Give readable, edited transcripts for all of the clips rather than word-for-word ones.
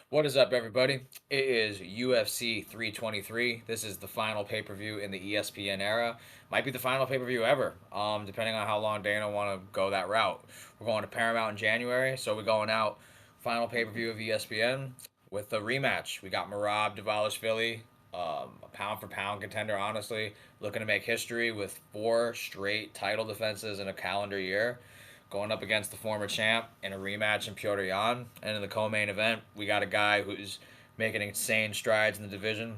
What is up, everybody? It is UFC 323. This is the final pay-per-view in the ESPN era. Might be the final pay-per-view ever, depending on how long Dana want to go that route. We're going to Paramount in January, so we're going out final pay-per-view of ESPN with a rematch. We got Merab Dvalishvili, a pound-for-pound contender, honestly, looking to make history with 4 straight title defenses in a calendar year, going up against the former champ in a rematch in Piotr Yan. And in the co-main event, we got a guy who's making insane strides in the division.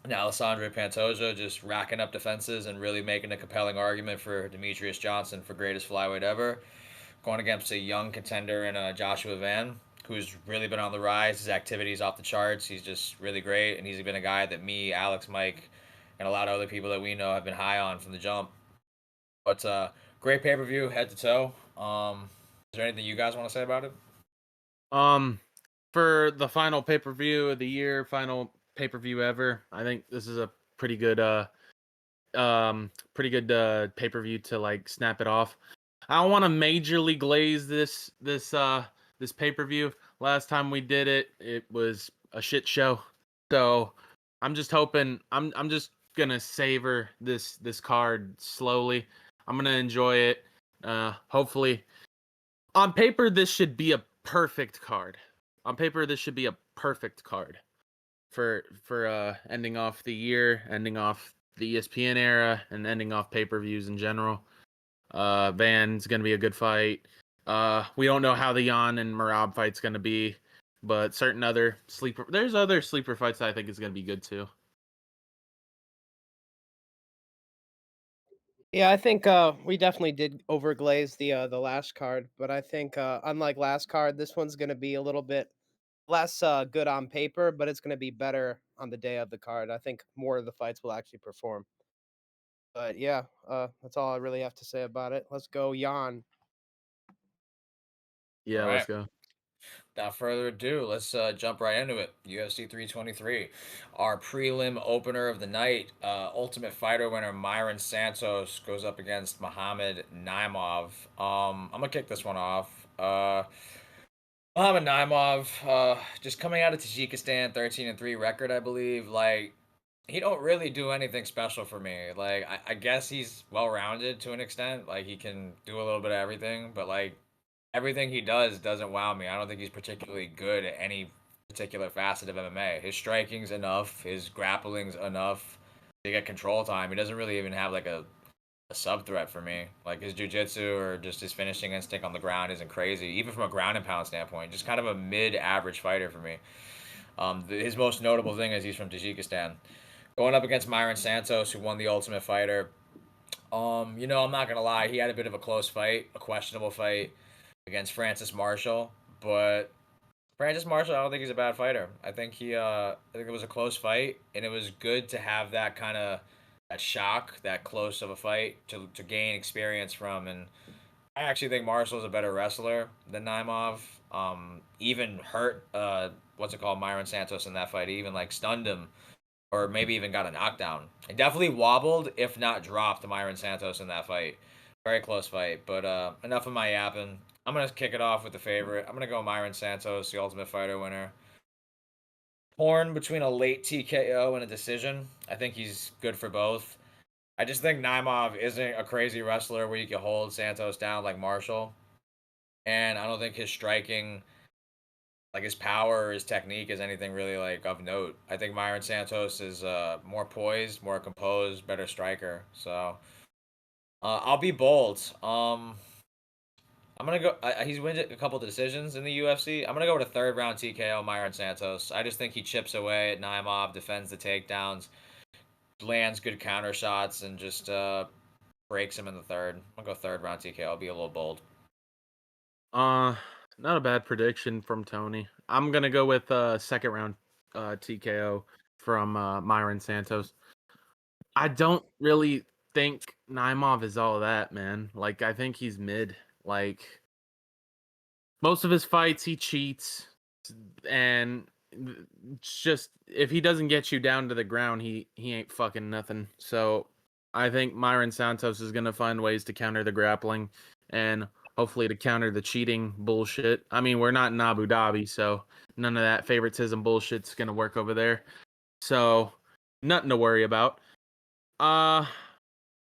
And Alessandro Pantoja just racking up defenses and really making a compelling argument for Demetrius Johnson for greatest flyweight ever. Going against a young contender in Joshua Van, who's really been on the rise. His activity's off the charts. He's just really great, and he's been a guy that me, Alex, Mike, and a lot of other people that we know have been high on from the jump. But great pay per view, head to toe. Is there anything you guys want to say about it? Um, for the final pay-per-view of the year, final pay-per-view ever, I think this is a pretty good pay-per-view to like snap it off. I don't want to majorly glaze this pay-per-view. Last time we did it, it was a shit show. So I'm just hoping I'm just gonna savor this card slowly. I'm gonna enjoy it. Hopefully on paper this should be a perfect card. On paper this should be a perfect card for ending off the year, ending off the ESPN era, and ending off pay-per-views in general. Van's gonna be a good fight. We don't know how the Yan and Merab fight's gonna be, but there's other sleeper fights that I think is gonna be good too. Yeah, I think we definitely did overglaze the last card, but I think unlike last card, this one's going to be a little bit less good on paper, but it's going to be better on the day of the card. I think more of the fights will actually perform. But yeah, that's all I really have to say about it. Let's go, Jan. All Yeah, let's right. go. Without further ado, let's jump right into it. UFC 323, our prelim opener of the night. Ultimate Fighter winner Myron Santos goes up against Muhammad Naimov. I'm gonna kick this one off. Muhammad Naimov, just coming out of Tajikistan, 13-3 record, I believe. Like, he don't really do anything special for me. Like, I guess he's well rounded to an extent. Like, he can do a little bit of everything, but like everything he does doesn't wow me. I don't think he's particularly good at any particular facet of MMA. His striking's enough, his grappling's enough to get control time. He doesn't really even have like a sub threat for me. Like his jujitsu or just his finishing instinct on the ground isn't crazy, even from a ground and pound standpoint. Just kind of a mid-average fighter for me. His most notable thing is he's from Tajikistan, going up against Myron Santos, who won the Ultimate Fighter. I'm not gonna lie, he had a bit of a close fight, a questionable fight against Francis Marshall, but Francis Marshall, I don't think he's a bad fighter. I think it was a close fight, and it was good to have that kind of that shock, that close of a fight to gain experience from. And I actually think Marshall's a better wrestler than Naimov. Even hurt what's it called, Myron Santos in that fight. He even like stunned him, or maybe even got a knockdown. He definitely wobbled, if not dropped, Myron Santos in that fight. Very close fight, but enough of my yapping. I'm gonna kick it off with the favorite. I'm gonna go Myron Santos, the Ultimate Fighter winner. Torn between a late TKO and a decision. I think he's good for both. I just think Naimov isn't a crazy wrestler where you can hold Santos down like Marshall, and I don't think his striking, like his power or his technique, is anything really like of note. I think Myron Santos is more poised, more composed, better striker. So I'll be bold. I'm gonna go. He's wins a couple decisions in the UFC. I'm gonna go with a third round TKO Myron Santos. I just think he chips away at Naimov, defends the takedowns, lands good counter shots, and just breaks him in the third. I'm gonna go third round TKO. I'll be a little bold. Uh, Not a bad prediction from Tony. I'm gonna go with second round TKO from Myron Santos. I don't really think Naimov is all that, man. Like I think he's mid. Like most of his fights he cheats, and just if he doesn't get you down to the ground, he ain't fucking nothing. So I think Myron Santos is gonna find ways to counter the grappling, and hopefully to counter the cheating bullshit. I mean, we're not in Abu Dhabi, so none of that favoritism bullshit's gonna work over there. So nothing to worry about. Uh,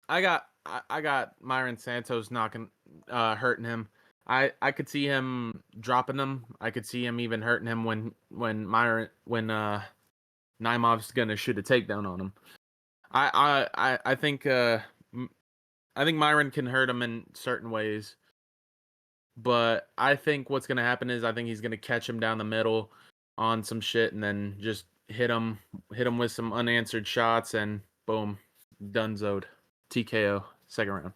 I got Myron Santos hurting him. I could see him dropping him. I could see him even hurting him when Naimov's gonna shoot a takedown on him. I think I think Myron can hurt him in certain ways, but I think what's gonna happen is I think he's gonna catch him down the middle on some shit and then just hit him with some unanswered shots and boom, donezoed. TKO, second round.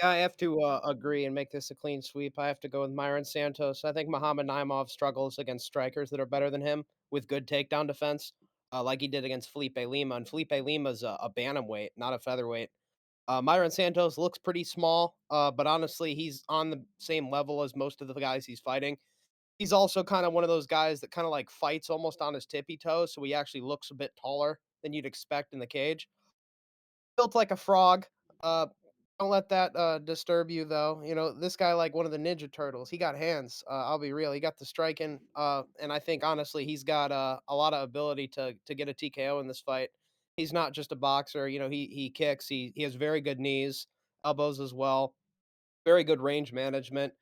Yeah, I have to agree and make this a clean sweep. I have to go with Myron Santos. I think Muhammad Naimov struggles against strikers that are better than him with good takedown defense, like he did against Felipe Lima. And Felipe Lima's a bantamweight, not a featherweight. Myron Santos looks pretty small, but honestly, he's on the same level as most of the guys he's fighting. He's also kind of one of those guys that kind of like fights almost on his tippy toes, so he actually looks a bit taller than you'd expect in the cage. Built like a frog. Uh, don't let that disturb you, though. You know, this guy like one of the Ninja Turtles. He got hands. I'll be real. He got the striking, and I think honestly, he's got a lot of ability to get a TKO in this fight. He's not just a boxer. You know, he kicks. He has very good knees, elbows as well. Very good range management.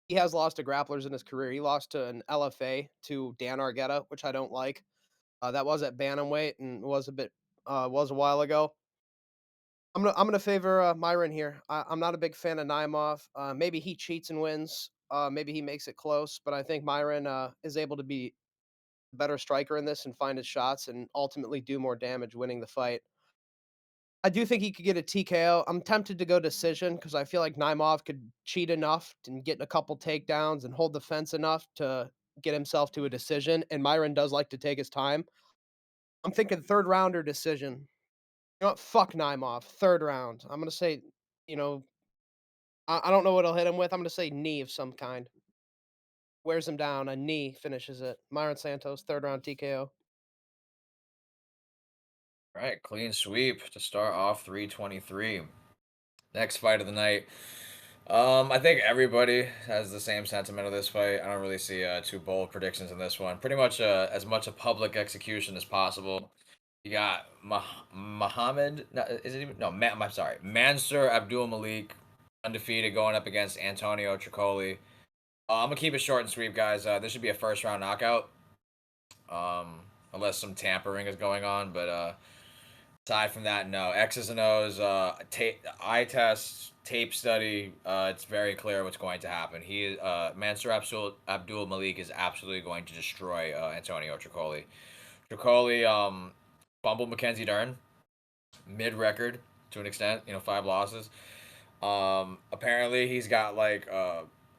He has lost to grapplers in his career. He lost to an LFA to Dan Argueta, which I don't like. That was at bantamweight and was a while ago. I'm gonna favor Myron here. I'm not a big fan of Naimov. Maybe he cheats and wins. Maybe he makes it close, but I think Myron is able to be a better striker in this and find his shots and ultimately do more damage winning the fight. I do think he could get a TKO. I'm tempted to go decision because I feel like Naimov could cheat enough and get a couple takedowns and hold the fence enough to get himself to a decision. And Myron does like to take his time. I'm thinking third rounder decision. You know what? Fuck Naimov. Third round. I'm gonna say, you know, I don't know what he'll hit him with. I'm gonna say knee of some kind. Wears him down. A knee finishes it. Myron Santos, third round TKO. All right, clean sweep to start off 323. Next fight of the night. I think everybody has the same sentiment of this fight. I don't really see two bold predictions in this one. Pretty much as much a public execution as possible. You got Muhammad. No, is it even? No, I'm sorry. Mansur Abdul Malik, undefeated, going up against Antonio Tricoli. I'm gonna keep it short and sweet, guys. This should be a first round knockout. Unless some tampering is going on, but aside from that, no. X's and O's, eye test, tape study. It's very clear what's going to happen. Mansur Abdul Malik is absolutely going to destroy Antonio Tricoli. Tricoli fumbled Mackenzie Dern, mid record to an extent. 5 losses. Apparently he's got like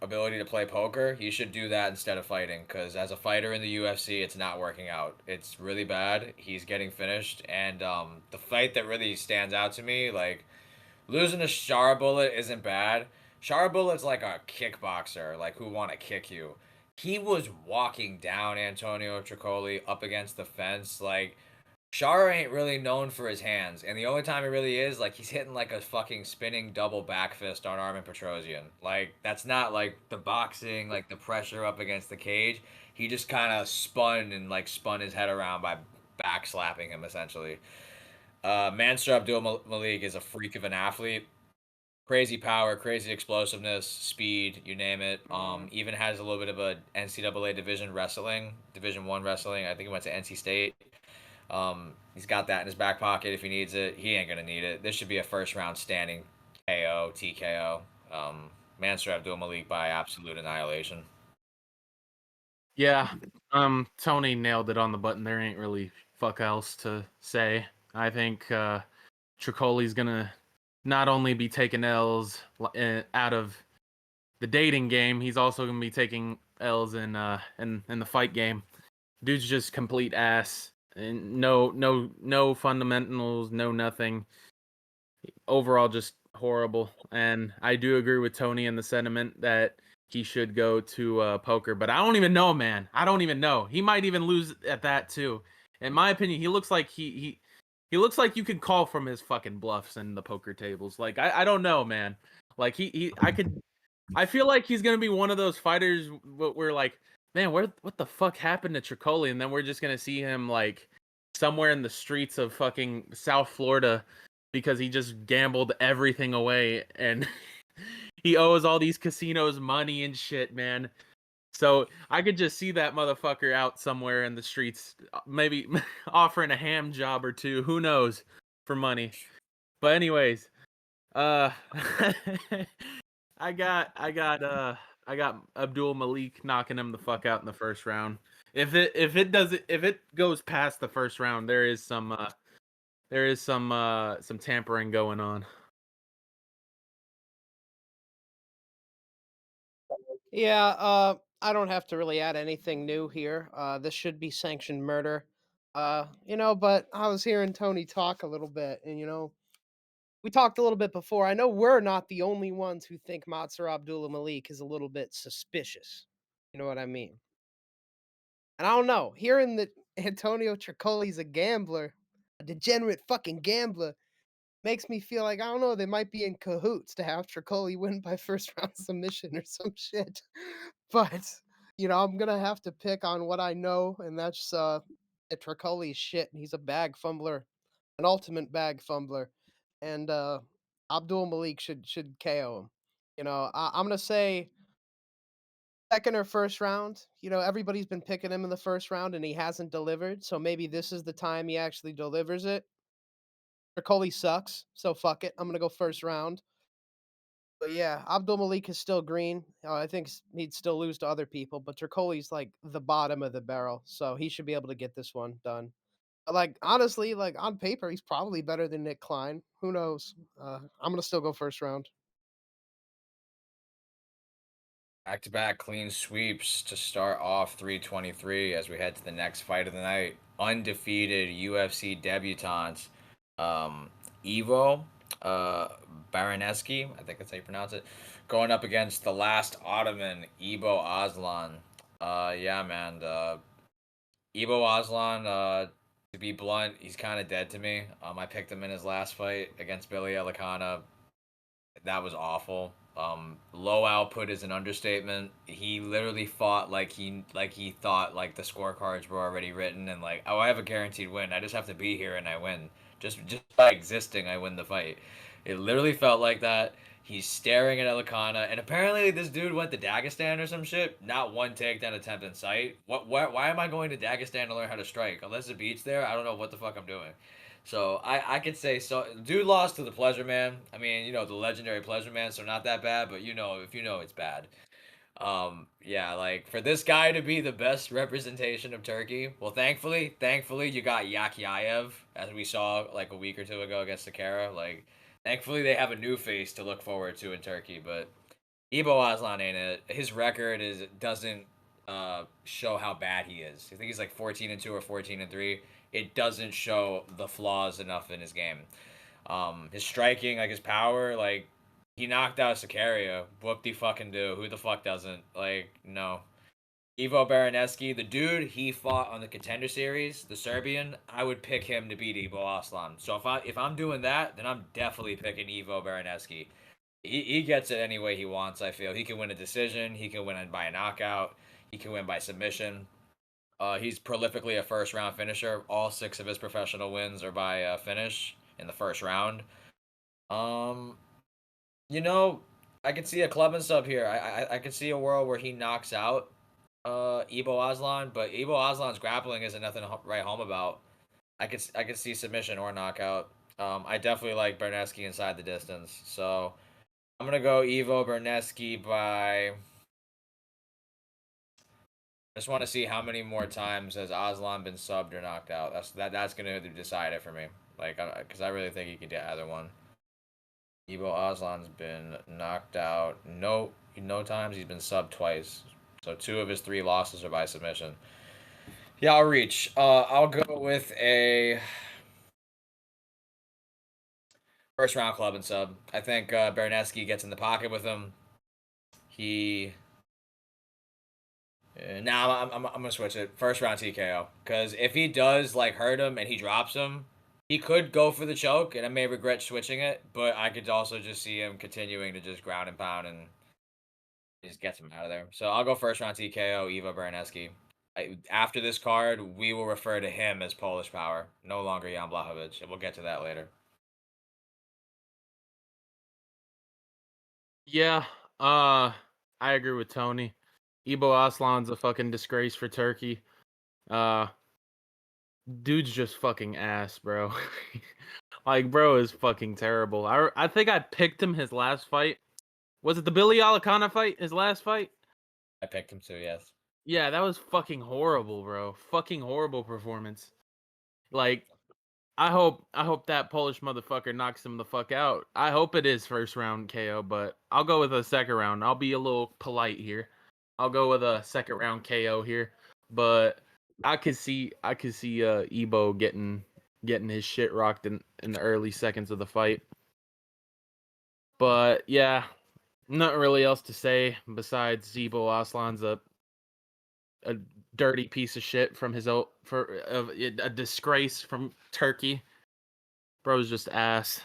ability to play poker. He should do that instead of fighting, because as a fighter in the UFC, it's not working out. It's really bad. He's getting finished, and the fight that really stands out to me, like losing to Shara Bullet isn't bad. Shara Bullet's like a kickboxer, like who want to kick you. He was walking down Antonio Tricoli up against the fence, like Shara ain't really known for his hands, and the only time he really is, like, he's hitting like a fucking spinning double back fist on Armin Petrosian. Like, that's not like the boxing, like the pressure up against the cage. He just kind of spun his head around by back slapping him essentially. Mansur Abdul Malik is a freak of an athlete. Crazy power, crazy explosiveness, speed, you name it. Even has a little bit of a NCAA Division One wrestling. I think he went to NC State. He's got that in his back pocket if he needs it. He ain't gonna need it. This should be a first round standing KO, TKO. Mansur Abdul Malik by absolute annihilation. Yeah, Tony nailed it on the button. There ain't really fuck else to say. I think Tricoli's gonna not only be taking L's out of the dating game, he's also gonna be taking L's in the fight game. Dude's just complete ass, and no fundamentals, no nothing. Overall, just horrible. And I do agree with Tony in the sentiment that he should go to poker, but I don't even know, man. I don't even know. He might even lose at that too. In my opinion, he looks like he looks like you could call from his fucking bluffs and the poker tables. Like I don't know, man. Like I feel like he's gonna be one of those fighters where like, man, what the fuck happened to Tricoli? And then we're just gonna see him like somewhere in the streets of fucking South Florida because he just gambled everything away and he owes all these casinos money and shit, man. So I could just see that motherfucker out somewhere in the streets, maybe offering a ham job or two, who knows, for money. But anyways, uh I got Abdul Malik knocking him the fuck out in the first round. If it goes past the first round, there is some tampering going on. Yeah, I don't have to really add anything new here. This should be sanctioned murder. But I was hearing Tony talk a little bit, and we talked a little bit before. I know we're not the only ones who think Matsur Abdullah Malik is a little bit suspicious. You know what I mean? And I don't know, hearing that Antonio Tricoli's a gambler, a degenerate fucking gambler, makes me feel like, I don't know, they might be in cahoots to have Tricoli win by first round submission or some shit. But, I'm gonna have to pick on what I know, and that's that Tricoli's shit. He's a bag fumbler, an ultimate bag fumbler. And Abdul Malik should KO him. I'm gonna say second or first round. Everybody's been picking him in the first round and he hasn't delivered. So maybe this is the time he actually delivers it. Tricoli sucks, so fuck it. I'm gonna go first round. But yeah, Abdul Malik is still green. I think he'd still lose to other people, but Tricoli's like the bottom of the barrel, so he should be able to get this one done. Like honestly, like on paper, he's probably better than Nick Klein. Who knows? I'm gonna still go first round. Back-to-back clean sweeps to start off 323 as we head to the next fight of the night. Undefeated UFC debutants, Ivo Baraneski, I think that's how you pronounce it, going up against the last Ottoman, Ibo Aslan. Yeah, man. Ibo Aslan, to be blunt, he's kind of dead to me. I picked him in his last fight against Billy Elikana. That was awful. Low output is an understatement. He literally fought like he thought like the scorecards were already written and like, oh, I have a guaranteed win. I just have to be here and I win. Just by existing, I win the fight. It literally felt like that. He's staring at Elikana, and apparently this dude went to Dagestan or some shit. Not one takedown attempt in sight. Why am I going to Dagestan to learn how to strike? Unless the beat's there, I don't know what the fuck I'm doing. So I could say so. Dude lost to the Pleasure Man. I mean, the legendary Pleasure Man, so not that bad. But if it's bad. Yeah, like for this guy to be the best representation of Turkey. Well, thankfully, you got Yakyayev, as we saw like a week or two ago against Sakara. Like, thankfully they have a new face to look forward to in Turkey. But Ibo Aslan ain't it. His record doesn't show how bad he is. I think he's like 14-2 or 14-3. It doesn't show the flaws enough in his game. His striking, like his power, like he knocked out Sakaria. Whoop de fucking do. Who the fuck doesn't? Like, no. Ivo Baraneski, the dude he fought on the Contender Series, the Serbian, I would pick him to beat Ivo Aslan. So if I'm doing that, then I'm definitely picking Ivo Baraneski. He gets it any way he wants. I feel he can win a decision. He can win it by a knockout. He can win by submission. He's prolifically a first round finisher. All 6 of his professional wins are by finish in the first round. Um, you know, I could see a club and sub here. I could see a world where he knocks out Ibo Aslan, but Ibo Aslan's grappling isn't nothing to write home about. I could see submission or knockout. I definitely like Berneski inside the distance, so I'm gonna go Ivo Berneski by. I just want to see how many more times has Aslan been subbed or knocked out. That's gonna decide it for me. Like, because I really think he could get either one. Ivo Aslan's been knocked out. No times. He's been subbed twice. So 2 of his 3 losses are by submission. Yeah, I'll reach. I'll go with a first round club and sub. I think Berneski gets in the pocket with him. He. Now I'm gonna switch it. First round TKO. Because if he does like hurt him and he drops him, He could go for the choke, and I may regret switching it, but I could also just see him continuing to just ground and pound and just gets him out of there. So I'll go first round TKO, Ivo Baraneski. After this card, we will refer to him as Polish Power, no longer Jan Blachowicz, and we'll get to that later. Yeah, I agree with Tony. Ibo Aslan's a fucking disgrace for Turkey. Uh, dude's just fucking ass, bro. Like, bro is fucking terrible. I think I picked him his last fight. Was it the Billy Alicana fight? His last fight? I picked him too, yes. Yeah, that was fucking horrible, bro. Fucking horrible performance. Like, I hope that Polish motherfucker knocks him the fuck out. I hope it is first round KO, but I'll go with a second round. I'll be a little polite here. I'll go with a second round KO here, but I could see Ebo getting his shit rocked in the early seconds of the fight. But yeah, not really else to say besides Ebo Aslan's a dirty piece of shit from his own a disgrace from Turkey. Bro's just ass.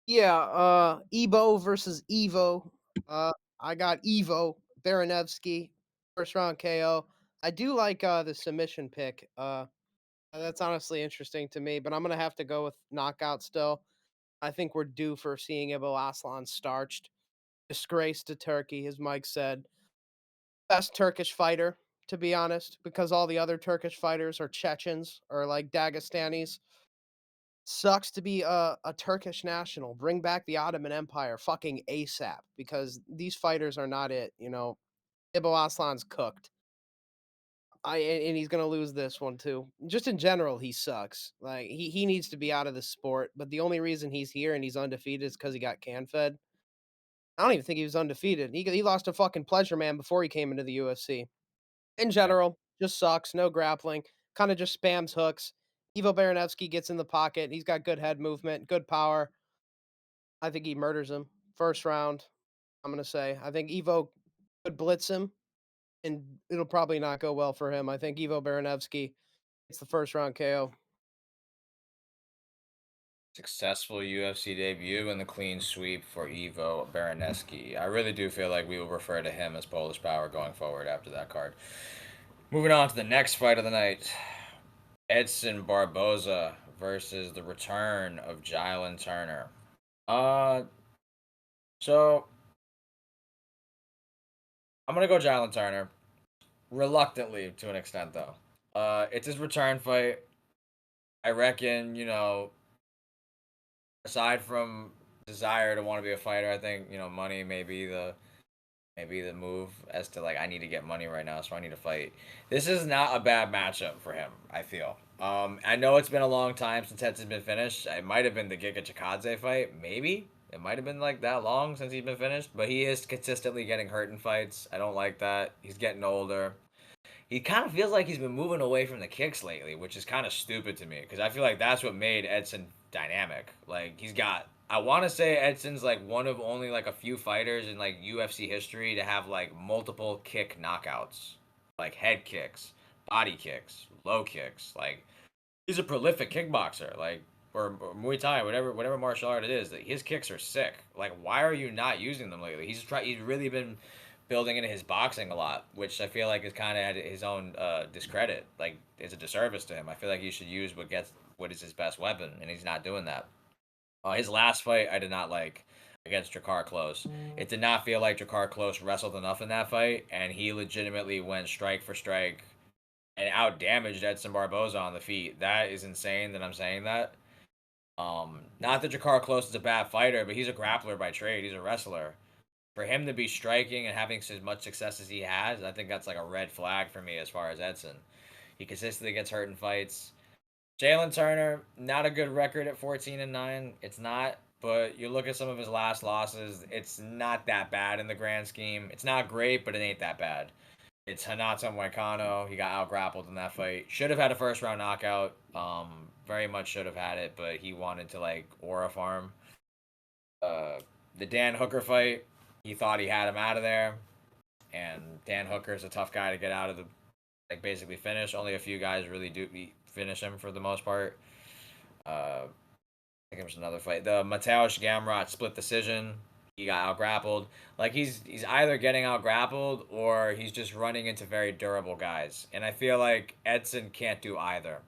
Yeah, Ebo versus Evo. I got Evo Baranevsky, first round KO. I do like the submission pick. That's honestly interesting to me, but I'm gonna have to go with knockout still. I think we're due for seeing Ibo Aslan starched. Disgrace to Turkey, as Mike said. Best Turkish fighter, to be honest, because all the other Turkish fighters are Chechens or like Dagestanis. Sucks to be a Turkish national. Bring back the Ottoman Empire fucking ASAP because these fighters are not it, you know. Ibo Aslan's cooked. And he's gonna lose this one too. Just in general, he sucks. Like he needs to be out of the sport. But the only reason he's here and he's undefeated is because he got can fed. I don't even think he was undefeated. He lost to fucking Pleasure Man before he came into the UFC. In Yeah. general, just sucks. No grappling. Kind of just spams hooks. Ivo Baranevsky gets in the pocket. He's got good head movement, good power. I think he murders him first round. I'm gonna say. I think Evo could blitz him, and it'll probably not go well for him. I think Ivo Baranevsky gets the first round KO. Successful UFC debut and the clean sweep for Ivo Baraneski. I really do feel like we will refer to him as Polish Power going forward after that card. Moving on to the next fight of the night. Edson Barboza versus the return of Jalen Turner. Uh, so I'm gonna go Jalen Turner, reluctantly to an extent though. It's his return fight. I reckon, aside from desire to want to be a fighter, I think money may be the move as to like I need to get money right now, so I need to fight. This is not a bad matchup for him. I feel. I know it's been a long time since Tetson's been finished. It might have been the Giga Chikadze fight, maybe. It might have been like that long since he's been finished, but he is consistently getting hurt in fights. I don't like that. He's getting older. He kind of feels like he's been moving away from the kicks lately, which is kind of stupid to me because I feel like that's what made Edson dynamic. Like he's got, I want to say Edson's like one of only like a few fighters in like UFC history to have like multiple kick knockouts, like head kicks, body kicks, low kicks. Like he's a prolific kickboxer, like or Muay Thai, whatever martial art it is. That his kicks are sick. Like why are you not using them lately? He's really been building into his boxing a lot, which I feel like is kind of at his own discredit. Like it's a disservice to him. I feel like he should use what is his best weapon, and he's not doing that. His last fight I did not like against Drakkar Klose. It did not feel like Drakkar Klose wrestled enough in that fight, and he legitimately went strike for strike and out damaged Edson Barboza on the feet. That is insane that I'm saying that. Not that Drakkar Klose is a bad fighter, but he's a grappler by trade. He's a wrestler. For him to be striking and having as much success as he has, I think that's like a red flag for me as far as Edson. He consistently gets hurt in fights. Jalen Turner, not a good record at 14-9. It's not, but you look at some of his last losses, it's not that bad in the grand scheme. It's not great, but it ain't that bad. It's Hanato Moicano. He got out grappled in that fight. Should have had a first round knockout. Very much should have had it, but he wanted to like aura farm. The Dan Hooker fight, he thought he had him out of there, and Dan Hooker is a tough guy to get out of like basically finish. Only a few guys really do finish him for the most part. I think there was another fight. The Mateusz Gamrot split decision. He got out grappled. Like he's either getting out grappled or he's just running into very durable guys. And I feel like Edson can't do either.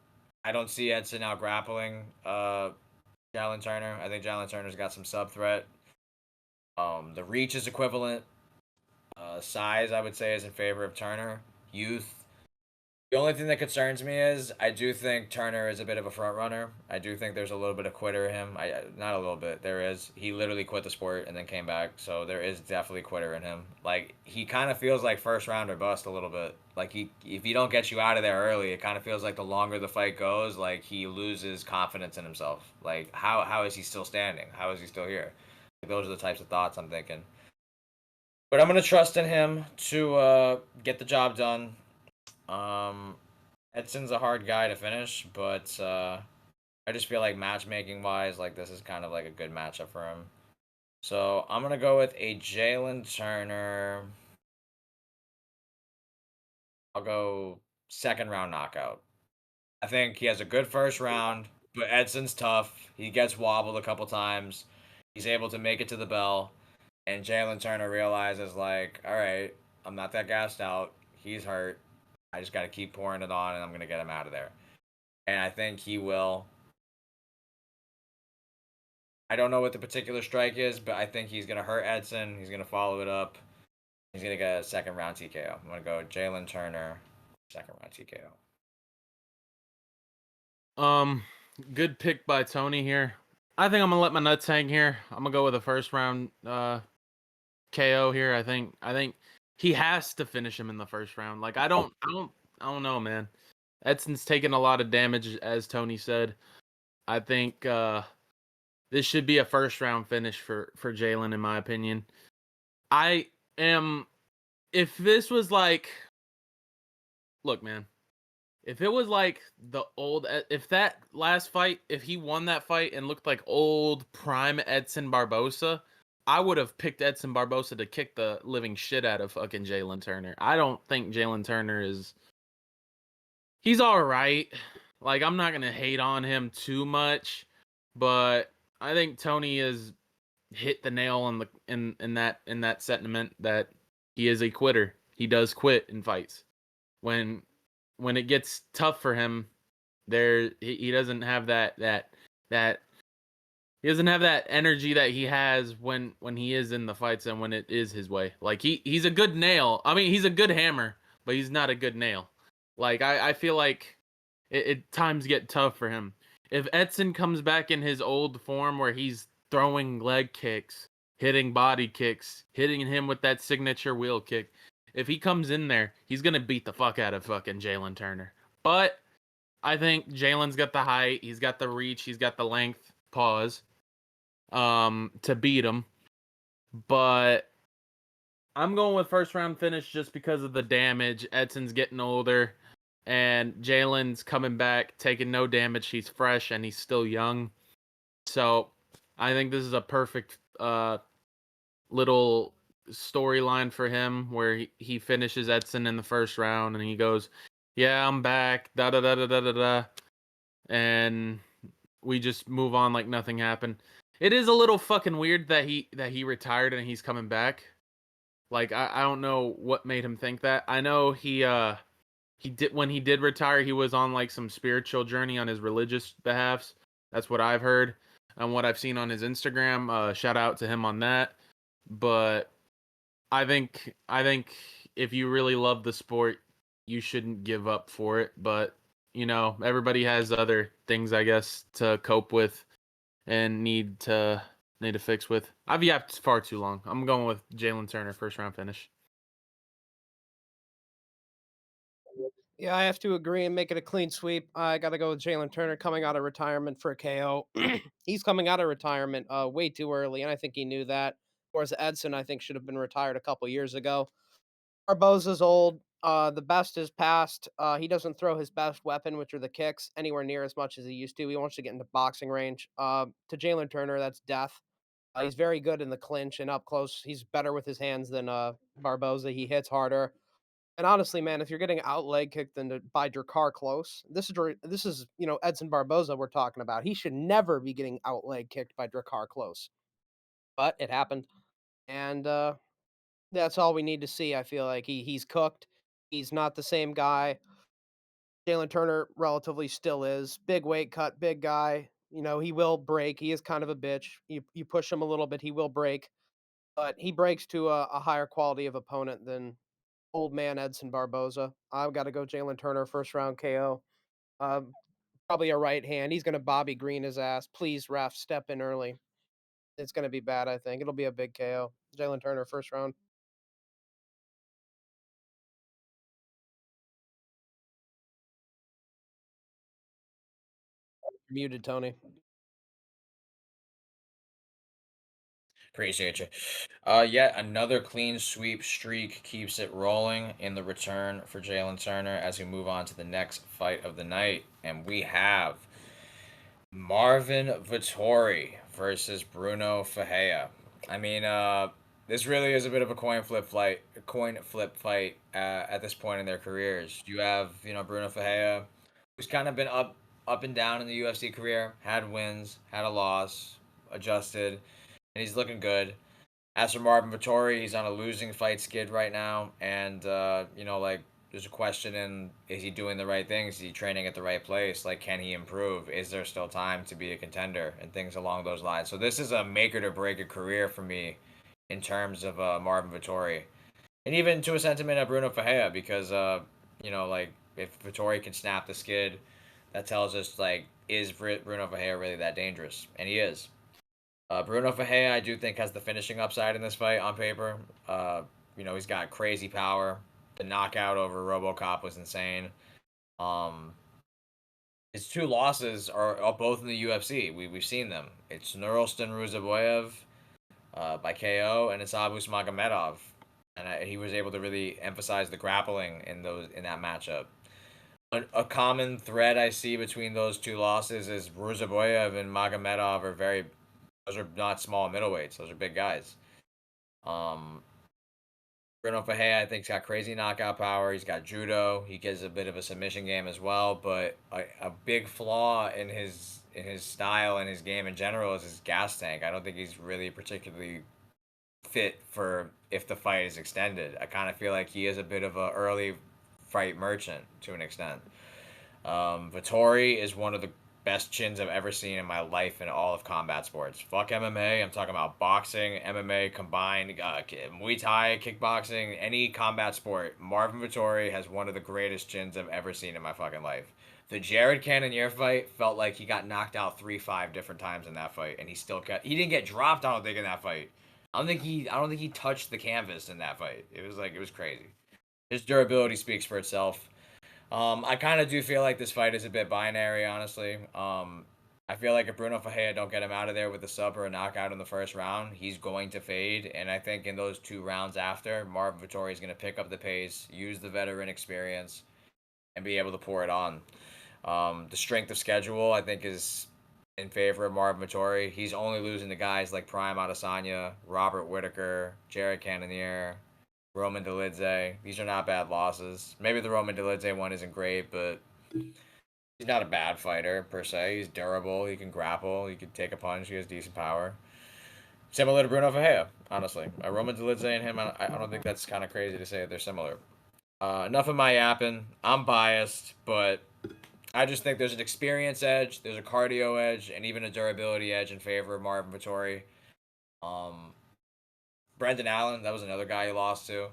I don't see Edson out grappling Jalen Turner. I think Jalen Turner's got some sub threat. The reach is equivalent. Size, I would say, is in favor of Turner. Youth. The only thing that concerns me is I do think Turner is a bit of a front runner. I do think there's a little bit of quitter in him. Not a little bit. There is. He literally quit the sport and then came back. So there is definitely quitter in him. Like he kind of feels like first round or bust a little bit. Like if he don't get you out of there early, it kind of feels like the longer the fight goes, like he loses confidence in himself. Like how is he still standing? How is he still here? Like, those are the types of thoughts I'm thinking. But I'm gonna trust in him to get the job done. Um, Edson's a hard guy to finish, but I just feel like matchmaking wise, like this is kind of like a good matchup for him. So I'm gonna go with a Jalen Turner. I'll go second round knockout. I think he has a good first round, but Edson's tough. He gets wobbled a couple times. He's able to make it to the bell, and Jalen Turner realizes like, all right, I'm not that gassed out. He's hurt. I just got to keep pouring it on, and I'm gonna get him out of there. And I think he will. I don't know what the particular strike is, but I think he's gonna hurt Edson. He's gonna follow it up. He's gonna get a second round TKO. I'm gonna go Jalen Turner, second round TKO. Um, good pick by Tony here. I think I'm gonna let my nuts hang here. I'm gonna go with a first round KO here. I think he has to finish him in the first round. Like I don't know, man. Edson's taken a lot of damage, as Tony said. I think this should be a first round finish for Jalen, in my opinion. I am. If this was like, look, man. If it was like the old, if that last fight, if he won that fight and looked like old prime Edson Barbosa, I would have picked Edson Barbosa to kick the living shit out of fucking Jalen Turner. I don't think Jalen Turner is. He's all right. Like I'm not gonna hate on him too much, but I think Tony has hit the nail on the in that sentiment that he is a quitter. He does quit in fights when it gets tough for him. He doesn't have that he doesn't have that energy that he has when he is in the fights and when it is his way. Like he's a good nail. I mean, he's a good hammer, but he's not a good nail. Like I feel like times get tough for him. If Edson comes back in his old form where he's throwing leg kicks, hitting body kicks, hitting him with that signature wheel kick, if he comes in there, he's gonna beat the fuck out of fucking Jalen Turner. But I think Jalen's got the height, he's got the reach, he's got the length, to beat him. But I'm going with first round finish just because of the damage. Edson's getting older, and Jalen's coming back, taking no damage. He's fresh and he's still young. So I think this is a perfect little storyline for him where he finishes Edson in the first round and he goes, "Yeah, I'm back." Da da da da da da da, and we just move on like nothing happened. It is a little fucking weird that he retired and he's coming back. Like I don't know what made him think that. I know he did when he did retire, he was on like some spiritual journey on his religious behalfs. That's what I've heard and what I've seen on his Instagram. Shout out to him on that. But I think if you really love the sport, you shouldn't give up for it. But everybody has other things, I guess, to cope with and need to fix with. I've yapped far too long. I'm going with Jalen Turner first round finish. Yeah, I have to agree and make it a clean sweep. I got to go with Jalen Turner coming out of retirement for a KO. He's coming out of retirement way too early, and I think he knew that. Whereas Edson, I think, should have been retired a couple years ago. Barboza's old. The best is past. He doesn't throw his best weapon, which are the kicks, anywhere near as much as he used to. He wants to get into boxing range. To Jalen Turner, that's death. He's very good in the clinch and up close. He's better with his hands than Barboza. He hits harder. And honestly, man, if you're getting out leg kicked by Drakkar Close, this is Edson Barboza we're talking about. He should never be getting out leg kicked by Drakkar Close, but it happened, and that's all we need to see. I feel like he's cooked. He's not the same guy. Jalen Turner relatively still is. Big weight cut, big guy. He will break. He is kind of a bitch. You push him a little bit, he will break, but he breaks to a higher quality of opponent than old man Edson Barboza. I've got to go Jalen Turner first round KO. Probably a right hand. He's going to Bobby Green his ass. Please, ref, step in early. It's going to be bad. I think it'll be a big KO. Jalen Turner first round. Muted, Tony. Appreciate you. Yet another clean sweep streak keeps it rolling in the return for Jalen Turner as we move on to the next fight of the night. And we have Marvin Vettori versus Bruno Ferreira. I mean, this really is a bit of a coin flip fight at this point in their careers. You have, Bruno Ferreira, who's kind of been up and down in the UFC career, had wins, had a loss, adjusted, and he's looking good. As for Marvin Vettori, he's on a losing fight skid right now, and there's a question in is he doing the right things? Is he training at the right place? Like, can he improve? Is there still time to be a contender and things along those lines? So this is a make or to break a career for me in terms of Marvin Vettori, and even to a sentiment of Bruno Ferreira because if Vettori can snap the skid, that tells us is Bruno Ferreira really that dangerous? And he is. Bruno Ferreira, I do think, has the finishing upside in this fight on paper. He's got crazy power. The knockout over RoboCop was insane. Um, his two losses are both in the UFC. We've seen them. It's Nurulstan Ruzaboyev by KO, and it's Abus Magomedov, and he was able to really emphasize the grappling in that matchup. A common thread I see between those two losses is Ruzaboyev and Magomedov those are not small middleweights. Those are big guys. Bruno Ferreira, I think, has got crazy knockout power. He's got judo. He gets a bit of a submission game as well. But a big flaw in his style and his game in general is his gas tank. I don't think he's really particularly fit for if the fight is extended. I kind of feel like he is a bit of a early fight merchant to an extent. Vettori is one of the best chins I've ever seen in my life in all of combat sports. Fuck MMA. I'm talking about boxing, MMA combined, Muay Thai, kickboxing, any combat sport. Marvin Vettori has one of the greatest chins I've ever seen in my fucking life. The Jared Cannonier fight felt like he got knocked out 3-5 different times in that fight, and he didn't get dropped. I don't think in that fight. I don't think he touched the canvas in that fight. It was crazy. His durability speaks for itself. I kind of do feel like this fight is a bit binary, honestly. I feel like if Bruno Ferreira don't get him out of there with a sub or a knockout in the first round, he's going to fade. And I think in those 2 rounds after, Marvin Vettori is going to pick up the pace, use the veteran experience, and be able to pour it on. The strength of schedule, I think, is in favor of Marvin Vettori. He's only losing to guys like Prime Adesanya, Robert Whitaker, Jared Cannonier, Roman Dolidze. These are not bad losses. Maybe the Roman Dolidze one isn't great, but he's not a bad fighter per se. He's durable. He can grapple. He can take a punch. He has decent power. Similar to Bruno Ferreira, honestly. Roman Dolidze and him, I don't think that's kind of crazy to say they're similar. Enough of my yapping. I'm biased, but I just think there's an experience edge, there's a cardio edge, and even a durability edge in favor of Marvin Vettori. Brendan Allen, that was another guy he lost to.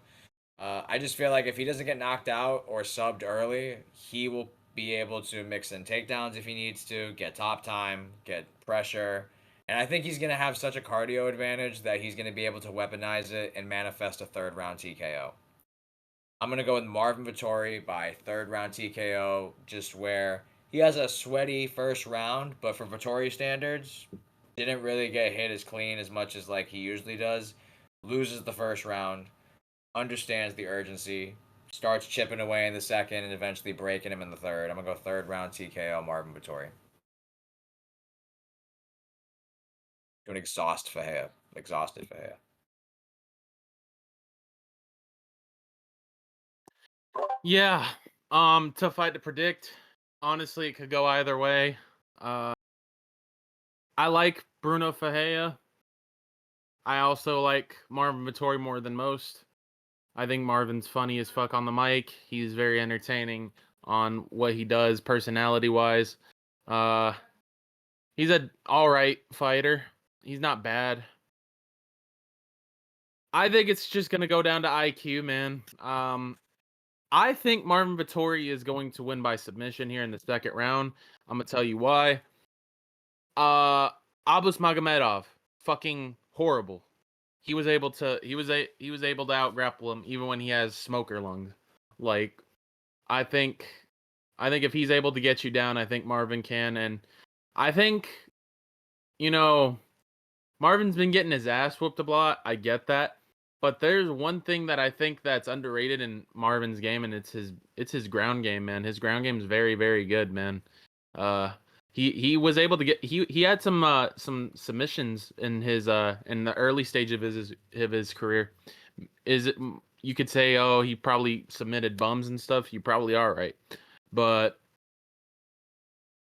I just feel like if he doesn't get knocked out or subbed early, he will be able to mix in takedowns if he needs to, get top time, get pressure. And I think he's going to have such a cardio advantage that he's going to be able to weaponize it and manifest a 3rd round TKO. I'm going to go with Marvin Vettori by 3rd round TKO, just where he has a sweaty first round, but for Vettori standards, didn't really get hit as clean as much as he usually does. Loses the first round, understands the urgency, starts chipping away in the second, and eventually breaking him in the third. I'm going to go 3rd round TKO Marvin Vettori. Going to exhausted Ferreira. Yeah. Tough fight to predict. Honestly, it could go either way. Uh, I like Bruno Fajea. I also like Marvin Vittori more than most. I think Marvin's funny as fuck on the mic. He's very entertaining on what he does personality wise. Uh he's a all right fighter. He's not bad. I think it's just going to go down to IQ, man. I think Marvin Vittori is going to win by submission here in the second round. I'm going to tell you why. Uh Abus Magomedov, fucking horrible. He was able to out grapple him even when he has smoker lungs. Like I think I think if he's able to get you down, I think Marvin can. And I think, you know, Marvin's been getting his ass whooped a lot. I get that. But there's one thing that I think that's underrated in Marvin's game, and it's his ground game, man. His ground game is very, very good, man. Uh he was able to get he had some submissions in the early stage of his career. Is it you could say, oh, he probably submitted bums and stuff. You probably are right. But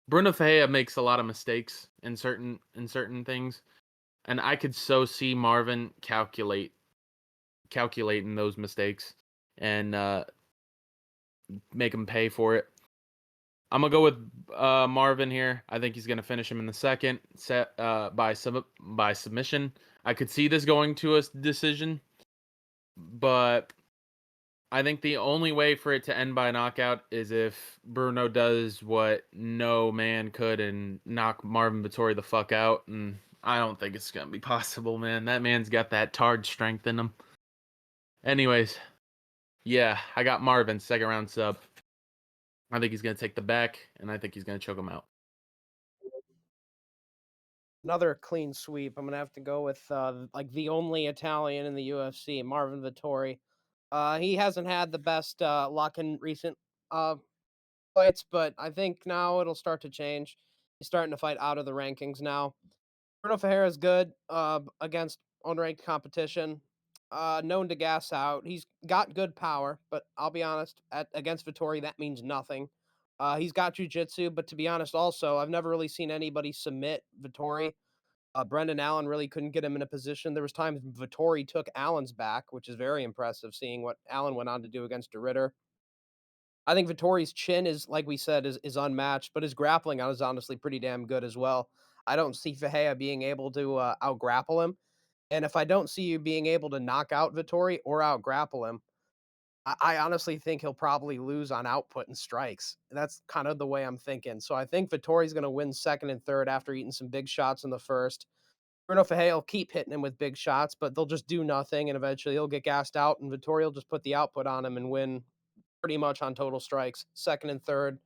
Bruno Fajea makes a lot of mistakes in certain things, and I could so see Marvin calculating those mistakes and make him pay for it. I'm gonna go with Marvin here. I think he's gonna finish him in the second set by submission. I could see this going to a decision, but I think the only way for it to end by knockout is if Bruno does what no man could and knock Marvin Vittori the fuck out. And I don't think it's going to be possible, man. That man's got that tarred strength in him. Anyways, yeah, I got Marvin, second round sub. I think he's going to take the back, and I think he's going to choke him out. Another clean sweep. I'm gonna have to go with like the only Italian in the UFC, Marvin Vittori. He hasn't had the best luck in recent uh, fights, but I think now it'll start to change. He's starting to fight out of the rankings now. Bruno Ferreira is good against unranked competition. Known to gas out. He's got good power, but I'll be honest, against Vittori, that means nothing. He's got jujitsu, but to be honest, also, I've never really seen anybody submit Vittori. Brendan Allen really couldn't get him in a position. There was times Vittori took Allen's back, which is very impressive, seeing what Allen went on to do against DeRitter. I think Vittori's chin is, like we said, is unmatched, but his grappling is honestly pretty damn good as well. I don't see Fajea being able to out grapple him, and if I don't see you being able to knock out Vittori or out grapple him, I honestly think he'll probably lose on output and strikes. That's kind of the way I'm thinking. So I think Vittori's going to win second and third after eating some big shots in the first. Bruno Fajea will keep hitting him with big shots, but they'll just do nothing, and eventually he'll get gassed out, and Vittori will just put the output on him and win pretty much on total strikes. Second and third,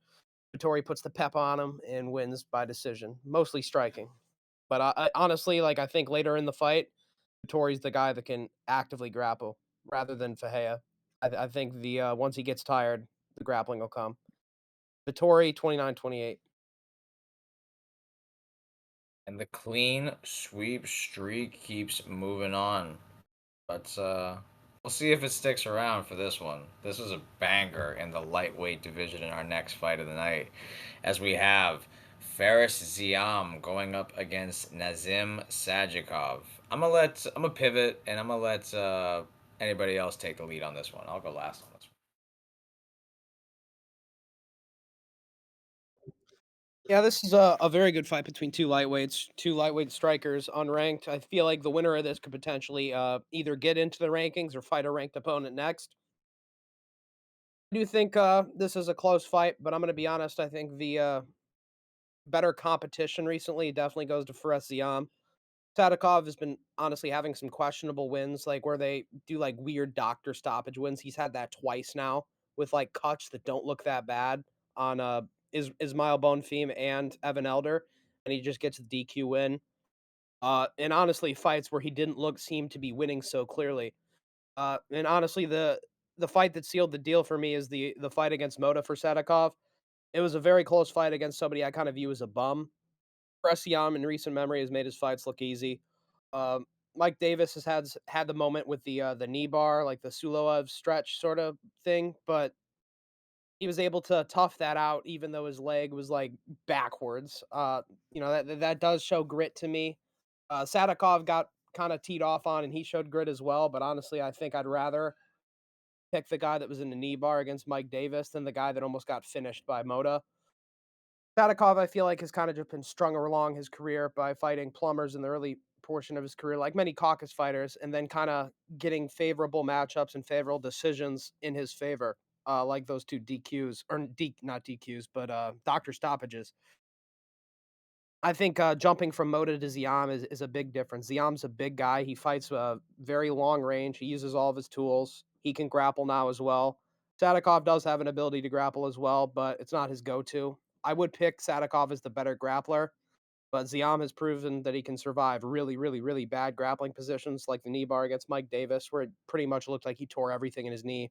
Vittori puts the pep on him and wins by decision, mostly striking. But I honestly, like, I think later in the fight, Vittori's the guy that can actively grapple rather than Fajea. I think the once he gets tired, the grappling will come. Vittori 29-28. And the clean sweep streak keeps moving on. But we'll see if it sticks around for this one. This is a banger in the lightweight division in our next fight of the night, as we have Faris Ziam going up against Nazim Sajikov. I'm gonna pivot and I'm gonna let anybody else take the lead on this one. I'll go last on this one. Yeah, this is a very good fight between two lightweight strikers, unranked. I feel like the winner of this could potentially either get into the rankings or fight a ranked opponent next. I do think this is a close fight, but I'm going to be honest. I think the better competition recently definitely goes to Fares Ziam. Sadikov has been honestly having some questionable wins, like where they do like weird doctor stoppage wins. He's had that twice now with like cuts that don't look that bad on Ismail Bonfim and Evan Elder, and he just gets the DQ win. And honestly, fights where he didn't look seem to be winning so clearly. And honestly, the fight that sealed the deal for me is the fight against Mota for Sadikov. It was a very close fight against somebody I kind of view as a bum. Presiam in recent memory has made his fights look easy. Um, Mike Davis has had the moment with the knee bar, like the Suloev stretch sort of thing, but he was able to tough that out even though his leg was, like, backwards. That does show grit to me. Sadikov got kinda teed off on, and he showed grit as well, but honestly, I think I'd rather pick the guy that was in the knee bar against Mike Davis than the guy that almost got finished by Moda. Sadikov, I feel like, has kinda just been strung along his career by fighting plumbers in the early portion of his career, like many caucus fighters, and then kinda getting favorable matchups and favorable decisions in his favor, like those 2 DQs or D not DQs, but, doctor stoppages. I think, jumping from Moda to Ziam is a big difference. Ziam's a big guy, he fights, very long range, he uses all of his tools, he can grapple now as well. Sadikov does have an ability to grapple as well, but it's not his go-to. I would pick Sadikov as the better grappler, but Ziam has proven that he can survive really, really, really bad grappling positions like the knee bar against Mike Davis, where it pretty much looked like he tore everything in his knee.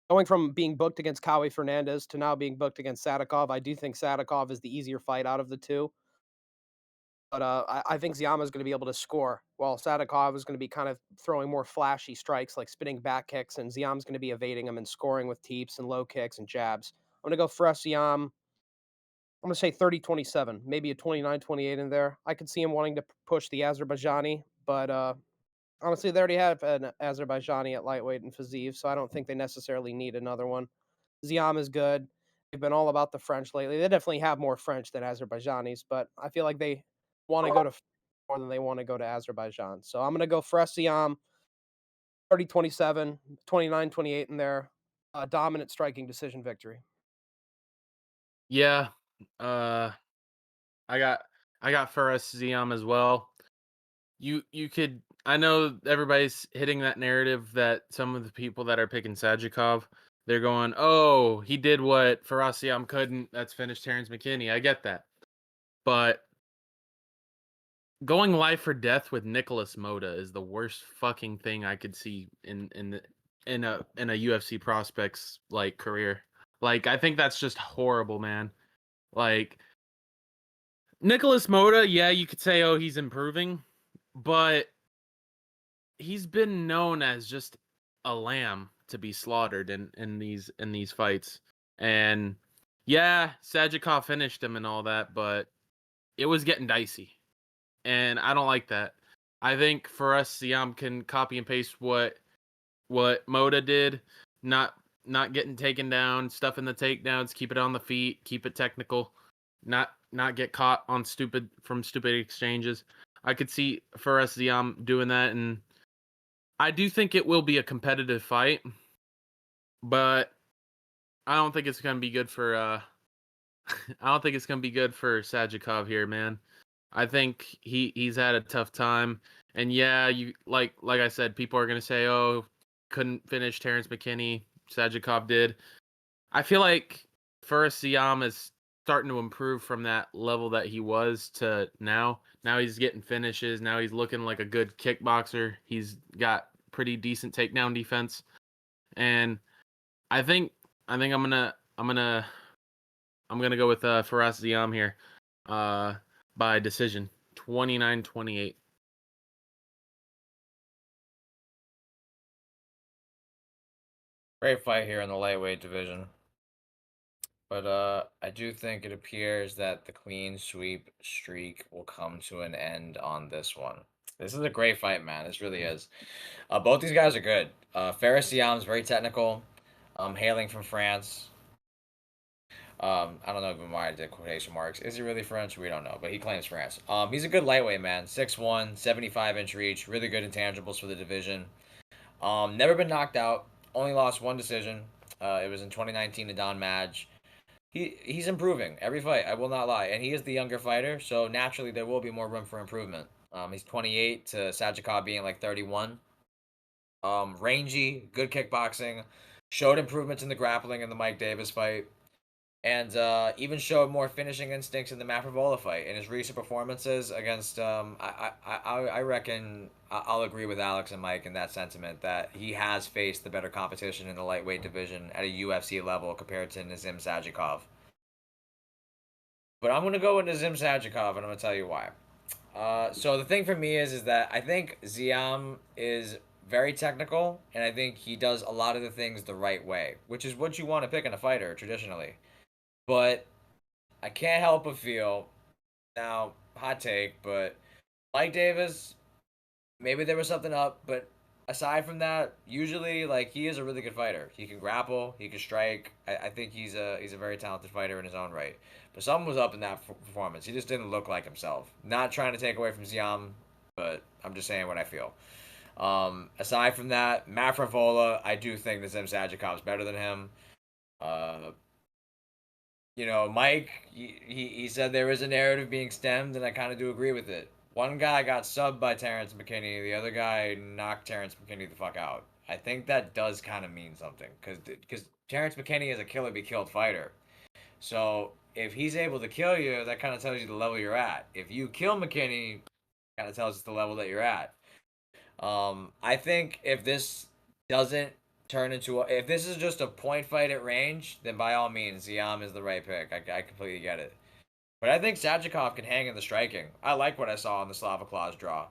Going from being booked against Kawi Fernandez to now being booked against Sadikov, I do think Sadikov is the easier fight out of the two. But I think Ziama is going to be able to score, while Sadikov is going to be kind of throwing more flashy strikes like spinning back kicks, and Ziam's going to be evading them and scoring with teeps and low kicks and jabs. I'm going to go for Ziam. I'm going to say 30-27, maybe a 29-28 in there. I could see him wanting to push the Azerbaijani, but honestly, they already have an Azerbaijani at lightweight and Fiziev, so I don't think they necessarily need another one. Ziam is good. They've been all about the French lately. They definitely have more French than Azerbaijanis, but I feel like they want to go to more than they want to go to Azerbaijan. So I'm going to go for Siam, 30-27, 29-28 in there. Dominant striking decision victory. Yeah. Uh I got I got Fares Ziam as well. You could, I know everybody's hitting that narrative that some of the people that are picking Sajikov, they're going, "Oh, he did what Farasiam couldn't. That's finished Terrence McKinney." I get that. But going life or death with Nicholas Moda is the worst fucking thing I could see in a UFC prospect's like career. Like I think that's just horrible, man. Like Nicholas Moda, yeah, you could say, "Oh, he's improving," but he's been known as just a lamb to be slaughtered in these fights. And yeah, Sajikov finished him and all that, but it was getting dicey. And I don't like that. I think for us, Siam can copy and paste what Moda did, not not getting taken down, stuff in the takedowns, keep it on the feet, keep it technical, not get caught on stupid exchanges. I could see for us Siam doing that, and I do think it will be a competitive fight, but I don't think it's gonna be good for I don't think it's gonna be good for Sajikov here, man. I think he's had a tough time, and yeah, you like I said, people are gonna say, "Oh, couldn't finish Terrence McKinney." Sajikov did. I feel like Faris Siam is starting to improve from that level that he was to now. Now he's getting finishes. Now he's looking like a good kickboxer. He's got pretty decent takedown defense, and I think I'm gonna go with Faraz Ziam here, uh, by decision, 29-28. Great fight here in the lightweight division. But I do think it appears that the clean sweep streak will come to an end on this one. This is a great fight, man. This really is. Both these guys are good. Faris Siam is very technical, hailing from France. I don't know even why I did quotation marks. Is he really French? We don't know, but he claims France. He's a good lightweight, man. 6'1", 75-inch reach. Really good intangibles for the division. Never been knocked out. Only lost one decision. It was in 2019 to Don Madge. He's improving every fight. I will not lie, and he is the younger fighter, so naturally there will be more room for improvement. He's 28 to Sajikov being like 31. Rangy, good kickboxing, showed improvements in the grappling in the Mike Davis fight, and even showed more finishing instincts in the Mafrovola fight. In his recent performances against, I reckon I'll agree with Alex and Mike in that sentiment that he has faced the better competition in the lightweight division at a UFC level compared to Nazim Sajikov. But I'm gonna go with Nazim Sajikov, and I'm gonna tell you why. So the thing for me is that I think Ziam is very technical, and I think he does a lot of the things the right way, which is what you want to pick in a fighter traditionally. But I can't help but feel now, hot take, but Mike Davis, maybe there was something up, but aside from that, usually like he is a really good fighter. He can grapple, he can strike. I think he's a very talented fighter in his own right. But something was up in that performance. He just didn't look like himself. Not trying to take away from Ziam, but I'm just saying what I feel. Aside from that, Matt Fravola, I do think that Zim Sajikov's better than him. Uh, Mike, he said there is a narrative being stemmed, and I kind of do agree with it. One guy got subbed by Terrence McKinney, the other guy knocked Terrence McKinney the fuck out. I think that does kind of mean something, because Terrence McKinney is a killer be killed fighter. So if he's able to kill you, that kind of tells you the level you're at. If you kill McKinney, kind of tells us the level that you're at. I think if this doesn't turn into if this is just a point fight at range, then by all means, Ziam is the right pick. I completely get it. But I think Sajikov can hang in the striking. I like what I saw in the Slava Claus draw.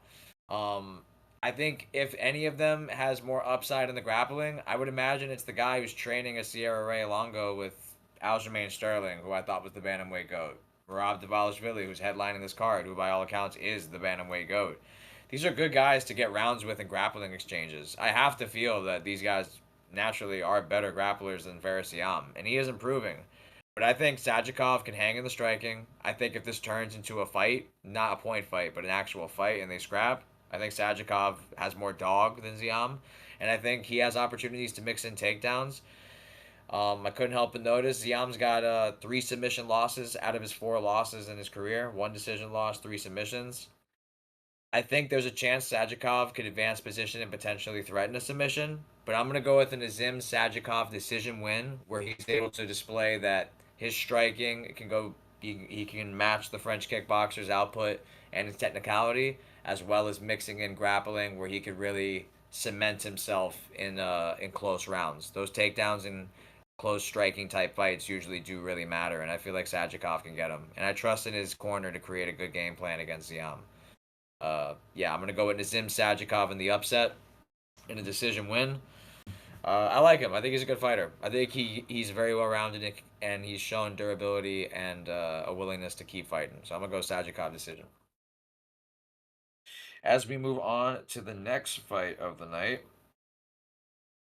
Um, I think if any of them has more upside in the grappling, I would imagine it's the guy who's training a Sierra Ray Longo with Aljamain Sterling, who I thought was the bantamweight goat. Rob Dvalishvili, who's headlining this card, who by all accounts is the bantamweight goat. These are good guys to get rounds with in grappling exchanges. I have to feel that these guys naturally are better grapplers than Verisiam, and he is improving. But I think Sajikov can hang in the striking. I think if this turns into a fight, not a point fight, but an actual fight, and they scrap, I think Sajikov has more dog than Ziam, and I think he has opportunities to mix in takedowns. I couldn't help but notice Ziam's got 3 submission losses out of his 4 losses in his career. 1 decision loss, 3 submissions. I think there's a chance Sajikov could advance position and potentially threaten a submission, but I'm going to go with an Azim Sajikov decision win where he's able to display that his striking can go he can match the French kickboxer's output and his technicality as well as mixing in grappling where he could really cement himself in close rounds. Those takedowns in close striking type fights usually do really matter, and I feel like Sajikov can get him. And I trust in his corner to create a good game plan against Ziam. Yeah, I'm gonna go with Nazim Sajikov in the upset in a decision win. I like him. I think he's a good fighter. I think he's very well rounded and he's shown durability and a willingness to keep fighting. So I'm gonna go Sajikov decision. As we move on to the next fight of the night,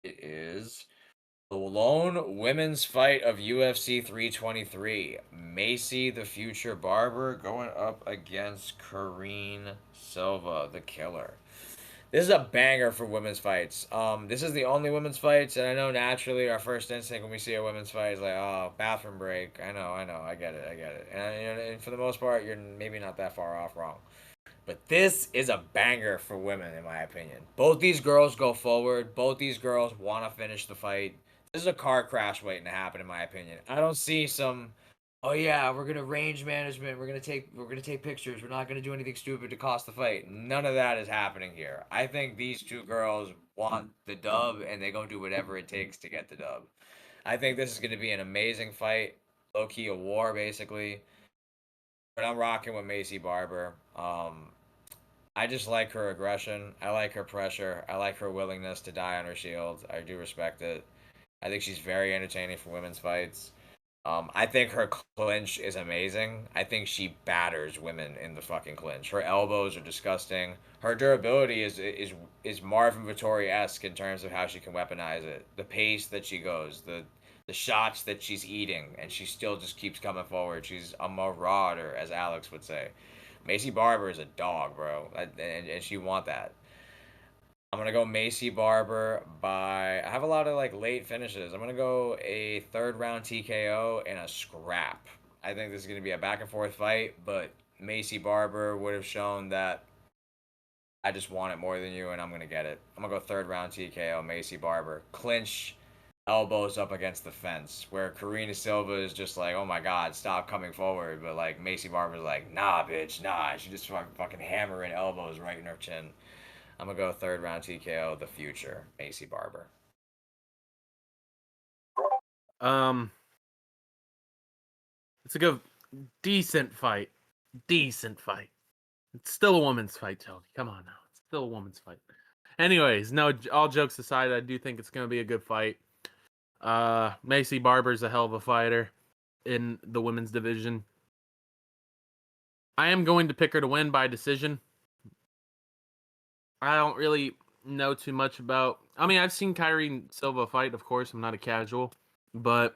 it is the lone women's fight of UFC 323. Macy the Future Barber going up against Karine Silva, the killer. This is a banger for women's fights. This is the only women's fights, and I know naturally our first instinct when we see a women's fight is like, oh, bathroom break. I know, I get it. And for the most part, you're maybe not that far off wrong. But this is a banger for women, in my opinion. Both these girls go forward. Both these girls want to finish the fight. This is a car crash waiting to happen, in my opinion. I don't see some. Oh yeah, we're gonna range management. We're gonna take pictures. We're not gonna do anything stupid to cost the fight. None of that is happening here. I think these two girls want the dub, and they're gonna do whatever it takes to get the dub. I think this is gonna be an amazing fight. Low key a war, basically. But I'm rocking with Macy Barber. I just like her aggression. I like her pressure. I like her willingness to die on her shield. I do respect it. I think she's very entertaining for women's fights. I think her clinch is amazing. I think she batters women in the fucking clinch. Her elbows are disgusting. Her durability is Marvin Vittori esque in terms of how she can weaponize it. The pace that she goes, the shots that she's eating, and she still just keeps coming forward. She's a marauder, as Alex would say. Macy Barber is a dog, bro, and she want that. I'm gonna go Macy Barber by. I have a lot of like late finishes. I'm gonna go a third round TKO and a scrap. I think this is gonna be a back and forth fight, but Macy Barber would have shown that I just want it more than you, and I'm gonna get it. I'm gonna go third round TKO, Macy Barber. Clinch, elbows up against the fence. Where Karina Silva is just like, oh my god, stop coming forward. But like Macy Barber's like, nah, bitch, nah. She just fucking hammering elbows right in her chin. I'm gonna go third round TKO, the future, Macy Barber. Um, it's a good, decent fight. Decent fight. It's still a woman's fight, Tony. Come on now. It's still a woman's fight. Anyways, no, all jokes aside, I do think it's going to be a good fight. Macy Barber's a hell of a fighter in the women's division. I am going to pick her to win by decision. I don't really know too much about. I mean, I've seen Kyrie Silva fight, of course. I'm not a casual, but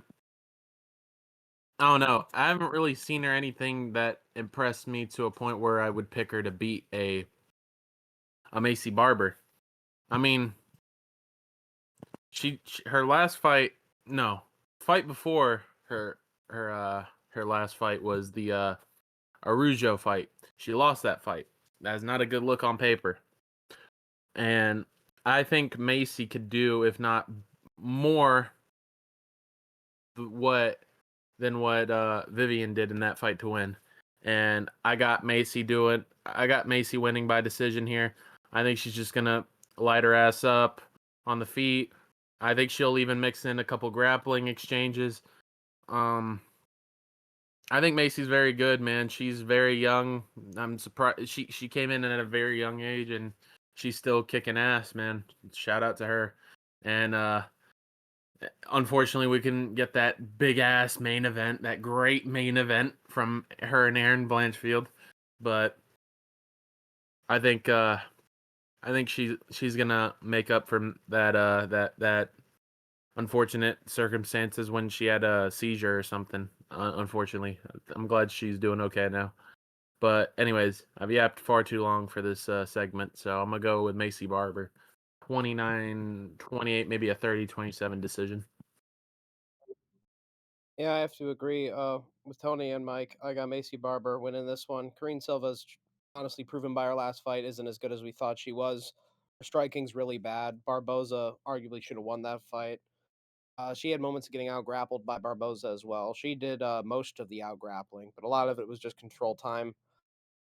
I don't know. I haven't really seen her anything that impressed me to a point where I would pick her to beat a Macy Barber. I mean, she her last fight, no, fight before her last fight was the Arujo fight. She lost that fight. That's not a good look on paper. And I think Macy could do, if not more, what Vivian did in that fight to win. And I got Macy winning by decision here. I think she's just gonna light her ass up on the feet. I think she'll even mix in a couple grappling exchanges. I think Macy's very good, man. She's very young. I'm surprised she came in at a very young age and she's still kicking ass, man. Shout out to her. And unfortunately, we can get that big ass main event, that great main event from her and Aaron Blanchfield. But I think she's gonna make up for that unfortunate circumstances when she had a seizure or something. Unfortunately, I'm glad she's doing okay now. But anyways, I've yapped far too long for this segment, so I'm gonna go with Macy Barber, 29-28, maybe a 30-27 decision. Yeah, I have to agree with Tony and Mike. I got Macy Barber winning this one. Karine Silva's honestly proven by her last fight isn't as good as we thought she was. Her striking's really bad. Barboza arguably should have won that fight. She had moments of getting out grappled by Barboza as well. She did most of the out grappling, but a lot of it was just control time.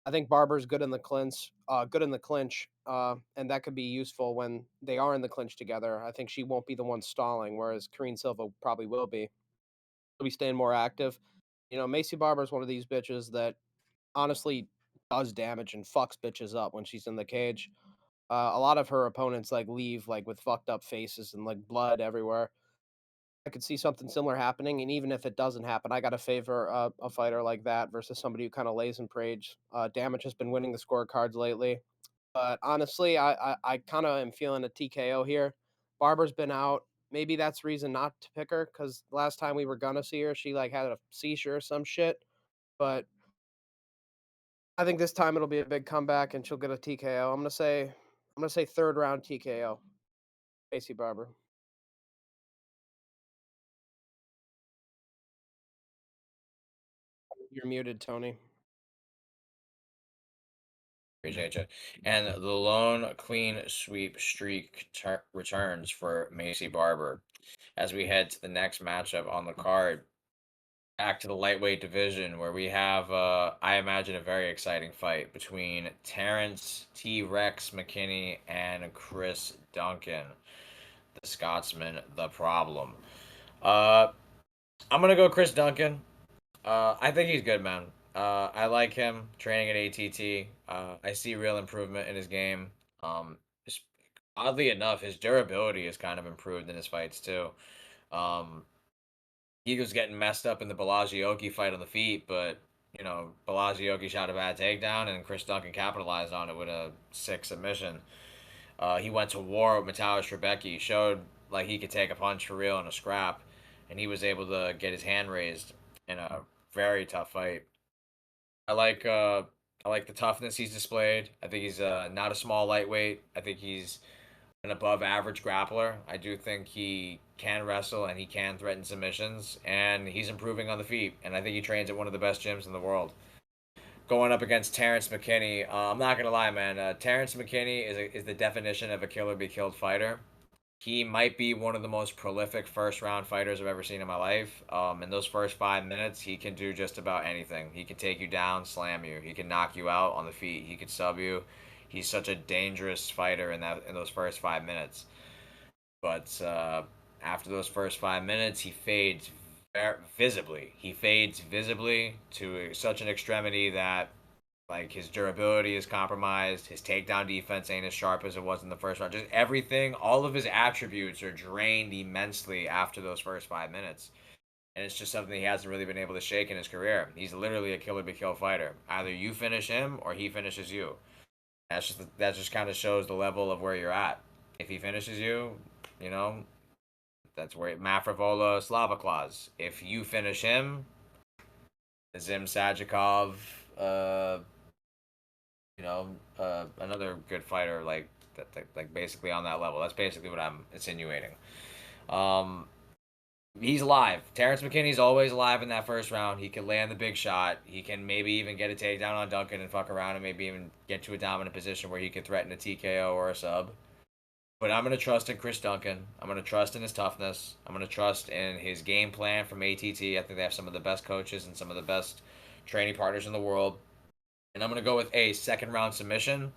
I think Barber's good in the clinch, and that could be useful when they are in the clinch together. I think she won't be the one stalling, whereas Karine Silva probably will be. She'll be staying more active. You know, Macy Barber is one of these bitches that honestly does damage and fucks bitches up when she's in the cage. A lot of her opponents like leave like with fucked up faces and like blood everywhere. I could see something similar happening, and even if it doesn't happen, I gotta favor a fighter like that versus somebody who kind of lays in parade. Damage has been winning the scorecards lately, but honestly, I kind of am feeling a TKO here. Barber's been out. Maybe that's reason not to pick her because last time we were gonna see her, she like had a seizure or some shit. But I think this time it'll be a big comeback and she'll get a TKO. I'm gonna say third round TKO. Macy Barber. You're muted, Tony. Appreciate you. And the lone clean sweep streak returns for Macy Barber as we head to the next matchup on the card. Back to the lightweight division where we have, I imagine, a very exciting fight between Terrence T Rex McKinney and Chris Duncan, the Scotsman, the problem. Uh, I'm gonna go Chris Duncan. I think he's good, man. I like him training at ATT. I see real improvement in his game. Um, his- Oddly enough, his durability has kind of improved in his fights too. Um, he was getting messed up in the Balagioki fight on the feet, but Balagioki shot a bad takedown, and Chris Duncan capitalized on it with a sick submission. He went to war with Mateusz Rebecki, showed like he could take a punch for real in a scrap, and he was able to get his hand raised in a very tough fight. I like uh I like the toughness he's displayed. I think he's not a small lightweight. I think he's an above average grappler. I do think he can wrestle and he can threaten submissions, and he's improving on the feet. And I think he trains at one of the best gyms in the world. Going up against Terrence McKinney, I'm not gonna lie, man. Terrence McKinney is the definition of a killer be killed fighter. He might be one of the most prolific first round fighters I've ever seen in my life. In those first 5 minutes, he can do just about anything. He can take you down, slam you. He can knock you out on the feet. He could sub you. He's such a dangerous fighter in those first 5 minutes. But after those first 5 minutes, he fades visibly. He fades visibly to such an extremity that Like his durability is compromised. His takedown defense ain't as sharp as it was in the first round. Just everything, all of his attributes are drained immensely after those first 5 minutes. And it's just something he hasn't really been able to shake in his career. He's literally a killer be kill fighter. Either you finish him or he finishes you. That just kind of shows the level of where you're at. If he finishes you, you know, that's where Mafrovola Slava Claus. If you finish him, Zim Sajikov, another good fighter like basically on that level. That's basically what I'm insinuating. Um, he's alive. Terrence McKinney's always alive in that first round. He can land the big shot. He can maybe even get a takedown on Duncan and fuck around and maybe even get to a dominant position where he could threaten a TKO or a sub. But I'm going to trust in Chris Duncan. I'm going to trust in his toughness. I'm going to trust in his game plan from ATT. I think they have some of the best coaches and some of the best training partners in the world. And I'm going to go with a second round submission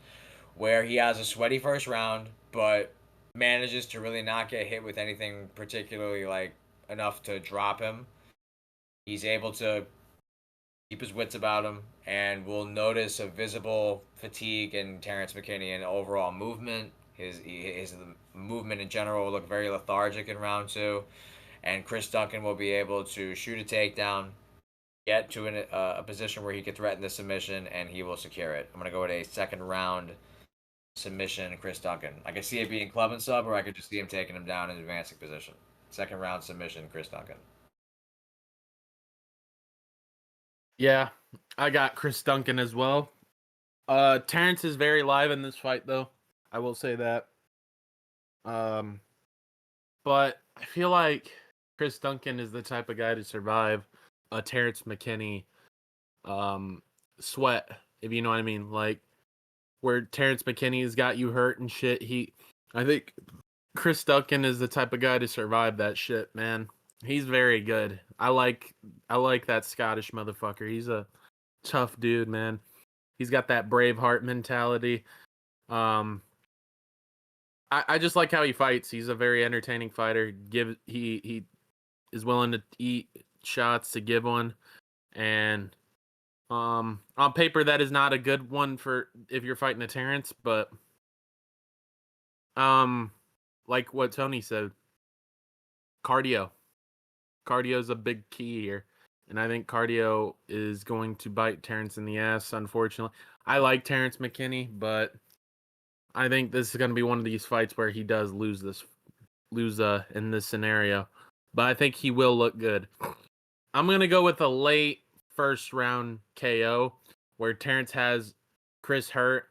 where he has a sweaty first round, but manages to really not get hit with anything particularly like enough to drop him. He's able to keep his wits about him, and we'll notice a visible fatigue in Terrence McKinney and overall movement. His movement in general will look very lethargic in round two, and Chris Duncan will be able to shoot a takedown, get to a position where he could threaten the submission, and he will secure it. I'm going to go with a second round submission, Chris Duncan. I could see it being club and sub, or I could just see him taking him down in advancing position. Second round submission, Chris Duncan. Yeah, I got Chris Duncan as well. Terrence is very live in this fight, though. I will say that. But I feel like Chris Duncan is the type of guy to survive a Terrence McKinney sweat, if you know what I mean. Like where Terrence McKinney's got you hurt and shit. I think Chris Duncan is the type of guy to survive that shit, man. He's very good. I like that Scottish motherfucker. He's a tough dude, man. He's got that Braveheart mentality. I just like how he fights. He's a very entertaining fighter. He is willing to eat shots to give one, and on paper that is not a good one for if you're fighting a Terrence, but like what Tony said, cardio is a big key here, and I think cardio is going to bite Terrence in the ass. Unfortunately, I like Terrence McKinney, but I think this is going to be one of these fights where he does lose in this scenario, but I think he will look good. I'm going to go with a late first round KO where Terrence has Chris hurt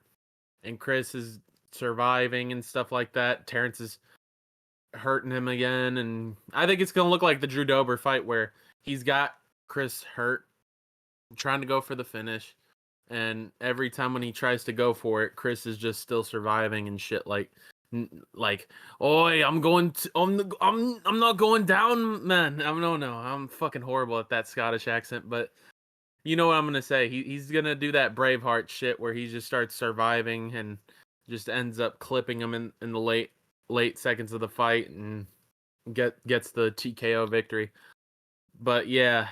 and Chris is surviving and stuff like that. Terrence is hurting him again, and I think it's going to look like the Drew Dober fight where he's got Chris hurt, trying to go for the finish, and every time when he tries to go for it, Chris is just still surviving and shit like oi, I'm not going down, man. I'm fucking horrible at that Scottish accent, but you know what I'm gonna say. He's gonna do that Braveheart shit where he just starts surviving and just ends up clipping him in the late seconds of the fight and gets the TKO victory. But yeah,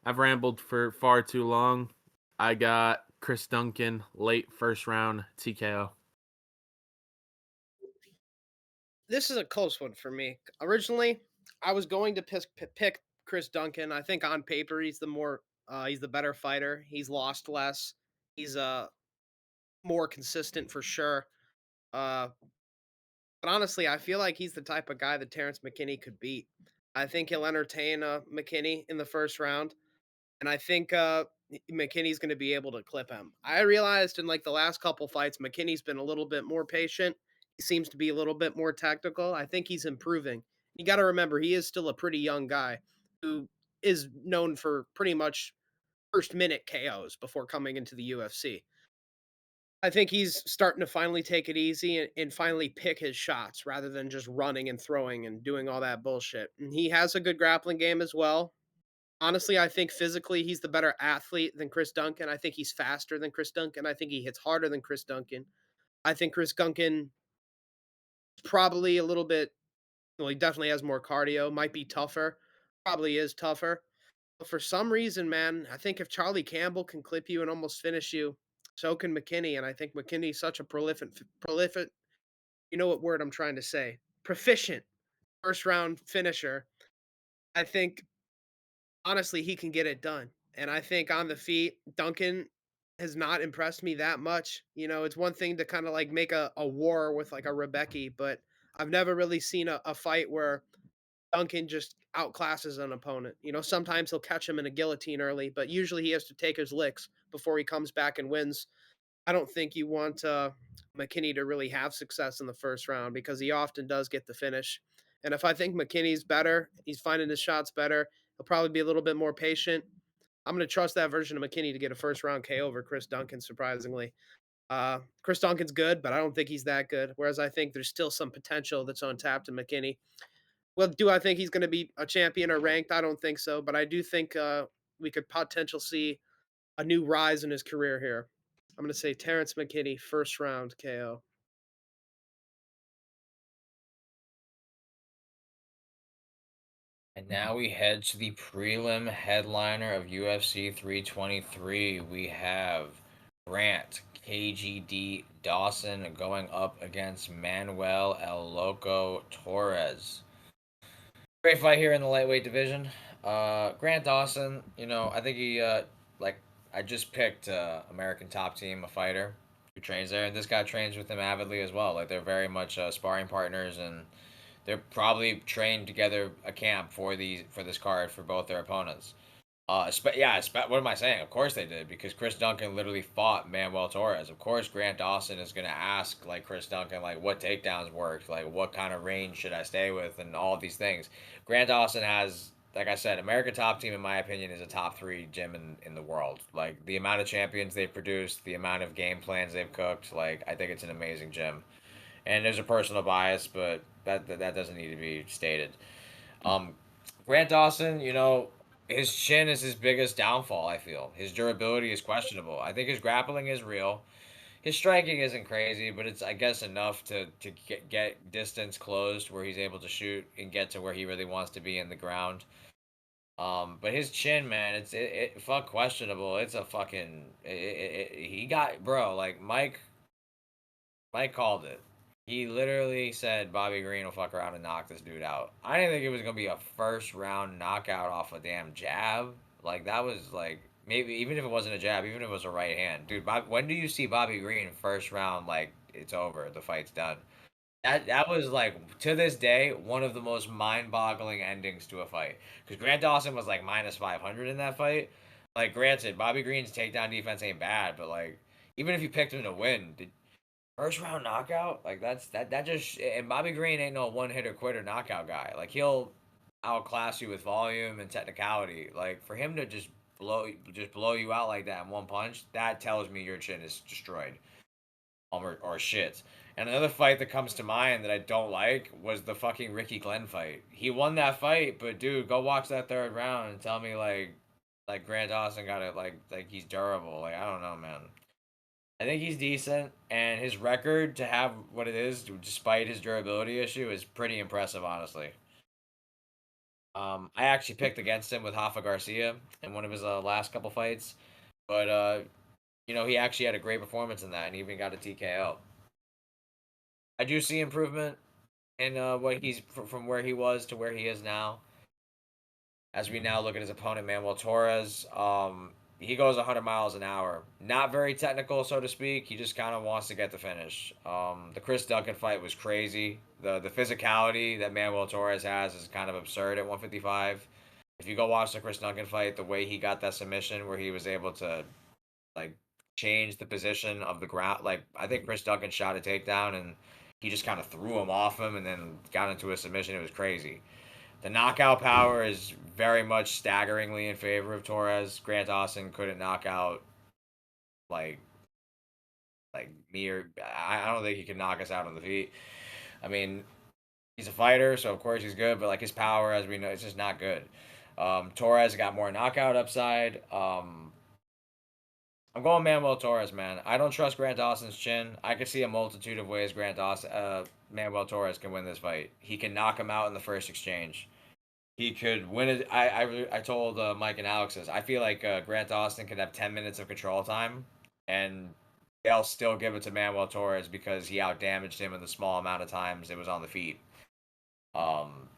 I've rambled for far too long. I got Chris Duncan late first round TKO. This is a close one for me. Originally, I was going to pick Chris Duncan. I think on paper he's the better fighter. He's lost less. He's more consistent for sure. Uh, but honestly, I feel like he's the type of guy that Terrence McKinney could beat. I think he'll entertain McKinney in the first round. And I think McKinney's going to be able to clip him. I realized in like the last couple fights, McKinney's been a little bit more patient. He seems to be a little bit more tactical. I think he's improving. You got to remember, he is still a pretty young guy who is known for pretty much first minute KOs before coming into the UFC. I think he's starting to finally take it easy and finally pick his shots rather than just running and throwing and doing all that bullshit. And he has a good grappling game as well. Honestly, I think physically he's the better athlete than Chris Duncan. I think he's faster than Chris Duncan. I think he hits harder than Chris Duncan. I think Chris Duncan probably a little bit, well, he definitely has more cardio, might be tougher, probably is tougher. But for some reason, man, I think if Charlie Campbell can clip you and almost finish you, so can McKinney. And I think McKinney's such a prolific. You know what word I'm trying to say? Proficient first round finisher. I think honestly he can get it done. And I think on the feet, Duncan has not impressed me that much. You know, it's one thing to kind of like make a war with like a Rebecca, but I've never really seen a fight where Duncan just outclasses an opponent. You know, sometimes he'll catch him in a guillotine early, but usually he has to take his licks before he comes back and wins. I don't think you want McKinney to really have success in the first round because he often does get the finish. And if I think McKinney's better, he's finding his shots better. He'll probably be a little bit more patient. I'm going to trust that version of McKinney to get a first round KO over Chris Duncan, surprisingly. Chris Duncan's good, but I don't think he's that good. Whereas I think there's still some potential that's untapped in McKinney. Well, do I think he's going to be a champion or ranked? I don't think so, but I do think we could potentially see a new rise in his career here. I'm going to say Terrence McKinney, first round KO. And now we head to the prelim headliner of UFC 323. We have Grant KGD Dawson going up against Manuel El Loco Torres. Great fight here in the lightweight division. Grant Dawson, I think he like I just picked American Top Team, a fighter who trains there, and this guy trains with him avidly as well. Like they're very much sparring partners, and they're probably trained together a camp for this card for both their opponents. What am I saying? Of course they did, because Chris Duncan literally fought Manuel Torres. Of course, Grant Dawson is gonna ask like Chris Duncan, like what takedowns worked, like what kind of range should I stay with, and all these things. Grant Dawson has, like I said, American Top Team in my opinion is a top 3 gym in the world. Like the amount of champions they've produced, the amount of game plans they've cooked, like I think it's an amazing gym. And there's a personal bias, but that doesn't need to be stated. Um, Grant Dawson, his chin is his biggest downfall. I feel his durability is questionable. I think his grappling is real. His striking isn't crazy, but it's I guess enough to get distance closed where he's able to shoot and get to where he really wants to be in the ground. But his chin, man, it fuck questionable. It's a fucking he got bro like Mike called it. He literally said Bobby Green will fuck around and knock this dude out. I didn't think it was gonna be a first round knockout off a damn jab. Like that was like maybe even if it wasn't a jab, even if it was a right hand, dude. When do you see Bobby Green first round like it's over, the fight's done? That was like to this day one of the most mind boggling endings to a fight, because Grant Dawson was like minus 500 in that fight. Like granted, Bobby Green's takedown defense ain't bad, but like even if you picked him to win, first round knockout, like that just, and Bobby Green ain't no one hitter quitter knockout guy. Like he'll outclass you with volume and technicality. Like for him to blow you out like that in one punch, that tells me your chin is destroyed. Or shit. And another fight that comes to mind that I don't like was the fucking Ricky Glenn fight. He won that fight, but dude, go watch that third round and tell me like Grant Dawson got it like he's durable. Like I don't know, man. I think he's decent, and his record to have what it is, despite his durability issue, is pretty impressive, honestly. I actually picked against him with Rafa Garcia in one of his last couple fights, but he actually had a great performance in that, and even got a TKO. I do see improvement in what he's from where he was to where he is now. As we now look at his opponent, Manuel Torres, he goes 100 miles an hour. Not very technical, so to speak. He just kind of wants to get the finish. The Chris Duncan fight was crazy. The physicality that Manuel Torres has is kind of absurd at 155. If you go watch the Chris Duncan fight, the way he got that submission where he was able to like change the position of the ground, like I think Chris Duncan shot a takedown and he just kind of threw him off him and then got into a submission. It was crazy. The knockout power is very much staggeringly in favor of Torres. Grant Dawson couldn't knock out like me, or I don't think he can knock us out on the feet. I mean, he's a fighter, so of course he's good, but like his power, as we know, it's just not good. Torres got more knockout upside. I'm going Manuel Torres, man. I don't trust Grant Dawson's chin. I could see a multitude of ways Manuel Torres can win this fight. He can knock him out in the first exchange. he could win it. I told Mike and Alex this. I feel like Grant Dawson could have 10 minutes of control time, and they'll still give it to Manuel Torres because he outdamaged him in the small amount of times it was on the feet. Um,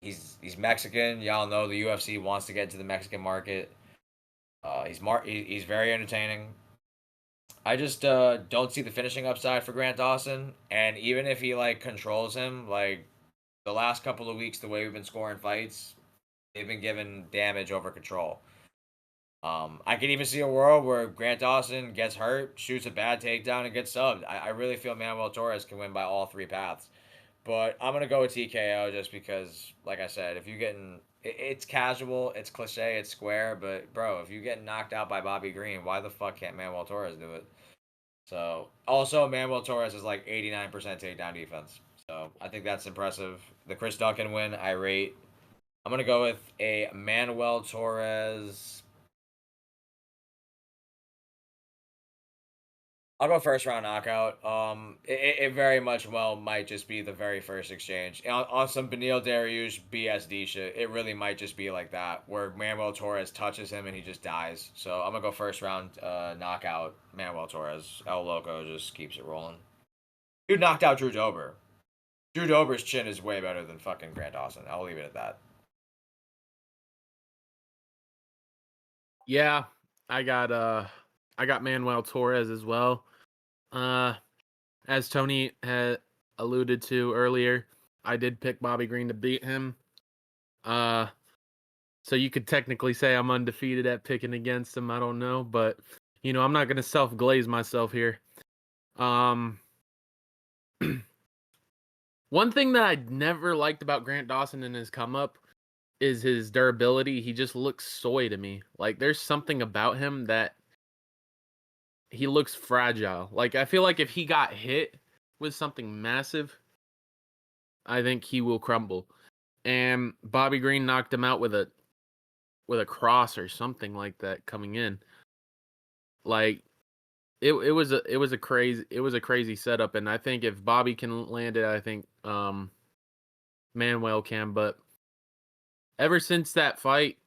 he's Mexican. Y'all know the UFC wants to get into the Mexican market. He's very entertaining. I just don't see the finishing upside for Grant Dawson, and even if he like controls him, like the last couple of weeks, the way we've been scoring fights, they've been given damage over control. I can even see a world where Grant Dawson gets hurt, shoots a bad takedown, and gets subbed. I really feel Manuel Torres can win by all three paths. But I'm gonna go with TKO just because, like I said, if you getting it's casual, it's cliche, it's square, but bro, if you get knocked out by Bobby Green, why the fuck can't Manuel Torres do it? So also Manuel Torres is like 89% takedown defense. So I think that's impressive. The Chris Duncan win, I rate. I'm gonna go with a Manuel Torres. I'll go first round knockout. It very much well might just be the very first exchange on some Beneil Dariush BSD shit. It really might just be like that, where Manuel Torres touches him and he just dies. So I'm gonna go first round knockout. Manuel Torres. El Loco just keeps it rolling. Dude knocked out Drew Dober. Drew Dober's chin is way better than fucking Grant Dawson. I'll leave it at that. Yeah, I got Manuel Torres as well. Uh, as Tony had alluded to earlier, I did pick Bobby Green to beat him. Uh, so you could technically say I'm undefeated at picking against him. I don't know, but I'm not gonna self-glaze myself here. Um, one thing that I never liked about Grant Dawson in his come up is his durability. He just looks soy to me. Like there's something about him that he looks fragile. Like I feel like if he got hit with something massive, I think he will crumble. And Bobby Green knocked him out with a cross or something like that coming in. Like it was a crazy setup, and I think if Bobby can land it, I think Manuel can. But ever since that fight,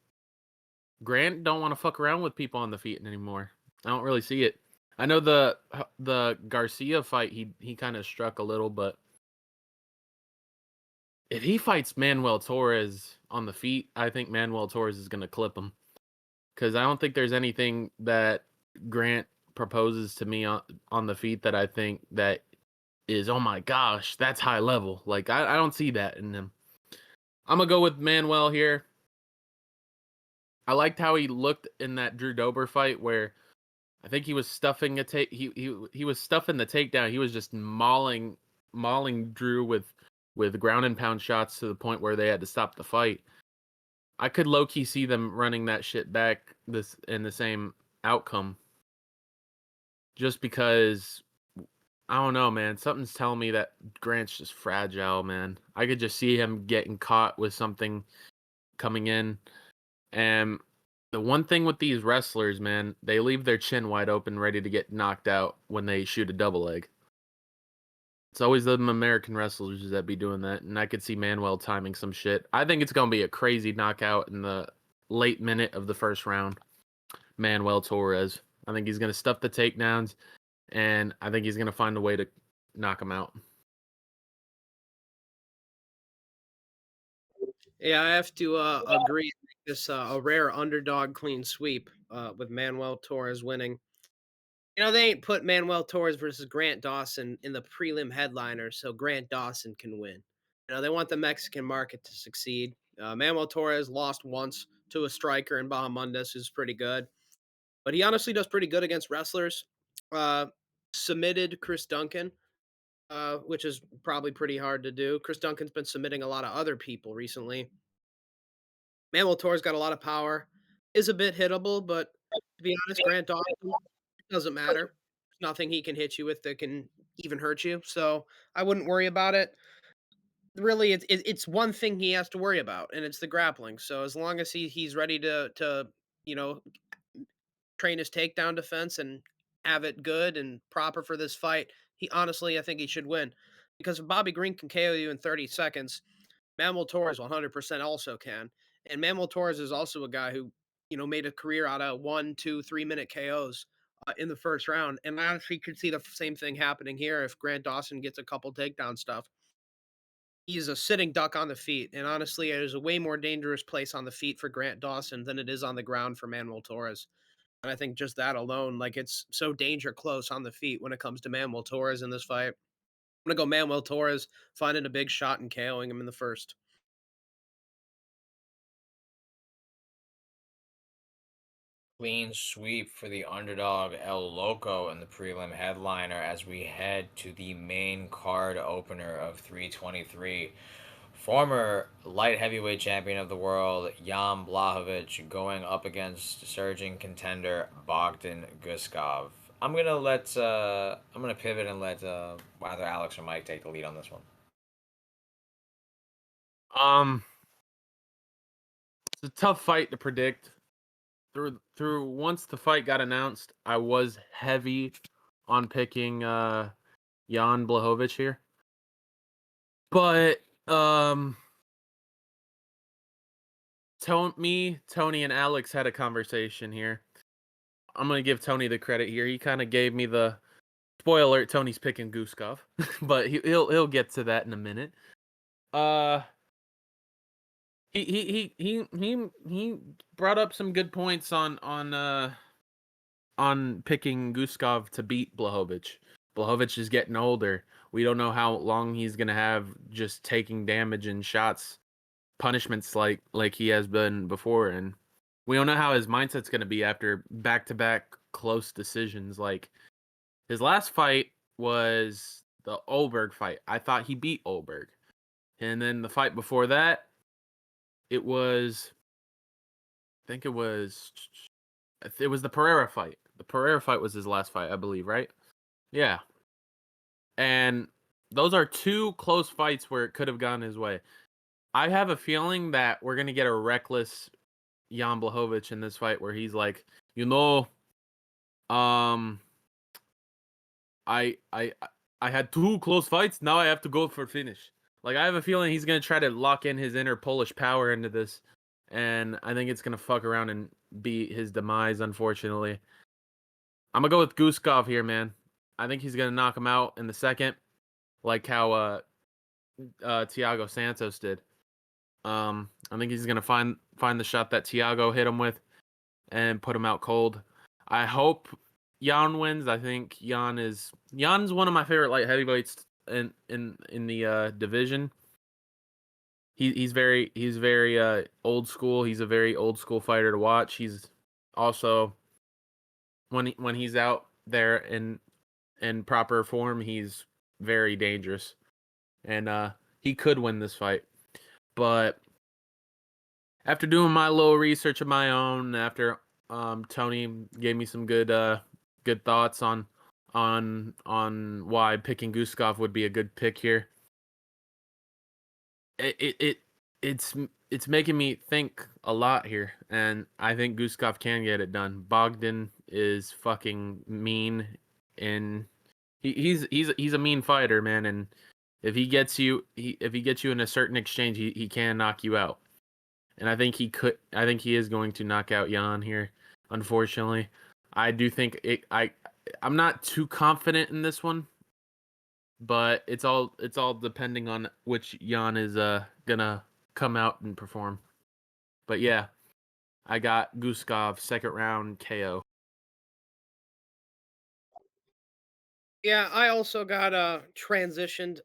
Grant don't want to fuck around with people on the feet anymore. I don't really see it. I know the Garcia fight he kind of struck a little, but if he fights Manuel Torres on the feet, I think Manuel Torres is gonna clip him. Because I don't think there's anything that Grant proposes to me on the feet that I think that is, oh my gosh, that's high level. Like I don't see that in him. I'm gonna go with Manuel here. I liked how he looked in that Drew Dober fight where I think he was stuffing a take. He was stuffing the takedown. He was just mauling Drew with ground and pound shots to the point where they had to stop the fight. I could low key see them running that shit back this in the same outcome. Just because I don't know, man. Something's telling me that Grant's just fragile, man. I could just see him getting caught with something coming in. And the one thing with these wrestlers, man, they leave their chin wide open, ready to get knocked out when they shoot a double leg. It's always them American wrestlers that be doing that, and I could see Manuel timing some shit. I think it's gonna be a crazy knockout in the late minute of the first round. Manuel Torres. I think he's gonna stuff the takedowns, and I think he's gonna find a way to knock him out. Yeah, I have to agree. This a rare underdog clean sweep with Manuel Torres winning. They ain't put Manuel Torres versus Grant Dawson in the prelim headliner, so Grant Dawson can win. They want the Mexican market to succeed. Manuel Torres lost once to a striker in Bahamondes, who's pretty good, but he honestly does pretty good against wrestlers. Uh, Submitted Chris Duncan, which is probably pretty hard to do. Chris Duncan's been submitting a lot of other people recently. Manuel Torres got a lot of power, is a bit hittable, but to be honest, Grant Dawson doesn't matter. There's nothing he can hit you with that can even hurt you, so I wouldn't worry about it. Really, it's one thing he has to worry about, and it's the grappling. So as long as he's ready to you know train his takedown defense and have it good and proper for this fight, I think he should win because if Bobby Green can KO you in 30 seconds, Manuel Torres 100% also can. And Manuel Torres is also a guy who, made a career out of 1, 2, 3 minute KOs in the first round. And I honestly could see the same thing happening here if Grant Dawson gets a couple takedown stuff. He's a sitting duck on the feet. And honestly, it is a way more dangerous place on the feet for Grant Dawson than it is on the ground for Manuel Torres. And I think just that alone, like it's so danger close on the feet when it comes to Manuel Torres in this fight. I'm gonna go Manuel Torres, finding a big shot and KOing him in the first. Clean sweep for the underdog El Loco in the prelim headliner as we head to the main card opener of 323. Former light heavyweight champion of the world, Jan Blachowicz, going up against surging contender Bogdan Guskov. I'm gonna pivot and let either Alex or Mike take the lead on this one. Um, it's a tough fight to predict. Through once the fight got announced, I was heavy on picking Jan Blachowicz here. But Tony and Alex had a conversation here. I'm gonna give Tony the credit here. He kind of gave me the spoiler alert. Tony's picking Guskov, but he'll get to that in a minute. Uh, he brought up some good points on picking Guskov to beat Blachowicz. Blachowicz is getting older. We don't know how long he's gonna have just taking damage and shots, punishments like he has been before, and we don't know how his mindset's gonna be after back-to-back close decisions. Like his last fight was the Olberg fight. I thought he beat Olberg, and then the fight before that, it was, I think it was the Pereira fight. The Pereira fight was his last fight, I believe, right? Yeah. And those are two close fights where it could have gone his way. I have a feeling that we're going to get a reckless Jan Blachowicz in this fight where he's like, um I I I had two close fights, now I have to go for finish. Like I have a feeling he's going to try to lock in his inner Polish power into this, and I think it's going to fuck around and be his demise, unfortunately. I'm gonna go with Guskov here, man. I think he's gonna knock him out in the second, like how Thiago Santos did. I think he's gonna find the shot that Thiago hit him with and put him out cold. I hope Jan wins. I think Jan's one of my favorite light heavyweights in the division. He's very old school. He's a very old school fighter to watch. He's also when he's out there in proper form, he's very dangerous, and he could win this fight. But after doing my little research of my own, after Tony gave me some good thoughts on why picking Guskov would be a good pick here, it's making me think a lot here, and I think Guskov can get it done. Bogdan is fucking mean, and he's a mean fighter, man. And if he gets you in a certain exchange, he can knock you out. And I think he is going to knock out Jan here. Unfortunately, I do think I'm not too confident in this one, but it's all depending on which Jan is gonna come out and perform. But yeah, I got Guskov second round KO. Yeah, I also got transitioned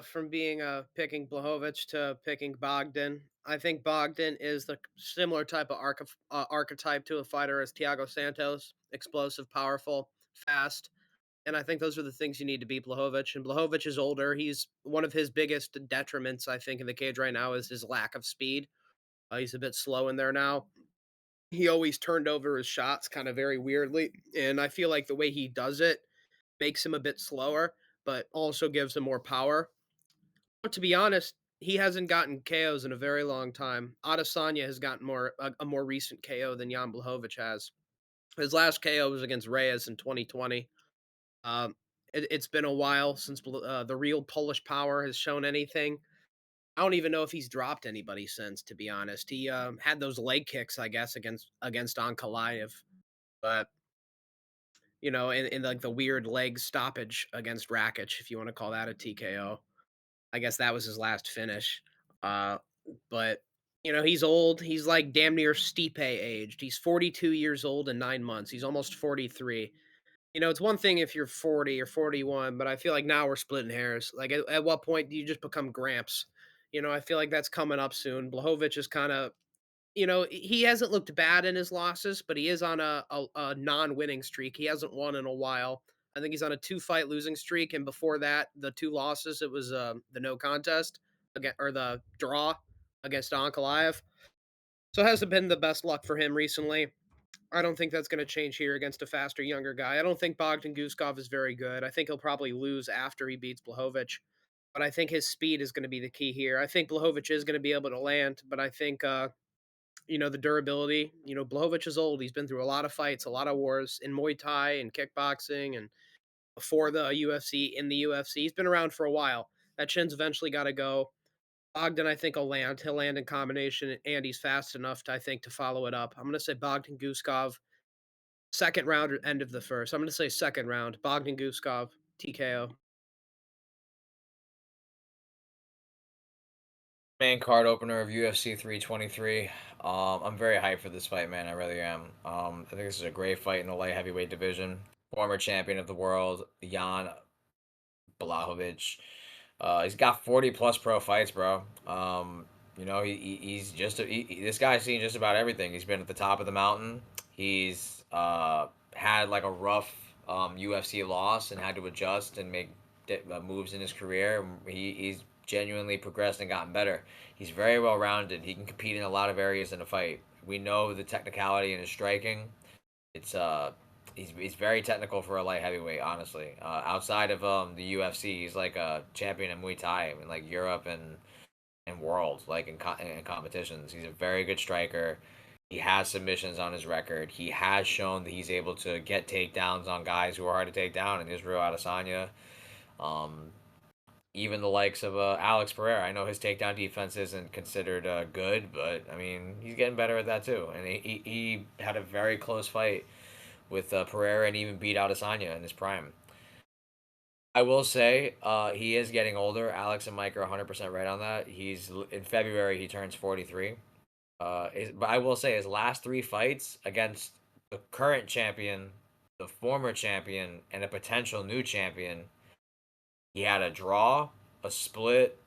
from being picking Blachowicz to picking Bogdan. I think Bogdan is the similar type of archetype to a fighter as Thiago Santos, explosive, powerful, fast. And I think those are the things you need to beat Blachowicz. And Blachowicz is older. He's one of his biggest detriments, I think, in the cage right now is his lack of speed. He's a bit slow in there now. He always turned over his shots kind of very weirdly. And I feel like the way he does it makes him a bit slower, but also gives him more power. But to be honest, he hasn't gotten KOs in a very long time. Adesanya has gotten a more recent KO than Jan Blachowicz has. His last KO was against Reyes in 2020. It's been a while since the real Polish power has shown anything. I don't even know if he's dropped anybody since, to be honest. He had those leg kicks, I guess, against Ankalaev, but in like the weird leg stoppage against Rakic, if you want to call that a TKO. I guess that was his last finish. Uh, but he's old. He's like damn near Stipe aged. He's 42 years old in 9 months. He's almost 43. It's one thing if you're 40 or 41, but I feel like now we're splitting hairs. Like, at what point do you just become Gramps? I feel like that's coming up soon. Blahovic is kind of, he hasn't looked bad in his losses, but he is on a non-winning streak. He hasn't won in a while. I think he's on a two-fight losing streak, and before that, the two losses, it was the no contest again, or the draw against Ankalaev. So it hasn't been the best luck for him recently. I don't think that's going to change here against a faster, younger guy. I don't think Bogdan Guskov is very good. I think he'll probably lose after he beats Blahovic, but I think his speed is going to be the key here. I think Blahovic is going to be able to land, but I think the durability. Blahovic is old. He's been through a lot of fights, a lot of wars in Muay Thai and kickboxing, and before the UFC, in the UFC. He's been around for a while. That chin's eventually got to go. Bogdan, I think, will land. He'll land in combination, and he's fast enough, I think, to follow it up. I'm going to say Bogdan Guskov, second round or end of the first. I'm going to say second round. Bogdan Guskov, TKO. Main card opener of UFC 323. I'm very hyped for this fight, man. I really am. I think this is a great fight in the light heavyweight division. Former champion of the world, Jan Blachowicz. He's got 40 plus pro fights, bro. He's just this guy's seen just about everything. He's been at the top of the mountain. He's had like a rough UFC loss and had to adjust and make moves in his career. He's genuinely progressed and gotten better. He's very well rounded. He can compete in a lot of areas in a fight. We know the technicality in his striking. It's he's very technical for a light heavyweight, honestly. Outside of the UFC, he's like a champion in Muay Thai in like Europe and world, like in competitions. He's a very good striker. He has submissions on his record. He has shown that he's able to get takedowns on guys who are hard to take down, in Israel Adesanya. Um, Even the likes of Alex Pereira. I know his takedown defense isn't considered good, but I mean he's getting better at that too. And he had a very close fight with Pereira and even beat Adesanya in his prime. I will say he is getting older. Alex and Mike are 100% right on that. He's in February he turns 43. But I will say his last three fights against the current champion, the former champion, and a potential new champion, he had a draw, a split,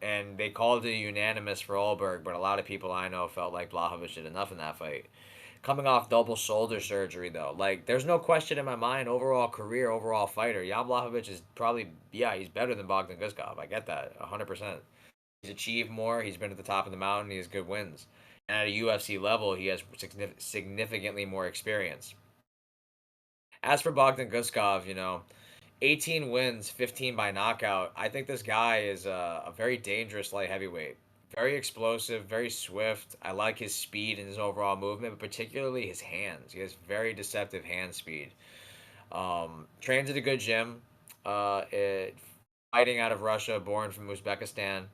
and they called it a unanimous for Olberg, but a lot of people I know felt like Blachowicz did enough in that fight. Coming off double shoulder surgery, though, like there's no question in my mind. Overall career, overall fighter, Jan Blachowicz is probably he's better than Bogdan Guskov. I get that 100%. He's achieved more. He's been at the top of the mountain. He has good wins, and at a UFC level, he has significantly more experience. As for Bogdan Guskov, 18 wins, 15 by knockout. I think this guy is a very dangerous light heavyweight. Very explosive, very swift. I like his speed and his overall movement, but particularly his hands. He has very deceptive hand speed. Trains at a good gym. Fighting out of Russia, born from Uzbekistan.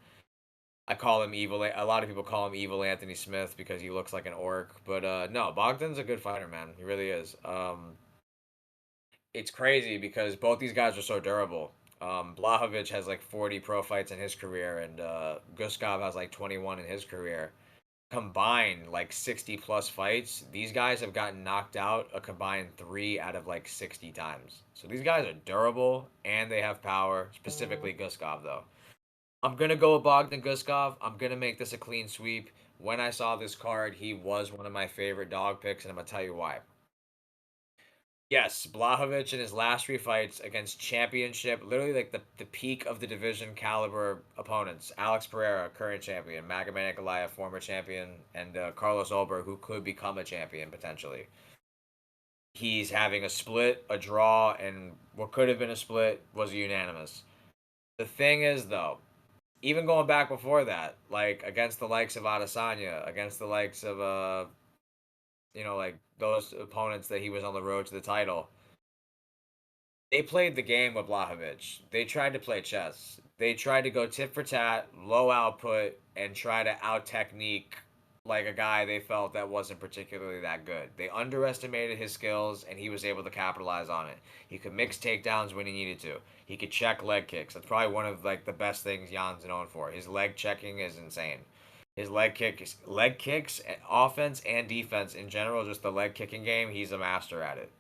I call him evil. A lot of people call him evil Anthony Smith because he looks like an orc. But no, Bogdan's a good fighter, man. He really is. It's crazy because both these guys are so durable. Blachowicz has like 40 pro fights in his career, and Guskov has like 21 in his career. Combined, like 60 plus fights, these guys have gotten knocked out a combined 3 out of like 60 times. So these guys are durable and they have power, specifically Guskov, though. I'm going to go with Bogdan Guskov. I'm going to make this a clean sweep. When I saw this card, he was one of my favorite dog picks, and I'm going to tell you why. Yes, Blachowicz in his last 3 fights against championship, literally like the peak of the division caliber opponents. Alex Pereira, current champion, Magomed Ankalaev, former champion, and Carlos Olberg, who could become a champion potentially. He's having a split, a draw, and what could have been a split was a unanimous. The thing is, though, even going back before that, like against the likes of Adesanya, against the likes of like those opponents that he was on the road to the title, They played the game with Blachowicz. They tried to play chess. They tried to go tit for tat, low output, and try to out technique like a guy they felt that wasn't particularly that good. They underestimated his skills, and he was able to capitalize on it. He could mix takedowns when he needed to. He could check leg kicks. That's probably one of like the best things Jan's known for. His leg checking is insane. His leg kicks, offense and defense in general, just the leg kicking game. He's a master at it.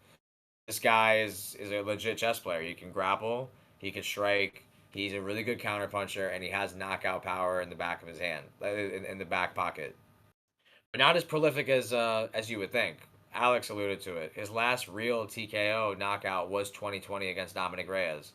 This guy is a legit chess player. He can grapple, he can strike. He's a really good counterpuncher, and he has knockout power in the back of his hand, in the back pocket. But not as prolific as you would think. Alex alluded to it. His last real TKO knockout was 2020 against Dominic Reyes.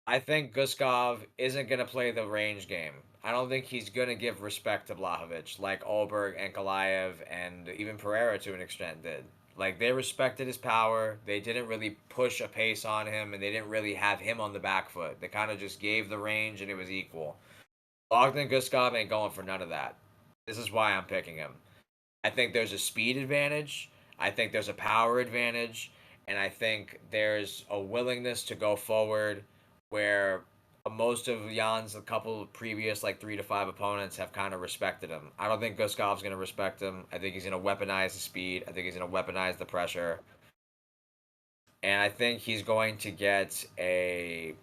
I think Guskov isn't going to play the range game. I don't think he's going to give respect to Blachowicz like Olberg and Kalaev and even Pereira to an extent did. Like, they respected his power. They didn't really push a pace on him, and they didn't really have him on the back foot. They kind of just gave the range, and it was equal. Bogdan Guskov ain't going for none of that. This is why I'm picking him. I think there's a speed advantage. I think there's a power advantage. And I think there's a willingness to go forward where most of Jan's a couple of previous like 3 to 5 opponents have kind of respected him. I don't think Guskov's going to respect him. I think he's going to weaponize the speed. I think he's going to weaponize the pressure. And I think he's going to get a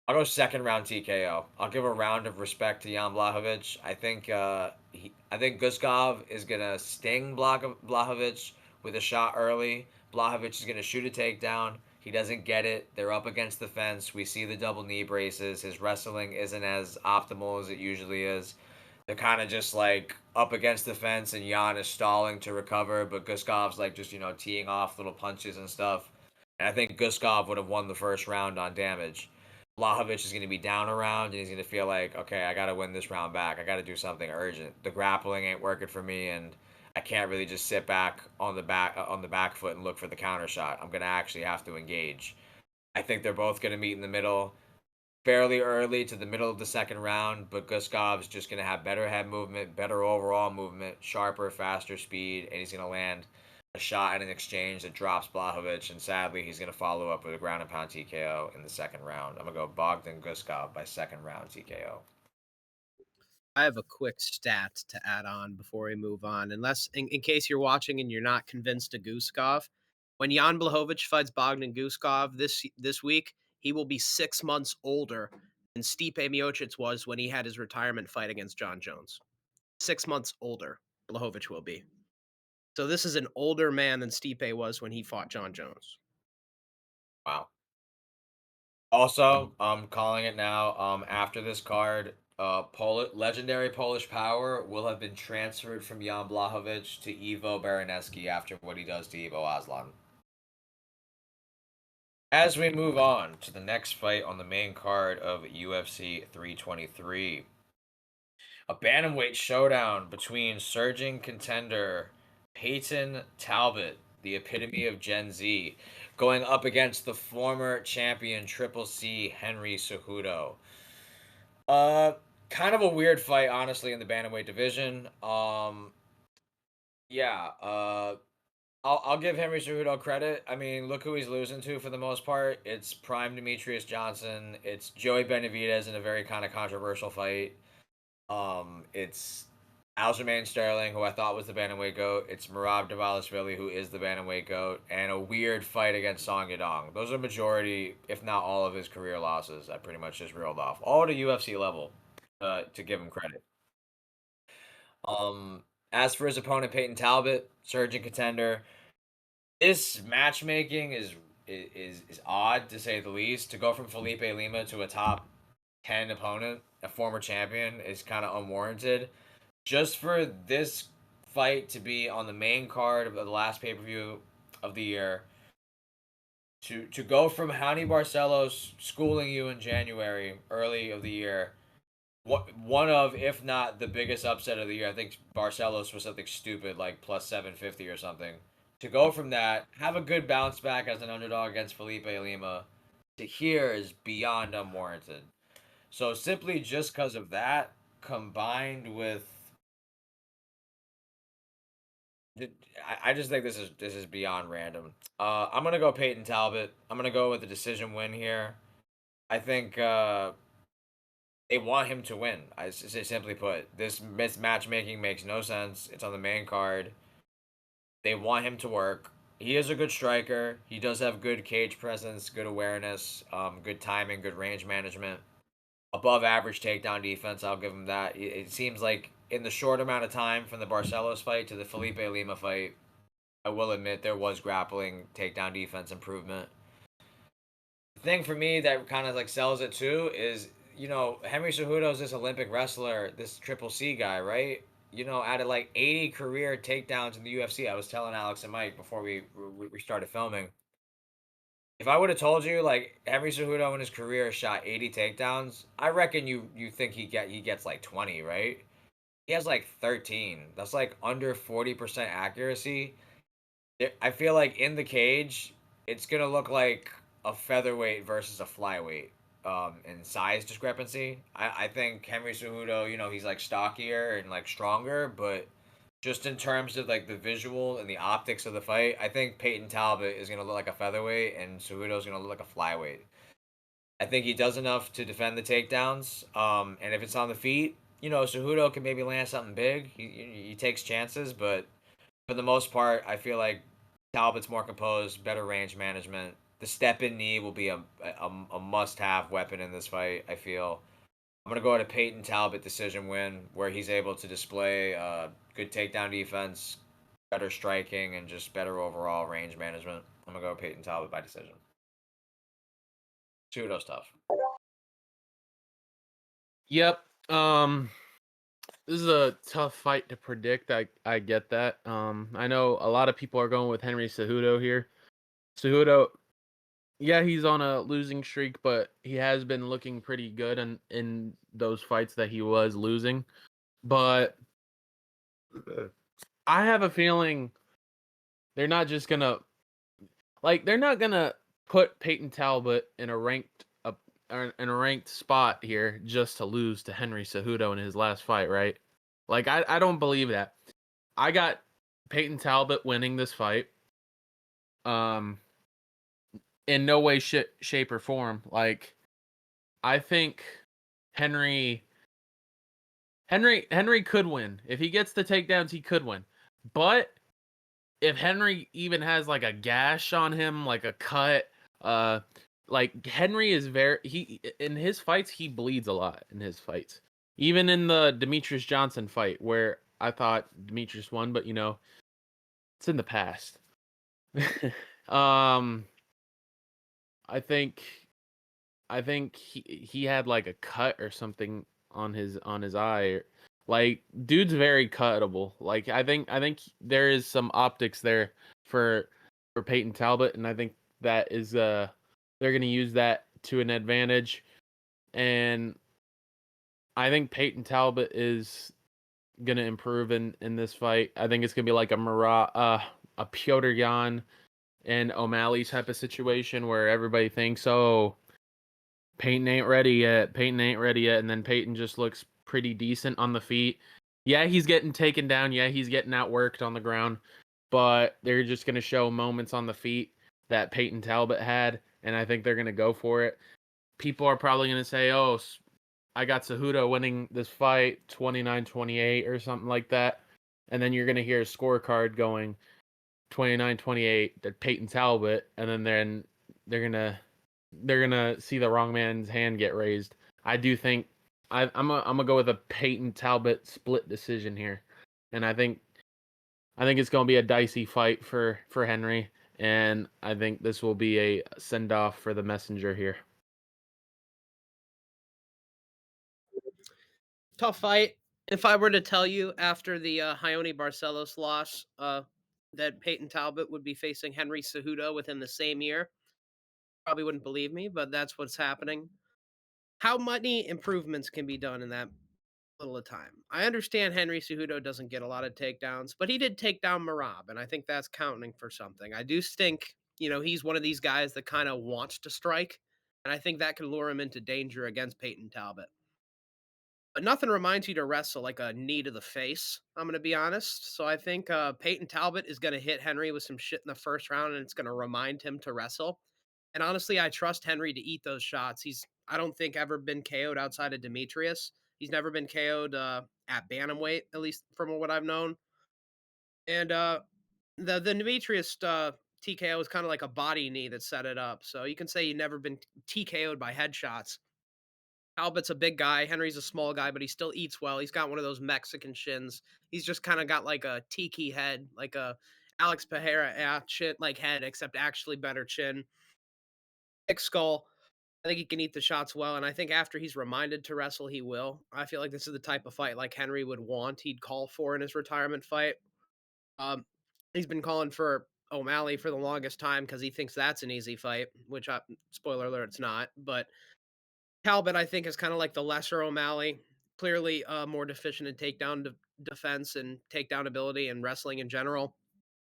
I'll go second round TKO. I'll give a round of respect to Jan Blachowicz. I think Guskov is gonna sting Blachowicz with a shot early. Blachowicz is gonna shoot a takedown. He doesn't get it. They're up against the fence. We see the double knee braces. His wrestling isn't as optimal as it usually is. They're kind of just like up against the fence, and Jan is stalling to recover, but Guskov's like just teeing off little punches and stuff. And I think Guskov would have won the first round on damage. Blachowicz is going to be down a round, and he's going to feel like, okay, I got to win this round back. I got to do something urgent. The grappling ain't working for me, and I can't really just sit back on the back foot and look for the counter shot. I'm going to actually have to engage. I think they're both going to meet in the middle, fairly early to the middle of the second round, but Guskov's just going to have better head movement, better overall movement, sharper, faster speed, and he's going to land a shot in an exchange that drops Blachowicz, and sadly, he's going to follow up with a ground and pound TKO in the second round. I'm going to go Bogdan Guskov by second round TKO. I have a quick stat to add on before we move on. Unless, in case you're watching and you're not convinced to Guskov, when Jan Blachowicz fights Bogdan Guskov this week, he will be 6 months older than Stipe Miocic was when he had his retirement fight against John Jones. 6 months older, Blachowicz will be. So this is an older man than Stipe was when he fought John Jones. Wow. Also, I'm calling it now. After this card, legendary Polish power will have been transferred from Jan Blachowicz to Ivo Baraneski after what he does to Ivo Aslan. As we move on to the next fight on the main card of UFC 323, a bantamweight showdown between surging contender Peyton Talbot, the epitome of Gen Z, going up against the former champion Triple C Henry Cejudo. Uh, Kind of a weird fight, honestly, in the bantamweight division. Yeah. I'll give Henry Cejudo credit. I mean, look who he's losing to for the most part. It's prime Demetrius Johnson. It's Joey Benavidez in a very kind of controversial fight. It's Aljamain Sterling, who I thought was the bantamweight goat. It's Merab Dvalishvili, who is the bantamweight goat, and a weird fight against Song Yadong. Those are majority, if not all, of his career losses. I pretty much just reeled off, all at a UFC level, to give him credit. As for his opponent, Peyton Talbot, surging contender. This matchmaking is odd to say the least. To go from Felipe Lima to a top 10 opponent, a former champion, is kind of unwarranted. Just for this fight to be on the main card of the last pay-per-view of the year, to go from Hani Barcelos schooling you in January, early of the year, one of, if not the biggest upset of the year. I think Barcelos was something stupid like plus 750 or something. To go from that, have a good bounce back as an underdog against Felipe Lima, to here is beyond unwarranted. So simply just because of that, combined with I just think this is beyond random. I'm gonna go Peyton Talbot. I'm gonna go with the decision win here. I think they want him to win. Simply put, this matchmaking makes no sense. It's on the main card. They want him to work. He is a good striker. He does have good cage presence, good awareness, good timing, good range management. Above average takedown defense. I'll give him that. It seems like in the short amount of time from the Barcelos fight to the Felipe Lima fight, I will admit there was grappling, takedown defense improvement. The thing for me that kind of like sells it too is, Henry Cejudo's this Olympic wrestler, this Triple C guy, right? Out of like 80 career takedowns in the UFC, I was telling Alex and Mike before we started filming. If I would have told you like Henry Cejudo in his career shot 80 takedowns, I reckon you think he gets like 20, right? He has like 13. That's like under 40% accuracy. I feel like in the cage, it's gonna look like a featherweight versus a flyweight, in size discrepancy. I think Henry Cejudo, he's like stockier and like stronger, but just in terms of like the visual and the optics of the fight, I think Peyton Talbot is gonna look like a featherweight and Cejudo's gonna look like a flyweight. I think he does enough to defend the takedowns. And if it's on the feet, Cejudo can maybe land something big. He takes chances, but for the most part, I feel like Talbot's more composed, better range management. The step in knee will be a must have weapon in this fight. I feel. I'm gonna go to Peyton Talbot decision win, where he's able to display good takedown defense, better striking, and just better overall range management. I'm gonna go Peyton Talbot by decision. Pseudo stuff. Yep. This is a tough fight to predict. I get that. I know a lot of people are going with Henry Cejudo here. Cejudo, yeah, he's on a losing streak, but he has been looking pretty good in those fights that he was losing. But I have a feeling they're not just gonna they're not gonna put Peyton Talbot in a ranked spot here just to lose to Henry Cejudo in his last fight, right? Like I don't believe that. I got Peyton Talbot winning this fight. In no way, shape, or form. Like I think Henry Henry could win if he gets the takedowns. He could win, but if Henry even has like a gash on him, like a cut, like Henry is he in his fights he bleeds a lot in his fights. Even in the Demetrius Johnson fight where I thought Demetrius won, but it's in the past. um, I think he had like a cut or something on his eye. Like dude's very cuttable. Like I think there is some optics there for Peyton Talbot, and I think that is they're gonna use that to an advantage. And I think Peyton Talbot is gonna improve in this fight. I think it's gonna be like a Piotr Yan and O'Malley type of situation where everybody thinks, oh, Peyton ain't ready yet. Peyton ain't ready yet. And then Peyton just looks pretty decent on the feet. Yeah, he's getting taken down. Yeah, he's getting outworked on the ground. But they're just going to show moments on the feet that Peyton Talbot had. And I think they're going to go for it. People are probably going to say, oh, I got Cejudo winning this fight 29-28 or something like that. And then you're going to hear a scorecard going 29-28 to Peyton Talbot. And then they're going to see the wrong man's hand get raised. I do think I'm gonna go with a Peyton Talbot split decision here, and I think it's gonna be a dicey fight for Henry, and I think this will be a send off for the messenger here. Tough fight. If I were to tell you after the Ione Barcelos loss that Peyton Talbot would be facing Henry Cejudo within the same year, probably wouldn't believe me, but that's what's happening. How many improvements can be done in that little a time? I understand Henry Cejudo doesn't get a lot of takedowns, but he did take down Marab, and I think that's counting for something. I do think, he's one of these guys that kind of wants to strike, and I think that can lure him into danger against Peyton Talbot. But nothing reminds you to wrestle like a knee to the face, I'm gonna be honest. So I think Peyton Talbot is gonna hit Henry with some shit in the first round, and it's gonna remind him to wrestle. And honestly, I trust Henry to eat those shots. I don't think ever been KO'd outside of Demetrius. He's never been KO'd at bantamweight, at least from what I've known. And the Demetrius TKO is kind of like a body knee that set it up. So you can say he's never been TKO'd by headshots. Talbot's a big guy. Henry's a small guy, but he still eats well. He's got one of those Mexican shins. He's just kind of got like a tiki head, like a Alex Pereira shit like head, except actually better chin. Thick skull. I think he can eat the shots well, and I think after he's reminded to wrestle, he will. I feel like this is the type of fight like Henry would want. He'd call for in his retirement fight. Um, he's been calling for O'Malley for the longest time because he thinks that's an easy fight, which, spoiler alert, it's not. But Talbot, I think, is kind of like the lesser O'Malley. Clearly, more deficient in takedown defense and takedown ability and wrestling in general.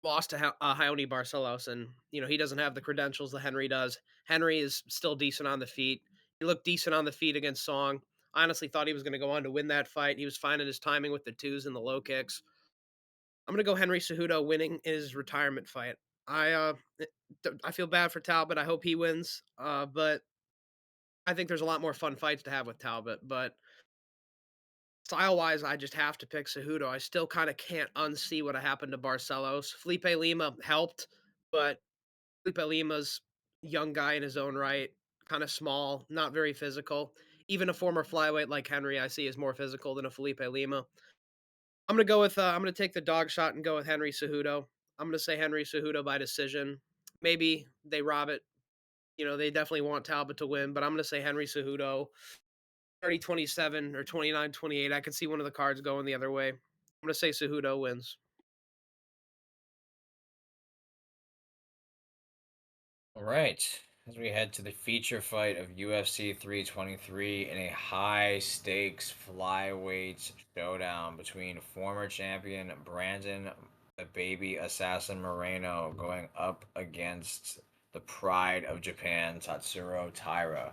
Lost to Raoni Barcelos, and he doesn't have the credentials that Henry does. Henry is still decent on the feet. He looked decent on the feet against Song. I honestly thought he was going to go on to win that fight. He was finding his timing with the twos and the low kicks. I'm going to go Henry Cejudo winning his retirement fight. I feel bad for Talbot. I hope he wins. But I think there's a lot more fun fights to have with Talbot. But style wise, I just have to pick Cejudo. I still kind of can't unsee what happened to Barcelos. Felipe Lima helped, but Felipe Lima's young guy in his own right, kind of small, not very physical. Even a former flyweight like Henry, I see is more physical than a Felipe Lima. I'm gonna go with I'm gonna take the dog shot and go with Henry Cejudo. I'm gonna say Henry Cejudo by decision. Maybe they rob it. They definitely want Talbot to win, but I'm gonna say Henry Cejudo 30-27 or 29-28. I could see one of the cards going the other way. I'm gonna say Cejudo wins. All right. As we head to the feature fight of UFC 323 in a high stakes flyweight showdown between former champion Brandon the Baby Assassin Moreno going up against the pride of Japan, Tatsuro Taira.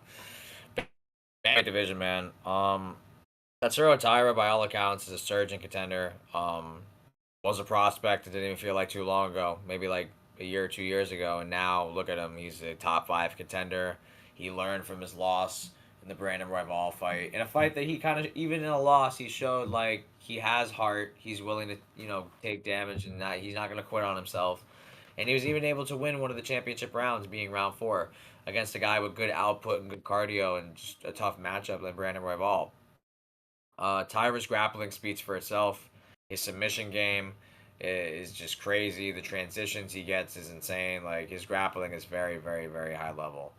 Bantamweight division, man. Tatsuro Taira, by all accounts, is a surging contender. Was a prospect that didn't even feel like too long ago, maybe like a year or 2 years ago, and now look at him. He's a top five contender. He learned from his loss in the Brandon Royval fight. In a fight that he kind of, even in a loss, he showed like he has heart. He's willing to, take damage, and he's not going to quit on himself. And he was even able to win one of the championship rounds, being round four, against a guy with good output and good cardio and just a tough matchup like Brandon Royval. Tyra's grappling speaks for itself. His submission game is just crazy. The transitions he gets is insane. Like his grappling is very, very, very high level.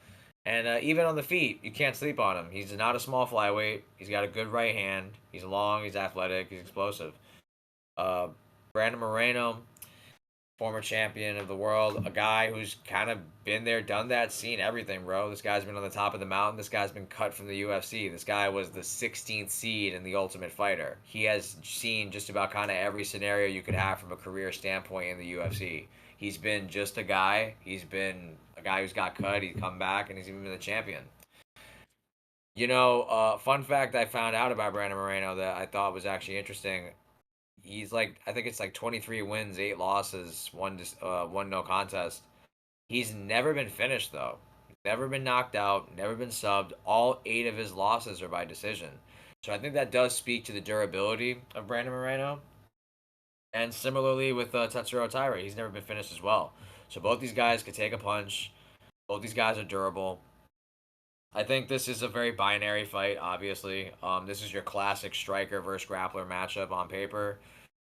And even on the feet, you can't sleep on him. He's not a small flyweight. He's got a good right hand. He's long. He's athletic. He's explosive. Uh, Brandon Moreno, former champion of the world, a guy who's kind of been there, done that, seen everything, bro. This guy's been on the top of the mountain. This guy's been cut from the UFC. This guy was the 16th seed in the Ultimate Fighter. He has seen just about kind of every scenario you could have from a career standpoint in the UFC. He's been just a guy. He's been a guy who's got cut. He's come back, and he's even been the champion. Fun fact I found out about Brandon Moreno that I thought was actually interesting. He's like, I think it's like 23 wins, 8 losses, one no contest. He's never been finished though. Never been knocked out, never been subbed. All 8 of his losses are by decision. So I think that does speak to the durability of Brandon Moreno. And similarly with Tatsuro Taira, he's never been finished as well. So both these guys could take a punch. Both these guys are durable. I think this is a very binary fight, obviously. This is your classic striker versus grappler matchup on paper.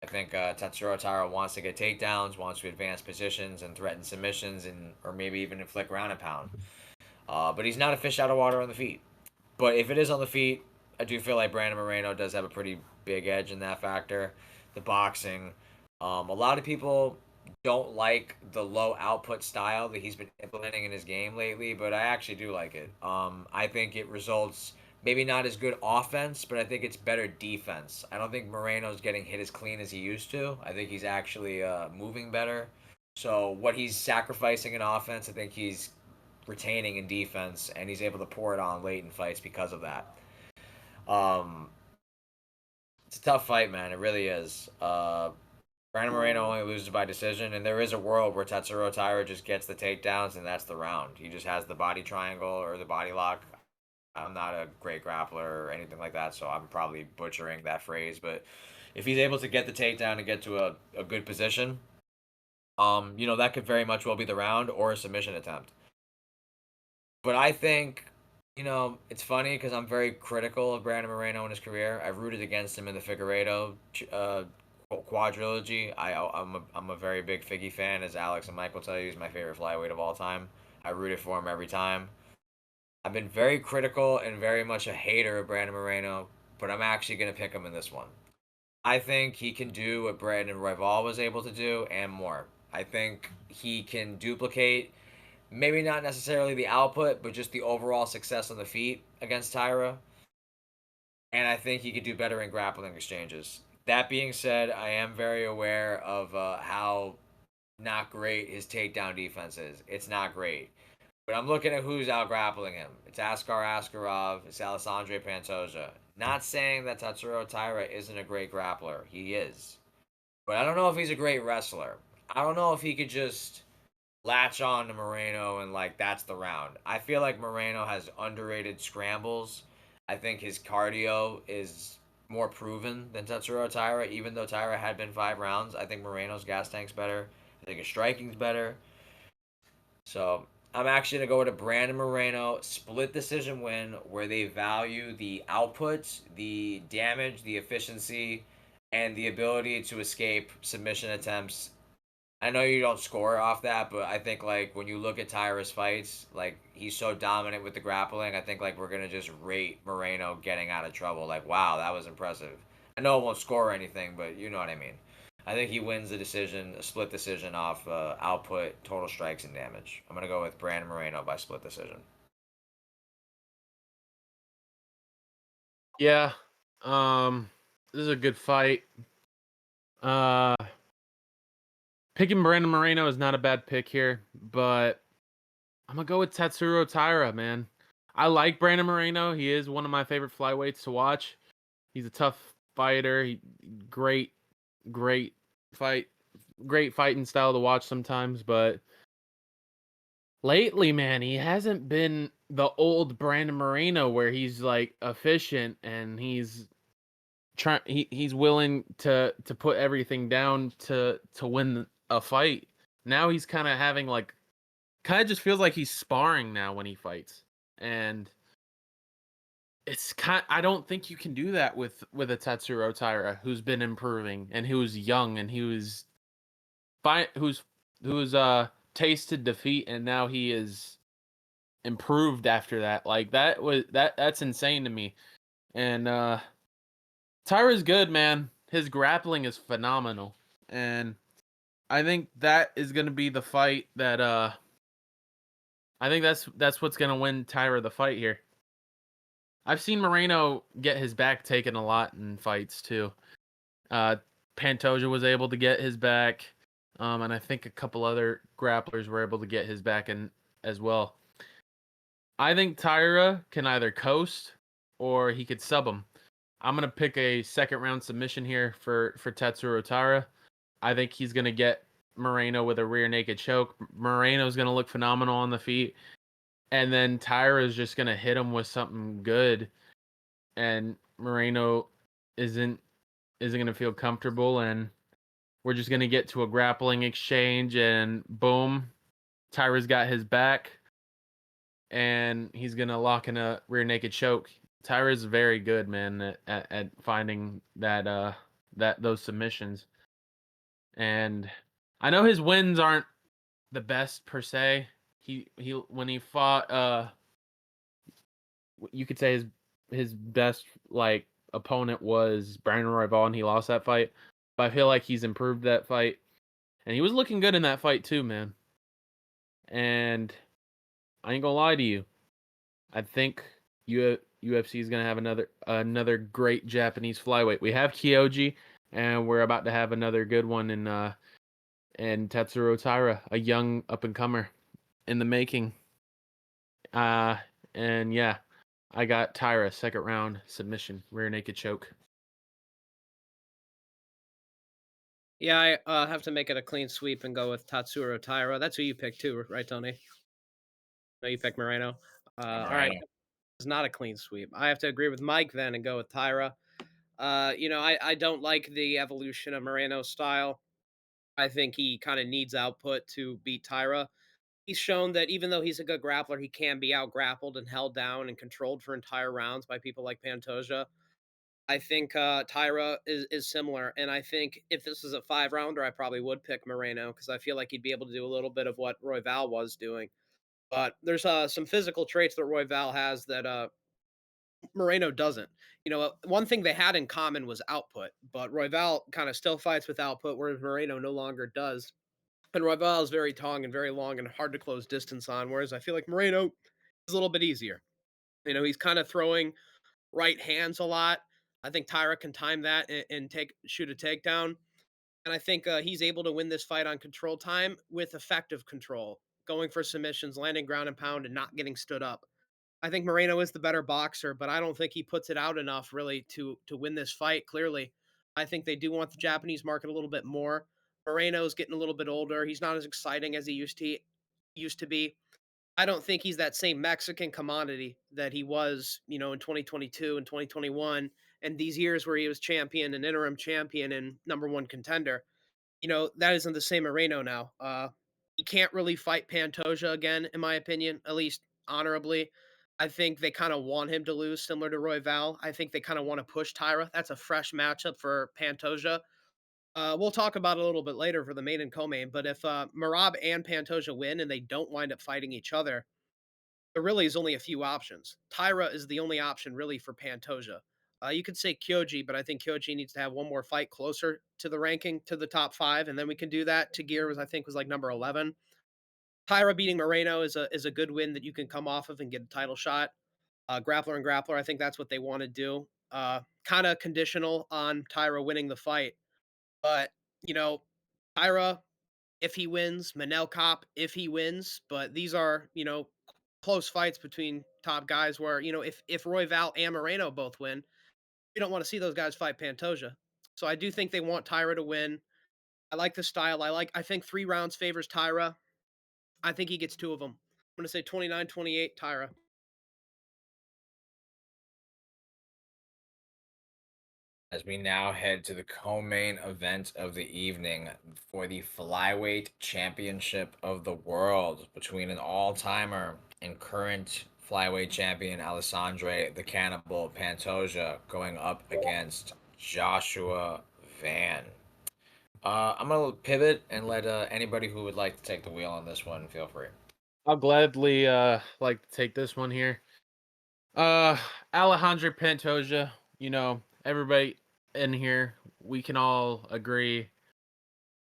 I think Tatsuro Taira wants to get takedowns, wants to advance positions and threaten submissions, or maybe even inflict ground and pound. But he's not a fish out of water on the feet. But if it is on the feet, I do feel like Brandon Moreno does have a pretty big edge in that factor. The boxing. A lot of people don't like the low output style that he's been implementing in his game lately, but I actually do like it. I think it results maybe not as good offense, but I think it's better defense. I don't think Moreno's getting hit as clean as he used to. I think he's actually moving better. So what he's sacrificing in offense, I think he's retaining in defense, and he's able to pour it on late in fights because of that. Um, It's a tough fight, man. It really is. Brandon Moreno only loses by decision, and there is a world where Tatsuro Taira just gets the takedowns, and that's the round. He just has the body triangle or the body lock. I'm not a great grappler or anything like that, so I'm probably butchering that phrase. But if he's able to get the takedown and get to a good position, that could very much well be the round or a submission attempt. But I think, it's funny because I'm very critical of Brandon Moreno in his career. I rooted against him in the Figueiredo quadrilogy. I'm a very big Figgy fan, as Alex and Mike will tell you. He's my favorite flyweight of all time. I rooted for him every time. I've been very critical and very much a hater of Brandon Moreno, but I'm actually going to pick him in this one. I think he can do what Brandon Royval was able to do and more. I think he can duplicate, maybe not necessarily the output, but just the overall success on the feet against Tyra. And I think he could do better in grappling exchanges. That being said, I am very aware of how not great his takedown defense is. It's not great. But I'm looking at who's out grappling him. It's Askar Askarov. It's Alessandro Pantoja. Not saying that Tatsuro Taira isn't a great grappler. He is. But I don't know if he's a great wrestler. I don't know if he could just latch on to Moreno and that's the round. I feel like Moreno has underrated scrambles. I think his cardio is more proven than Tatsuro Taira, even though Taira had been 5 rounds. I think Moreno's gas tank's better. I think his striking's better. So I'm actually gonna go with a Brandon Moreno split decision win where they value the output, the damage, the efficiency, and the ability to escape submission attempts. I know you don't score off that, but I think when you look at Tyra's fights, he's so dominant with the grappling. I think we're gonna just rate Moreno getting out of trouble. Wow, that was impressive. I know it won't score or anything, but you know what I mean. I think he wins the decision, a split decision off output, total strikes, and damage. I'm gonna go with Brandon Moreno by split decision. Yeah. This is a good fight. Uh Picking Brandon Moreno is not a bad pick here, but I'm gonna go with Tatsuro Taira, man. I like Brandon Moreno. He is one of my favorite flyweights to watch. He's a tough fighter. Great, great fight, great fighting style to watch sometimes. But lately, man, he hasn't been the old Brandon Moreno where he's efficient and he's willing to put everything down to win a fight. Now he's kind of having kind of just feels like he's sparring now when he fights. And I don't think you can do that with a Tatsuro Taira who's been improving and who's young and who's tasted defeat and now he is improved after that. That's insane to me. And Tyra's good, man. His grappling is phenomenal. And I think that is going to be the fight that I think that's what's going to win Tyra the fight here. I've seen Moreno get his back taken a lot in fights too. Pantoja was able to get his back, and I think a couple other grapplers were able to get his back in as well. I think Tyra can either coast or he could sub him. I'm gonna pick a second round submission here for Tatsuro Taira. I think he's gonna get Moreno with a rear naked choke. Moreno's gonna look phenomenal on the feet, and then Tyra is just gonna hit him with something good, and Moreno isn't gonna feel comfortable, and we're just gonna get to a grappling exchange, and boom, Tyra's got his back, and he's gonna lock in a rear naked choke. Tyra's very good, man, at finding those submissions, and I know his wins aren't the best per se. He when he fought you could say his best opponent was Brandon Royval, and he lost that fight. But I feel like he's improved that fight, and he was looking good in that fight too, man. And I ain't gonna lie to you, I think UFC is gonna have another great Japanese flyweight. We have Kyoji, and we're about to have another good one in Tatsuro Taira, a young up and comer in the making. And yeah, I got Tyra second round submission, rear naked choke. Yeah, I have to make it a clean sweep and go with Tatsuro Taira. That's who you picked too, right, Tony? No, you picked Moreno. All right, Moreno. it's not a clean sweep. I have to agree with Mike then and go with Tyra. I don't like the evolution of Moreno's style. I think he kind of needs output to beat Tyra. He's shown that even though he's a good grappler, he can be out grappled and held down and controlled for entire rounds by people like Pantoja. I think Tyra is similar, and I think if this was a 5 rounder, I probably would pick Moreno because I feel like he'd be able to do a little bit of what Royval was doing. But there's some physical traits that Royval has that Moreno doesn't. One thing they had in common was output, but Royval kind of still fights with output, whereas Moreno no longer does. And Royval is very tall and very long and hard to close distance on, whereas I feel like Moreno is a little bit easier. He's kind of throwing right hands a lot. I think Tyra can time that and shoot a takedown. And I think he's able to win this fight on control time with effective control, going for submissions, landing ground and pound, and not getting stood up. I think Moreno is the better boxer, but I don't think he puts it out enough really to win this fight. Clearly, I think they do want the Japanese market a little bit more. Moreno's getting a little bit older. He's not as exciting as he used to be. I don't think he's that same Mexican commodity that he was, in 2022 and 2021 and these years where he was champion and interim champion and number one contender. That isn't the same Moreno now. He can't really fight Pantoja again, in my opinion, at least honorably. I think they kind of want him to lose, similar to Royval. I think they kind of want to push Tyra. That's a fresh matchup for Pantoja. We'll talk about it a little bit later for the main and co-main. But if Marab and Pantoja win and they don't wind up fighting each other, there really is only a few options. Tyra is the only option really for Pantoja. You could say Kyoji, but I think Kyoji needs to have one more fight closer to the ranking, to the top 5, and then we can do that. Tagir was like number 11. Tyra beating Moreno is a good win that you can come off of and get a title shot. Grappler and grappler, I think that's what they want to do. Kind of conditional on Tyra winning the fight, but you know, Tyra if he wins, Manel Cop if he wins. But these are, close fights between top guys where, if Royval and Moreno both win, you don't want to see those guys fight Pantoja. So I do think they want Tyra to win. I like the style. I think 3 rounds favors Tyra. I think he gets 2 of them. I'm going to say 29-28 Tyra. As we now head to the co-main event of the evening for the flyweight championship of the world between an all-timer and current flyweight champion Alessandre the Cannibal Pantoja going up against Joshua Van. I'm gonna pivot and let anybody who would like to take the wheel on this one feel free. I'll gladly like to take this one here. Alejandro Pantoja, everybody in here, we can all agree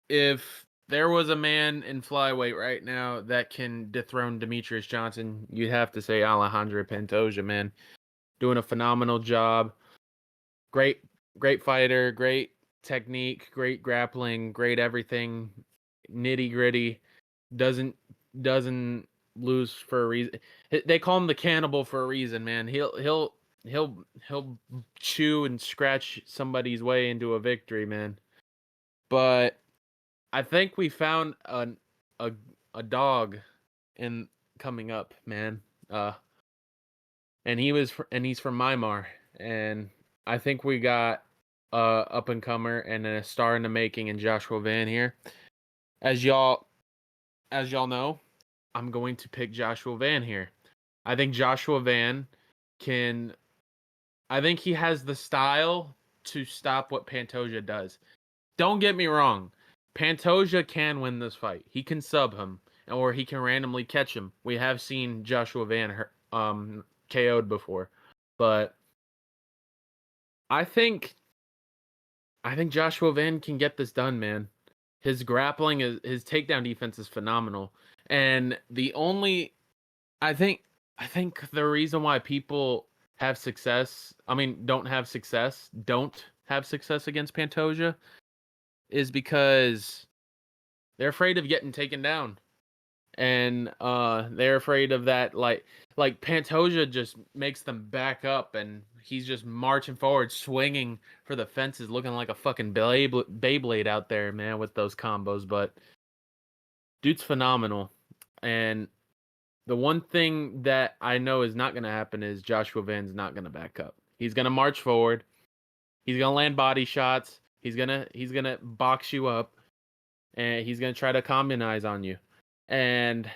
if there was a man in flyweight right now that can dethrone Demetrius Johnson, you'd have to say Alejandro Pantoja, man. Doing a phenomenal job. Great fighter, great technique, great grappling, great everything. Nitty-gritty. Doesn't lose for a reason. They call him the cannibal for a reason, man. He'll chew and scratch somebody's way into a victory, man. But I think we found a dog in coming up, man. And he's from Myanmar, and I think we got a up and comer and a star in the making in Joshua Van here. As y'all know, I'm going to pick Joshua Van here. I think Joshua Van can. I think he has the style to stop what Pantoja does. Don't get me wrong. Pantoja can win this fight. He can sub him, or he can randomly catch him. We have seen Joshua Van KO'd before, but I think Joshua Van can get this done, man. His grappling, his takedown defense is phenomenal, and I think the reason why people have success, don't have success against Pantoja, is because they're afraid of getting taken down. and they're afraid of that. Like Pantoja just makes them back up, and he's just marching forward, swinging for the fences, looking like a fucking Beyblade out there, man, with those combos. But dude's phenomenal, and the one thing that I know is not going to happen is Joshua Van's not going to back up. He's going to march forward. He's going to land body shots. He's gonna box you up, and he's going to try to combinize on you. And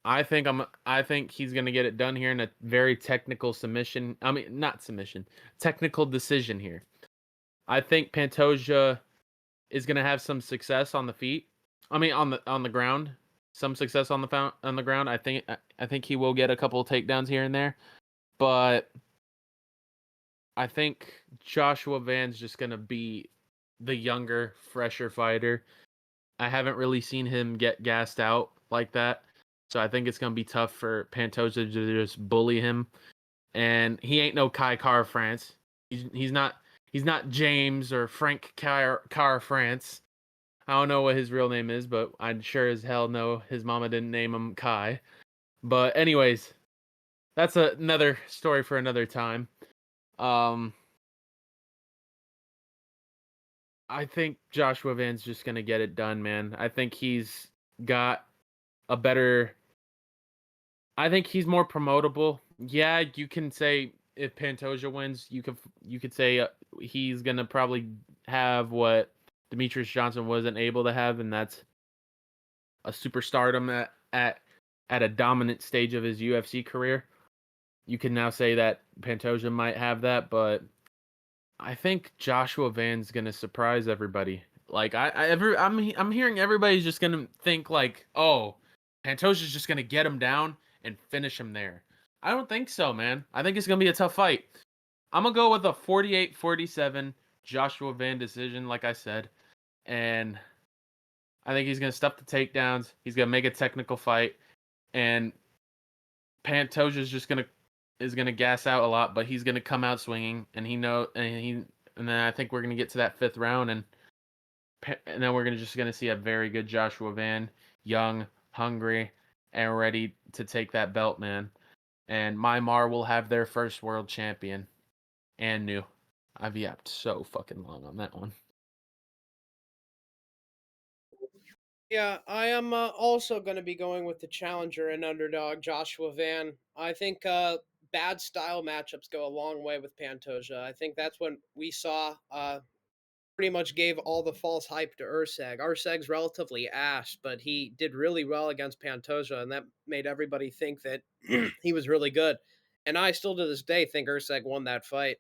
I think he's going to get it done here in a very technical submission. I mean, not submission, technical decision here. I think Pantoja is going to have some success on the feet. I mean, on the ground, some success on the ground. I think he will get a couple of takedowns here and there, but I think Joshua Van's just going to be the younger, fresher fighter. I haven't really seen him get gassed out like that. So I think it's going to be tough for Pantoja to just bully him. And he ain't no Kai Car France. He's not James or Frank Car France. I don't know what his real name is, but I sure as hell know his mama didn't name him Kai. But anyways, that's another story for another time. I think Joshua Van's just going to get it done, man. I think he's got a better... I think he's more promotable. Yeah, you can say if Pantoja wins, you could say he's going to probably have what Demetrius Johnson wasn't able to have, and that's a superstardom at a dominant stage of his UFC career. You can now say that Pantoja might have that, but I think Joshua Van's gonna surprise everybody. Like I'm hearing everybody's just gonna think like, oh, Pantoja's just gonna get him down and finish him there. I don't think so, man. I think it's gonna be a tough fight. I'm gonna go with a 48-47 Joshua Van decision, like I said, and I think he's gonna stuff the takedowns. He's gonna make a technical fight, and Pantoja's just gonna gas out a lot, but he's gonna come out swinging, and and then I think we're gonna get to that fifth round, and then we're gonna see a very good Joshua Van, young, hungry, and ready to take that belt, man. And Myanmar will have their first world champion, and new. I've yapped so fucking long on that one. Yeah, I am also going to be going with the challenger and underdog Joshua Van. I think bad style matchups go a long way with Pantoja. I think that's when we saw pretty much gave all the false hype to Urseg. Urseg's relatively ass, but he did really well against Pantoja, and that made everybody think that he was really good. And I still to this day think Urseg won that fight.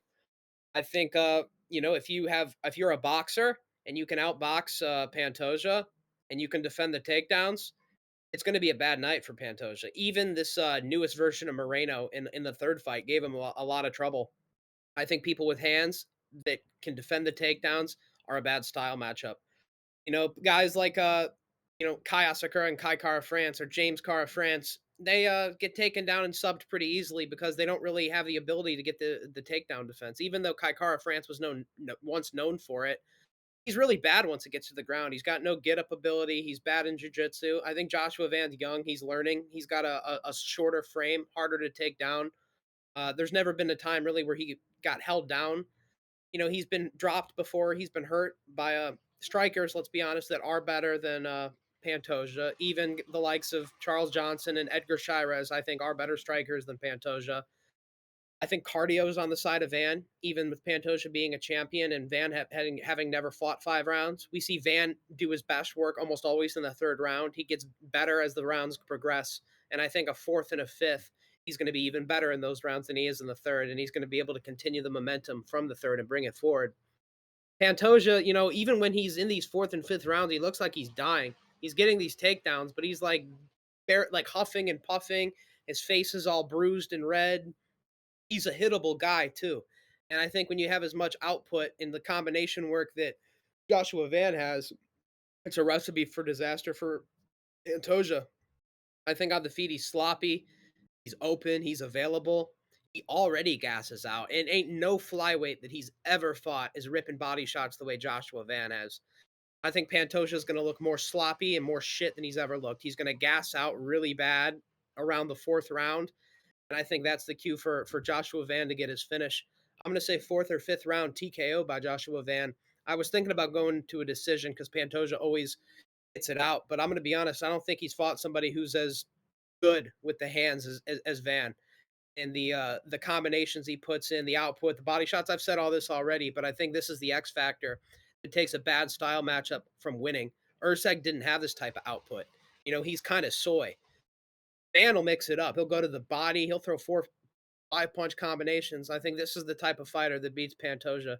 I think if you're a boxer and you can outbox Pantoja and you can defend the takedowns, it's going to be a bad night for Pantoja. Even this newest version of Moreno in the third fight gave him a lot of trouble. I think people with hands that can defend the takedowns are a bad style matchup. Guys like Kai Asakura and Kai Kara France or James Kara France, they get taken down and subbed pretty easily because they don't really have the ability to get the takedown defense. Even though Kai Kara France was once known for it, he's really bad once it gets to the ground. He's got no get up ability. He's bad in jiu-jitsu. I think Joshua Van's young. He's learning. He's got a shorter frame, harder to take down. There's never been a time really where he got held down. He's been dropped before. He's been hurt by strikers, let's be honest, that are better than Pantoja. Even the likes of Charles Johnson and Edgar Shirez, I think, are better strikers than Pantoja. I think cardio is on the side of Van, even with Pantoja being a champion and Van having never fought 5 rounds. We see Van do his best work almost always in the third round. He gets better as the rounds progress. And I think a fourth and a fifth, he's going to be even better in those rounds than he is in the third. And he's going to be able to continue the momentum from the third and bring it forward. Pantoja, even when he's in these fourth and fifth rounds, he looks like he's dying. He's getting these takedowns, but he's like huffing and puffing. His face is all bruised and red. He's a hittable guy too. And I think when you have as much output in the combination work that Joshua Van has, it's a recipe for disaster for Pantoja. I think on the feet he's sloppy, he's open, he's available. He already gasses out, and ain't no flyweight that he's ever fought is ripping body shots the way Joshua Van has. I think Pantoja is going to look more sloppy and more shit than he's ever looked. He's going to gas out really bad around the fourth round, and I think that's the cue for Joshua Van to get his finish. I'm going to say fourth or fifth round TKO by Joshua Van. I was thinking about going to a decision because Pantoja always gets it out, but I'm going to be honest. I don't think he's fought somebody who's as good with the hands as Van. And the combinations he puts in, the output, the body shots. I've said all this already, but I think this is the X factor. It takes a bad style matchup from winning. Urseg didn't have this type of output. He's kind of soy. Van will mix it up. He'll go to the body. He'll throw 4, 5 punch combinations. I think this is the type of fighter that beats Pantoja.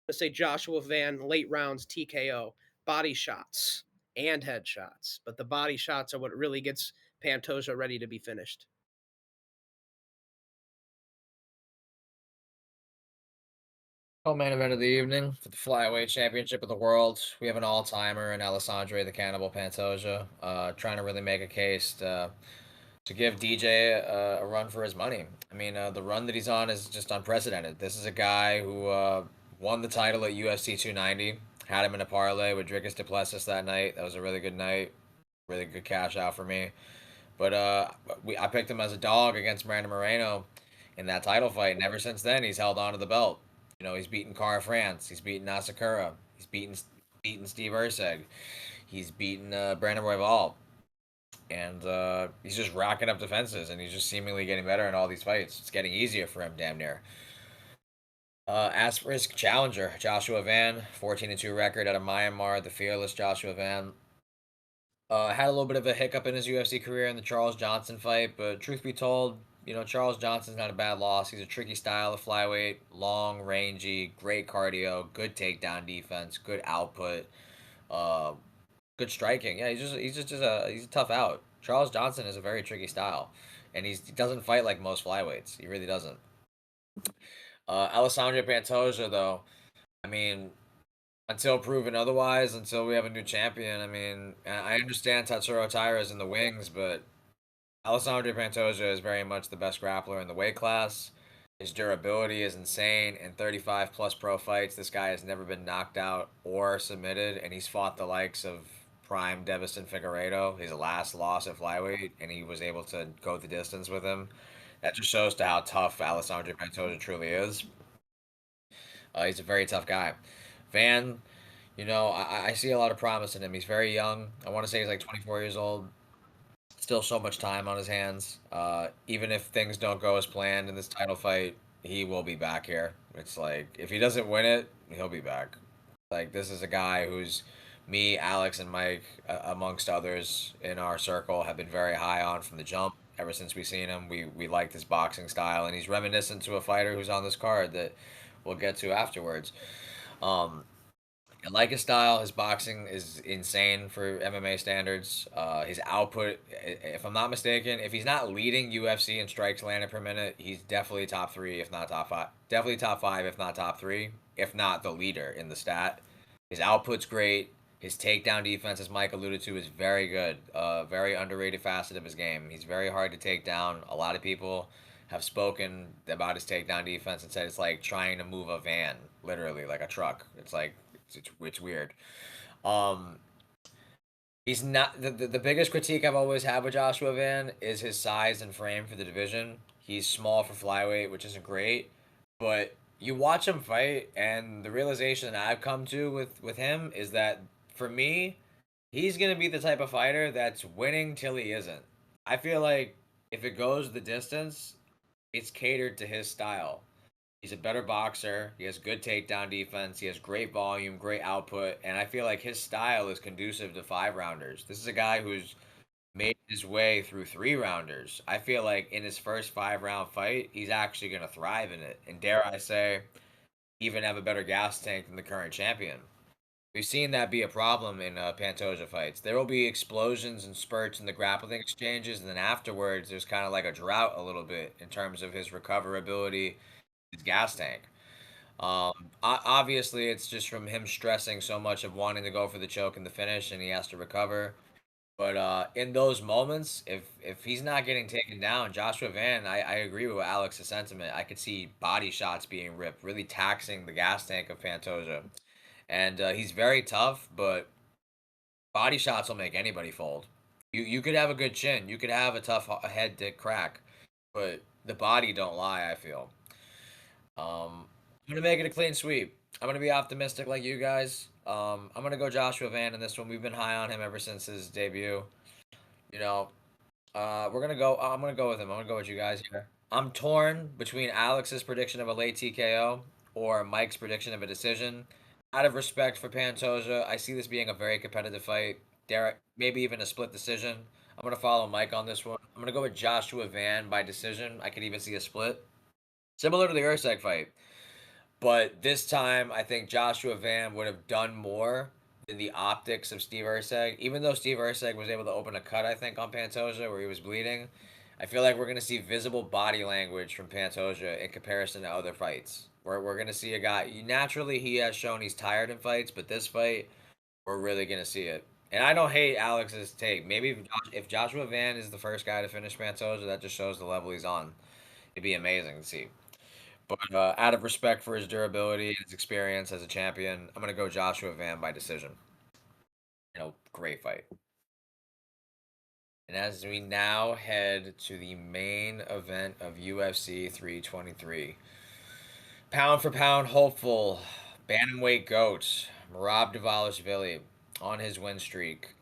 Let's say Joshua Van, late rounds, TKO, body shots and headshots. But the body shots are what really gets Pantoja ready to be finished. Co-main event of the evening for the flyweight championship of the world. We have an all-timer in Alessandro the Cannibal Pantoja, trying to really make a case to give DJ a run for his money. I mean, the run that he's on is just unprecedented. This is a guy who won the title at UFC 290, had him in a parlay with Dricus Duplessis that night. That was a really good night, really good cash out for me. But I picked him as a dog against Brandon Moreno in that title fight, and ever since then he's held on to the belt. He's beaten Cara France, he's beaten Asakura, he's beaten Steve Urseg, he's beaten Brandon Royval, and he's just racking up defenses, and he's just seemingly getting better in all these fights. It's getting easier for him, damn near. As for his challenger, Joshua Van, 14-2 record out of Myanmar, the fearless Joshua Van. Had a little bit of a hiccup in his UFC career in the Charles Johnson fight, but truth be told, Charles Johnson's not a bad loss. He's a tricky style of flyweight, long, rangy, great cardio, good takedown defense, good output, uh, good striking. Yeah, he's a tough out. Charles Johnson is a very tricky style, and he doesn't fight like most flyweights. He really doesn't. Alessandro Pantoja, though, I mean, until proven otherwise, until we have a new champion. I mean, I understand Tatsuro Taira is in the wings, but Alessandro Pantoja is very much the best grappler in the weight class. His durability is insane. In 35 plus pro fights, this guy has never been knocked out or submitted, and he's fought the likes of prime Devison Figueiredo, his last loss at flyweight, and he was able to go the distance with him. That just shows to how tough Alessandro Pantoja truly is. He's a very tough guy. Van, I see a lot of promise in him. He's very young. I want to say he's like 24 years old. Still so much time on his hands. Even if things don't go as planned in this title fight, he will be back here. It's like, if he doesn't win it, he'll be back. Like, this is a guy who's me, Alex, and Mike, amongst others in our circle, have been very high on from the jump. Ever since we seen him, we liked his boxing style, and he's reminiscent to a fighter who's on this card that we'll get to afterwards. Um, I like his style. His boxing is insane for MMA standards. His output, if I'm not mistaken, if he's not leading UFC in strikes landed per minute, he's definitely top three, if not top five. Definitely top five, if not top three, if not the leader in the stat. His output's great. His takedown defense, as Mike alluded to, is very good. Very underrated facet of his game. He's very hard to take down. A lot of people have spoken about his takedown defense and said it's like trying to move a van, literally, like a truck. It's like, it's weird. Um, he's not the biggest critique I've always had with Joshua Van is his size and frame for the division. He's small for flyweight, which isn't great, but you watch him fight, and the realization that I've come to with him is that for me, he's gonna be the type of fighter that's winning till he isn't. I feel like if it goes the distance, it's catered to his style. He's a better boxer. He has good takedown defense. He has great volume, great output, and I feel like his style is conducive to 5 rounders. This is a guy who's made his way through 3 rounders. I feel like in his first 5 round fight, he's actually going to thrive in it, and dare I say, even have a better gas tank than the current champion. We've seen that be a problem in Pantoja fights. There will be explosions and spurts in the grappling exchanges, and then afterwards, there's kind of like a drought a little bit in terms of his recoverability, his gas tank. Obviously, it's just from him stressing so much of wanting to go for the choke and the finish, and he has to recover. But in those moments, if he's not getting taken down, Joshua Van, I agree with Alex's sentiment. I could see body shots being ripped, really taxing the gas tank of Pantoja. And he's very tough, but Body shots will make anybody fold. You could have a good chin, you could have a tough head to crack, but the body don't lie. I feel. I'm gonna make it a clean sweep. I'm gonna be optimistic like you guys. I'm gonna go Joshua Van in this one. We've been high on him ever since his debut. You know, we're gonna go. I'm gonna go with him. I'm gonna go with you guys here. I'm torn between Alex's prediction of a late TKO or Mike's prediction of a decision. Out of respect for Pantoja, I see this being a very competitive fight. Derek, maybe even a split decision. I'm gonna follow Mike on this one. I'm gonna go with Joshua Van by decision. I could even see a split, similar to the Urseg fight. But this time, I think Joshua Van would have done more than the optics of Steve Urseg. Even though Steve Urseg was able to open a cut, I think, on Pantoja where he was bleeding, I feel like we're going to see visible body language from Pantoja in comparison to other fights. We're going to see a guy, naturally, he has shown he's tired in fights, but this fight, we're really going to see it. And I don't hate Alex's take. Maybe if Joshua Van is the first guy to finish Pantoja, that just shows the level he's on. It'd be amazing to see. But out of respect for his durability and his experience as a champion, I'm gonna go Joshua Van by decision. Great fight. And as we now head to the main event of UFC 323, pound for pound hopeful, bantamweight goat Merab Dvalishvili on his win streak,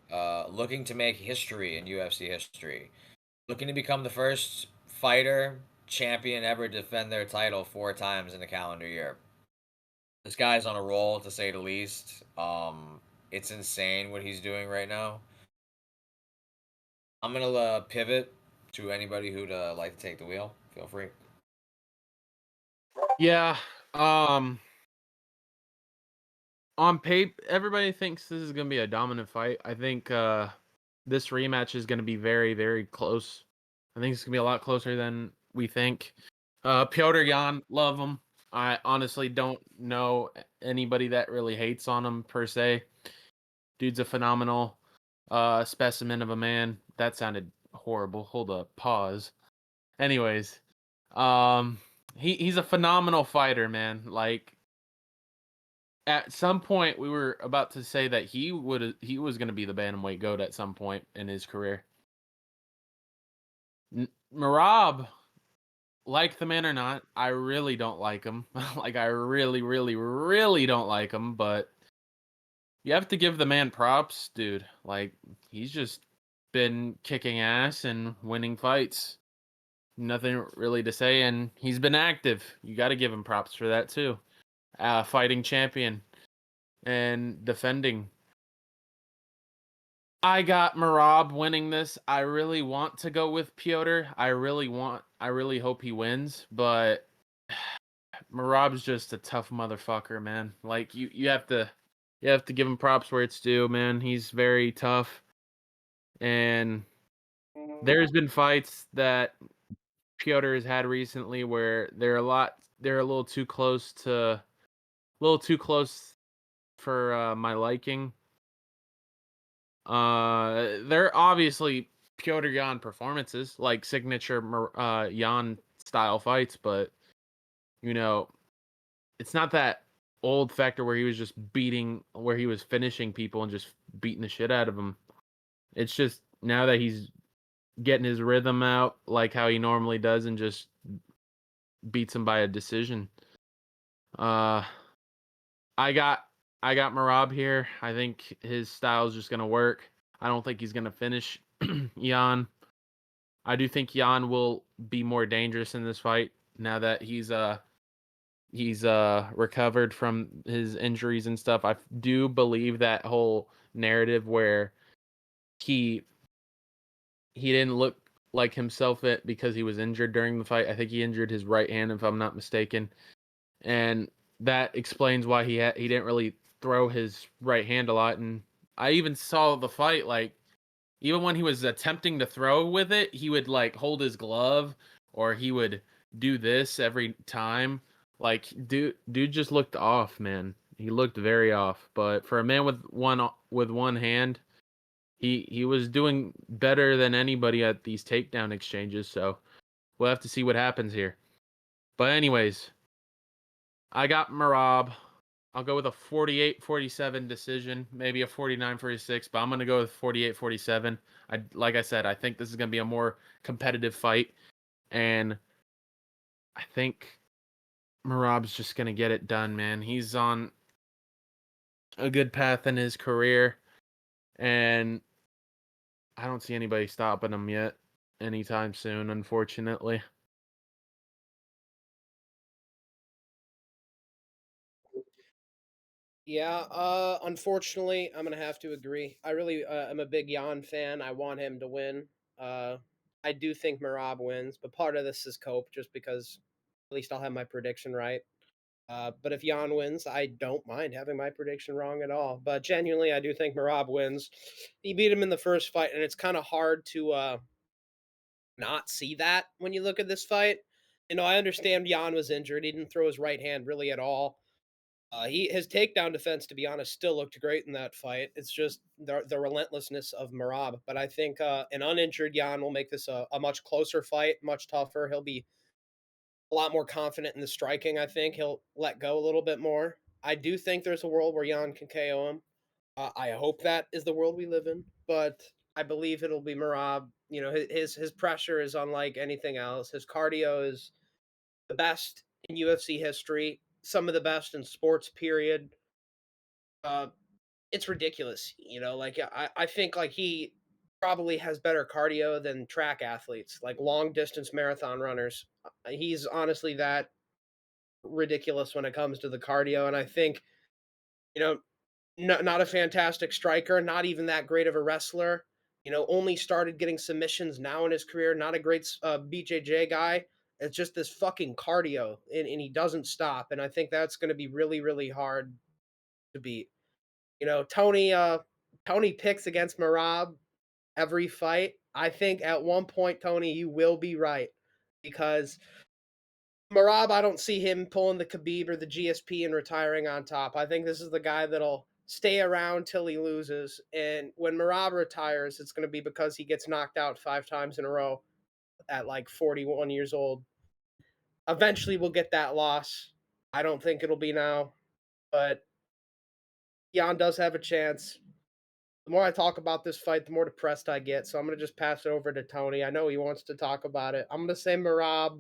looking to make history in UFC history, looking to become the first fighter champion ever to defend their title 4 times in a calendar year. This guy's on a roll, to say the least. It's insane what he's doing right now. I'm gonna pivot to anybody who'd like to take the wheel. Feel free. Yeah. Um. On paper, everybody thinks this is gonna be a dominant fight. I think this rematch is gonna be very, very close. I think it's gonna be a lot closer than we think. Piotr Yan, love him. I honestly don't know anybody that really hates on him per se. Dude's a phenomenal specimen of a man. That sounded horrible. Hold up, pause. Anyways, um, he's a phenomenal fighter, man. Like at some point, we were about to say that he was going to be the bantamweight goat at some point in his career. Merab, like the man or not, I really don't like him. Like I really, really, really don't like him. But you have to give the man props, dude. Like he's just been kicking ass and winning fights. Nothing really to say, and he's been active. You got to give him props for that too. Fighting champion and defending. I got Merab winning this. I really want to go with Piotr. I really hope he wins, but Merab's just a tough motherfucker, man. Like you have to give him props where it's due, man. He's very tough. And there's been fights that Piotr has had recently where they're a little too close for my liking. They're obviously Piotr Yan performances, like signature Yan style fights, but you know, it's not that old factor where he was finishing people and just beating the shit out of them. It's just now that he's getting his rhythm out like how he normally does and just beats him by a decision. Uh, I got Merab here. I think his style is just gonna work. I don't think he's gonna finish Yan. I do think Yan will be more dangerous in this fight now that he's recovered from his injuries and stuff. I do believe that whole narrative where he didn't look like himself because he was injured during the fight. I think he injured his right hand, if I'm not mistaken, and that explains why he didn't really throw his right hand a lot. And I even saw the fight, like even when he was attempting to throw with it, he would like hold his glove or he would do this every time. Like dude just looked off, man. He looked very off. But for a man with one hand, he was doing better than anybody at these takedown exchanges. So we'll have to see what happens here. But anyways, I got Merab. I'll go with a 48-47 decision, maybe a 49-46, but I'm going to go with 48-47. Like I said, I think this is going to be a more competitive fight, and I think Merab's just going to get it done, man. He's on a good path in his career, and I don't see anybody stopping him yet anytime soon, unfortunately. Yeah, unfortunately, I'm gonna have to agree. I really am a big Yan fan. I want him to win. Uh, I do think Marab wins, but part of this is cope, just because at least I'll have my prediction right. But if Yan wins, I don't mind having my prediction wrong at all. But genuinely, I do think Marab wins. He beat him in the first fight, and it's kind of hard to not see that when you look at this fight. I understand Yan was injured. He didn't throw his right hand really at all. His takedown defense, to be honest, still looked great in that fight. It's just the relentlessness of Marab. But I think an uninjured Yan will make this a much closer fight, much tougher. He'll be a lot more confident in the striking. I think he'll let go a little bit more. I do think there's a world where Yan can KO him. I hope that is the world we live in, but I believe it'll be Marab. His pressure is unlike anything else. His cardio is the best in UFC history, some of the best in sports. Period. Uh, it's ridiculous. Like I think like he probably has better cardio than track athletes, like long distance marathon runners. He's honestly that ridiculous when it comes to the cardio, and I think you know not a fantastic striker, not even that great of a wrestler. Only started getting submissions now in his career. Not a great BJJ guy. It's just this fucking cardio, and he doesn't stop. And I think that's going to be really, really hard to beat. Tony picks against Marab every fight. I think at one point, Tony, you will be right, because Marab, I don't see him pulling the Khabib or the GSP and retiring on top. I think this is the guy that'll stay around till he loses. And when Marab retires, it's going to be because he gets knocked out 5 times in a row at like 41 years old. Eventually, we'll get that loss. I don't think it'll be now, but Jan does have a chance. The more I talk about this fight, the more depressed I get. So I'm going to just pass it over to Tony. I know he wants to talk about it. I'm going to say Marab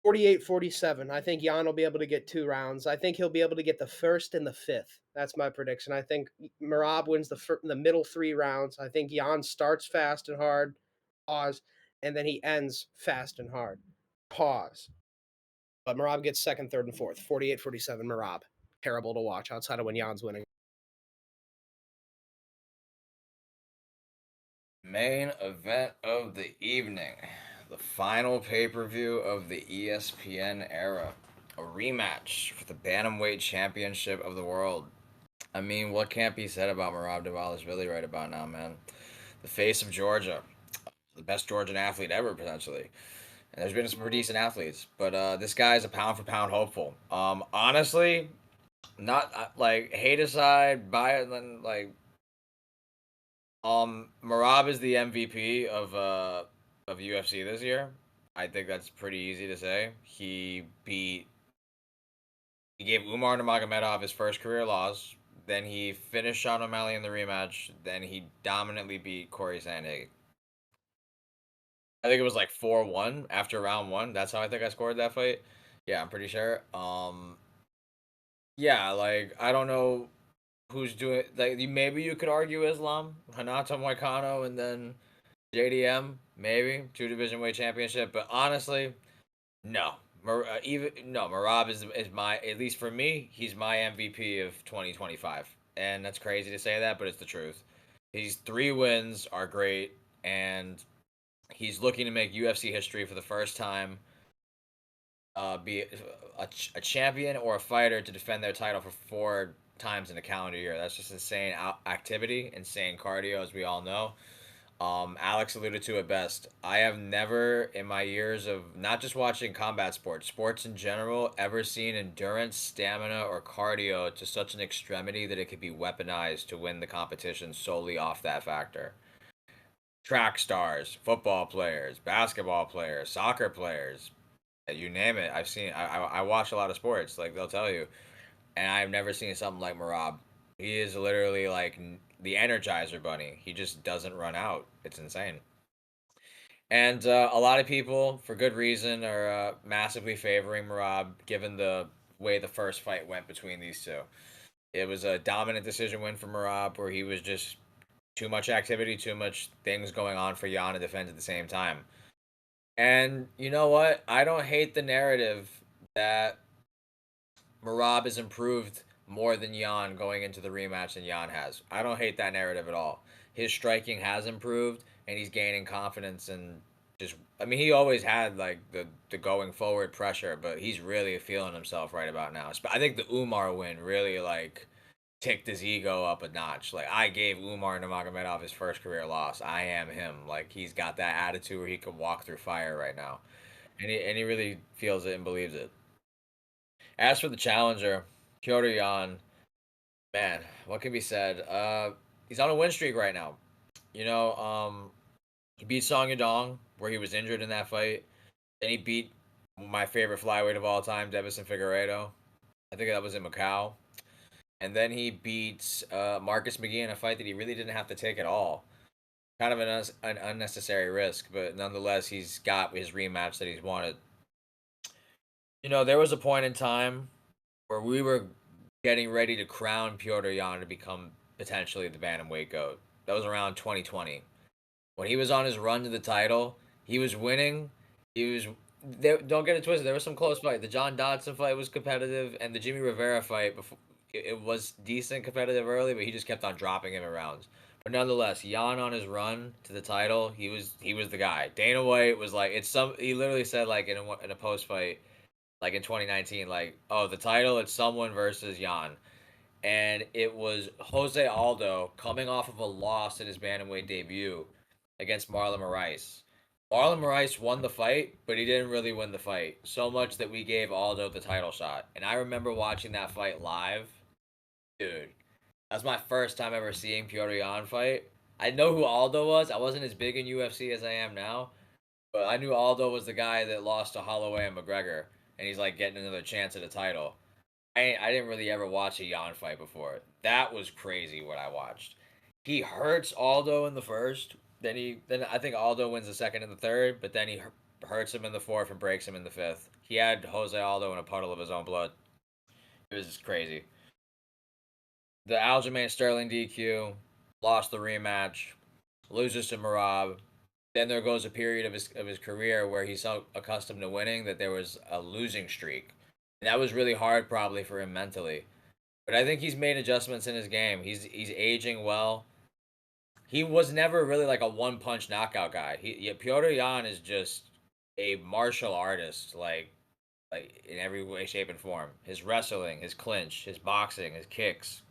48-47. I think Jan will be able to get 2 rounds. I think he'll be able to get the first and the fifth. That's my prediction. I think Marab wins the middle 3 rounds. I think Jan starts fast and hard, pause, and then he ends fast and hard, pause. But Marab gets second, third, and fourth. 48-47, Marab. Terrible to watch outside of when Jan's winning. Main event of the evening. The final pay-per-view of the ESPN era. A rematch for the Bantamweight Championship of the world. I mean, what can't be said about Merab Dvalishvili right about now, man? The face of Georgia. The best Georgian athlete ever, potentially. And there's been some pretty decent athletes. But this guy's a pound-for-pound hopeful. Honestly, not like hate aside, bias, like Marab is the MVP of UFC this year. I think that's pretty easy to say. He gave Umar Nurmagomedov his first career loss. Then he finished Sean O'Malley in the rematch. Then he dominantly beat Corey Sandhagen. I think it was like 4-1 after round one. That's how I think I scored that fight. Yeah, I'm pretty sure. Yeah, like I don't know who's doing like maybe you could argue Islam, Hanato Moicano, and then JDM, maybe 2 division weight championship. But honestly, no. Marab is my, at least for me, he's my MVP of 2025, and that's crazy to say that, but it's the truth. These 3 wins are great, and he's looking to make UFC history for the first time. Be a champion or a fighter to defend their title for 4 times in a calendar year. That's just insane activity, insane cardio, as we all know. Alex alluded to it best. I have never, in my years of not just watching combat sports in general, ever seen endurance, stamina, or cardio to such an extremity that it could be weaponized to win the competition solely off that factor. Track stars, football players, basketball players, soccer players, you name it. I watch a lot of sports. Like they'll tell you, and I've never seen something like Marab. He is literally like the Energizer Bunny. He just doesn't run out. It's insane. And a lot of people, for good reason, are massively favoring Marab, given the way the first fight went between these two. It was a dominant decision win for Marab, where he was just too much activity, too much things going on for Yan to defend at the same time. And you know what? I don't hate the narrative that Marab has improved more than Yan going into the rematch than Yan has. I don't hate that narrative at all. His striking has improved, and he's gaining confidence and just. I mean, he always had like the going forward pressure, but he's really feeling himself right about now. I think the Umar win really like ticked his ego up a notch. Like I gave Umar Nurmagomedov his first career loss. I am him. Like he's got that attitude where he could walk through fire right now, and he really feels it and believes it. As for the challenger, Pyotr Yan, man, what can be said? He's on a win streak right now. You know, he beat Song Yadong, where he was injured in that fight. Then he beat my favorite flyweight of all time, Deiveson Figueiredo. I think that was in Macau. And then he beats Marcus McGee in a fight that he really didn't have to take at all. Kind of an unnecessary risk, but nonetheless, he's got his rematch that he's wanted. You know, there was a point in time where we were getting ready to crown Pyotr Yan to become potentially the bantamweight goat. That was around 2020. When he was on his run to the title, he was winning. He was there. Don't get it twisted. There was some close fight. The John Dodson fight was competitive, and the Jimmy Rivera fight before it was decent competitive early, but he just kept on dropping him in rounds. But nonetheless, Yan on his run to the title, he was the guy. Dana White was like, it's some. He literally said like in a post fight, like in 2019, like, oh, the title, it's someone versus Yan. And it was Jose Aldo coming off of a loss in his bantamweight debut against Marlon Moraes. Marlon Moraes won the fight, but he didn't really win the fight. So much that we gave Aldo the title shot. And I remember watching that fight live. Dude, that's my first time ever seeing Pyotr Yan fight. I know who Aldo was. I wasn't as big in UFC as I am now, but I knew Aldo was the guy that lost to Holloway and McGregor, and he's like getting another chance at a title. I didn't really ever watch a Yan fight before. That was crazy what I watched. He hurts Aldo in the first. Then I think Aldo wins the second and the third, but then he hurts him in the fourth and breaks him in the fifth. He had Jose Aldo in a puddle of his own blood. It was just crazy. The Aljamain Sterling DQ lost the rematch, loses to Marab. Then there goes a period of his career where he's so accustomed to winning that there was a losing streak. And that was really hard probably for him mentally. But I think he's made adjustments in his game. He's aging well. He was never really like a one punch knockout guy. Pyotr Yan is just a martial artist, like in every way, shape, and form. His wrestling, his clinch, his boxing, his kicks.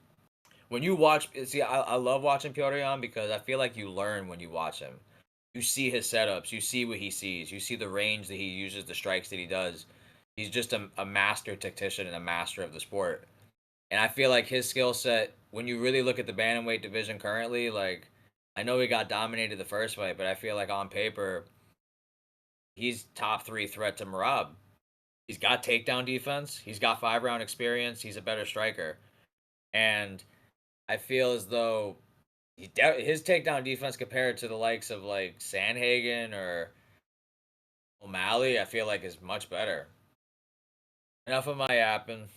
When you watch, see, I love watching Pyotr Yan because I feel like you learn when you watch him. You see his setups, you see what he sees, you see the range that he uses, the strikes that he does. He's just a master tactician and a master of the sport. And I feel like his skill set, when you really look at the bantamweight division currently, like I know he got dominated the first fight, but I feel like on paper, he's top three threat to Marab. He's got takedown defense. He's got 5 round experience. He's a better striker, and I feel as though his takedown defense compared to the likes of like Sanhagen or O'Malley, I feel like is much better. Enough of my yapping.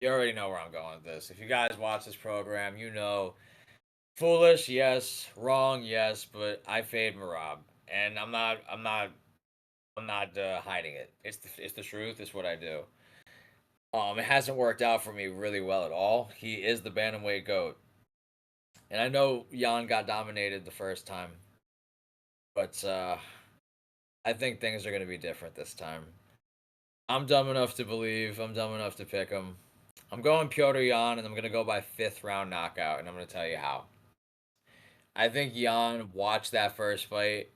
You already know where I'm going with this. If you guys watch this program, you know foolish, yes, wrong, yes, but I fade Marab, and I'm not hiding it. It's the truth. It's what I do. It hasn't worked out for me really well at all. He is the bantamweight goat, and I know Jan got dominated the first time, but I think things are gonna be different this time. I'm dumb enough to believe. I'm dumb enough to pick him. I'm going Pyotr Yan, and I'm gonna go by 5th round knockout, and I'm gonna tell you how. I think Jan watched that first fight,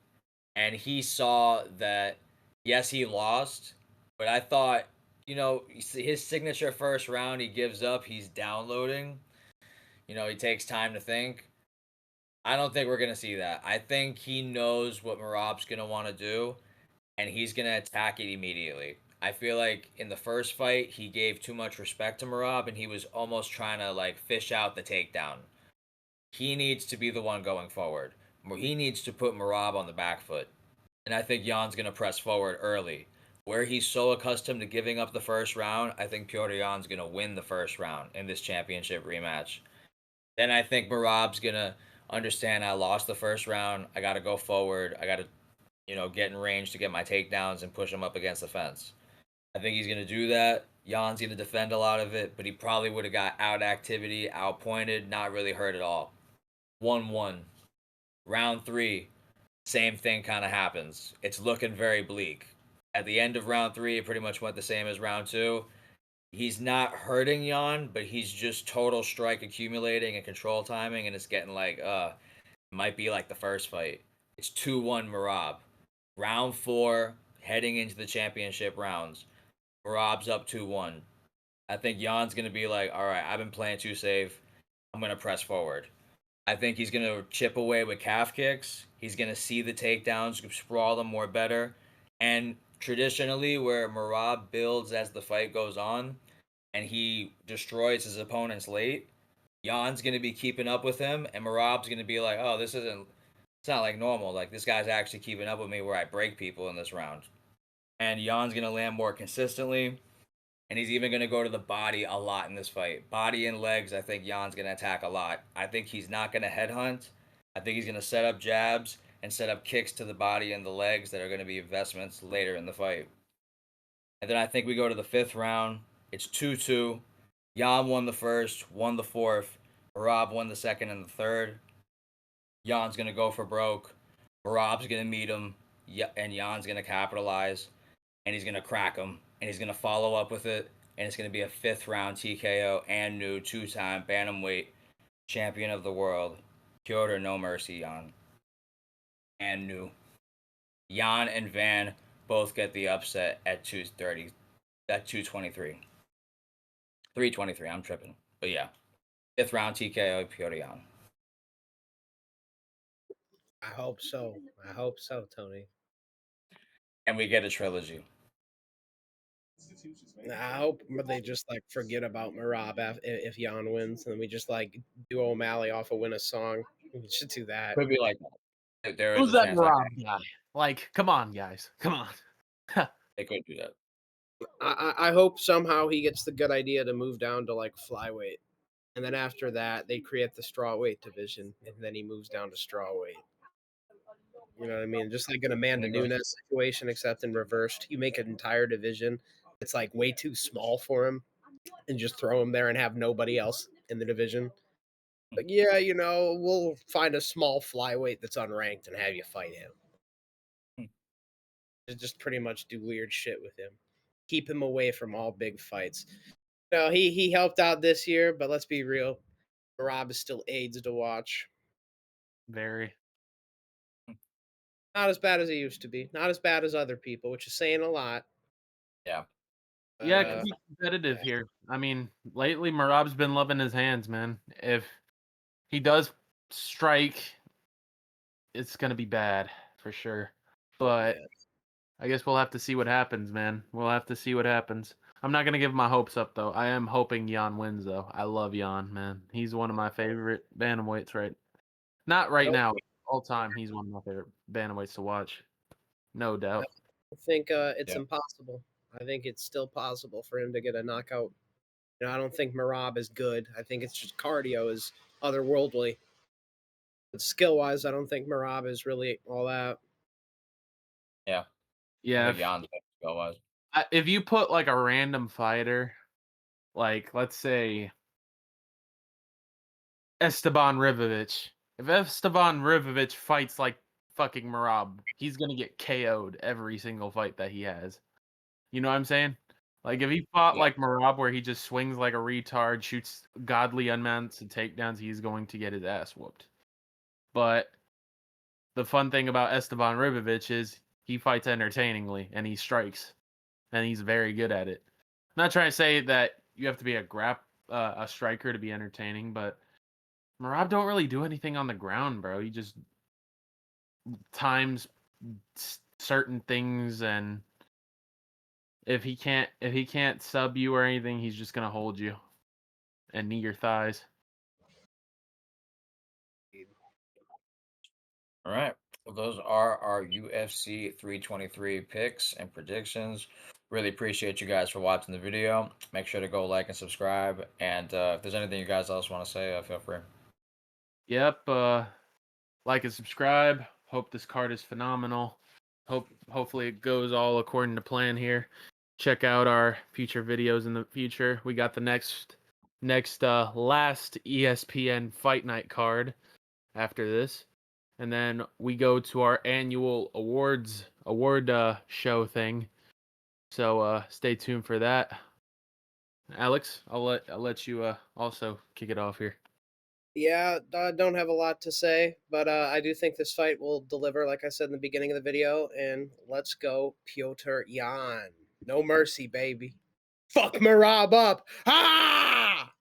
and he saw that yes, he lost, but I thought, his signature first round, he gives up, he's downloading. He takes time to think. I don't think we're gonna see that. I think he knows what Marab's gonna want to do, and he's gonna attack it immediately. I feel like in the first fight, he gave too much respect to Marab, and he was almost trying to like fish out the takedown. He needs to be the one going forward. He needs to put Marab on the back foot. And I think Jan's going to press forward early. Where he's so accustomed to giving up the first round, I think Piotr Jan's going to win the first round in this championship rematch. Then I think Marab's going to understand I lost the first round. I got to go forward. I got to, get in range to get my takedowns and push him up against the fence. I think he's going to do that. Jan's going to defend a lot of it, but he probably would have got out activity, outpointed, not really hurt at all. 1-1. Round 3, same thing kind of happens. It's looking very bleak. At the end of round 3, it pretty much went the same as round 2. He's not hurting Jan, but he's just total strike accumulating and control timing, and it's getting like, might be like the first fight. It's 2-1 Marab. Round 4, heading into the championship rounds. Marab's up 2-1. I think Jan's going to be like, all right, I've been playing too safe. I'm going to press forward. I think he's going to chip away with calf kicks. He's going to see the takedowns, sprawl them more better. And traditionally, where Marab builds as the fight goes on and he destroys his opponents late, Jan's going to be keeping up with him. And Marab's going to be like, oh, it's not like normal. Like, this guy's actually keeping up with me where I break people in this round. And Jan's going to land more consistently. And he's even going to go to the body a lot in this fight. Body and legs, I think Jan's going to attack a lot. I think he's not going to headhunt. I think he's going to set up jabs and set up kicks to the body and the legs that are going to be investments later in the fight. And then I think we go to the 5th round. It's 2-2. Jan won the first, won the 4th. Marab won the 2nd and the 3rd. Jan's going to go for broke. Marab's going to meet him. And Jan's going to capitalize. And he's going to crack him. And he's going to follow up with it. And it's going to be a 5th round TKO and new 2-time bantamweight champion of the world. Piotr No Mercy Yan. And new. Yan and Van both get the upset at 230. At 223. 323. I'm tripping. But yeah. 5th round TKO Piotr Yan. I hope so. I hope so, Tony. And we get a trilogy. I hope they just like forget about Marab if Jan wins, and we just like do O'Malley off a win a song. We should do that. Could be like that. There is Who's a that chance like Marab guy? Like, come on, guys. Come on. they could do that. I hope somehow he gets the good idea to move down to like flyweight, and then after that they create the strawweight division, and then he moves down to strawweight. You know what I mean? Just like an Amanda Nunes situation, except in reversed. You make an entire division. It's like way too small for him, and just throw him there and have nobody else in the division. Like, yeah, we'll find a small flyweight that's unranked and have you fight him. Just pretty much do weird shit with him. Keep him away from all big fights. No, he helped out this year, but let's be real. Rob is still AIDS to watch. Very. Not as bad as he used to be. Not as bad as other people, which is saying a lot. Yeah. Yeah, it could be competitive here. I mean, lately Marab's been loving his hands, man. If he does strike, it's gonna be bad for sure. But I guess we'll have to see what happens, man. We'll have to see what happens. I'm not gonna give my hopes up though. I am hoping Jan wins though. I love Jan, man. He's one of my favorite bantamweights, right? Not right now, all time. He's one of my favorite bantamweights to watch, no doubt. I think it's impossible. I think it's still possible for him to get a knockout. I don't think Marab is good. I think it's just cardio is otherworldly. But skill-wise, I don't think Marab is really all that. Yeah. Yeah. If you put like a random fighter, like let's say Esteban Ribovic, if Esteban Ribovic fights like fucking Marab, he's gonna get KO'd every single fight that he has. You know what I'm saying? Like if he fought like Marab, where he just swings like a retard, shoots godly amounts of takedowns, he's going to get his ass whooped. But the fun thing about Esteban Ribovic is he fights entertainingly and he strikes, and he's very good at it. I'm not trying to say that you have to be a striker to be entertaining, but Marab don't really do anything on the ground, bro. He just times certain things, and if he can't sub you or anything, he's just gonna hold you and knee your thighs. All right. Well, those are our UFC 323 picks and predictions. Really appreciate you guys for watching the video. Make sure to go like and subscribe. And if there's anything you guys else want to say, feel free. Yep. Like and subscribe. Hope this card is phenomenal. Hopefully it goes all according to plan here. Check out our future videos in the future. We got the last ESPN Fight Night card after this. And then we go to our annual award show thing. So stay tuned for that. Alex, I'll let you also kick it off here. Yeah, I don't have a lot to say, but I do think this fight will deliver, like I said in the beginning of the video. And let's go, Piotr Yan. No mercy, baby. Fuck Marab up. Ah!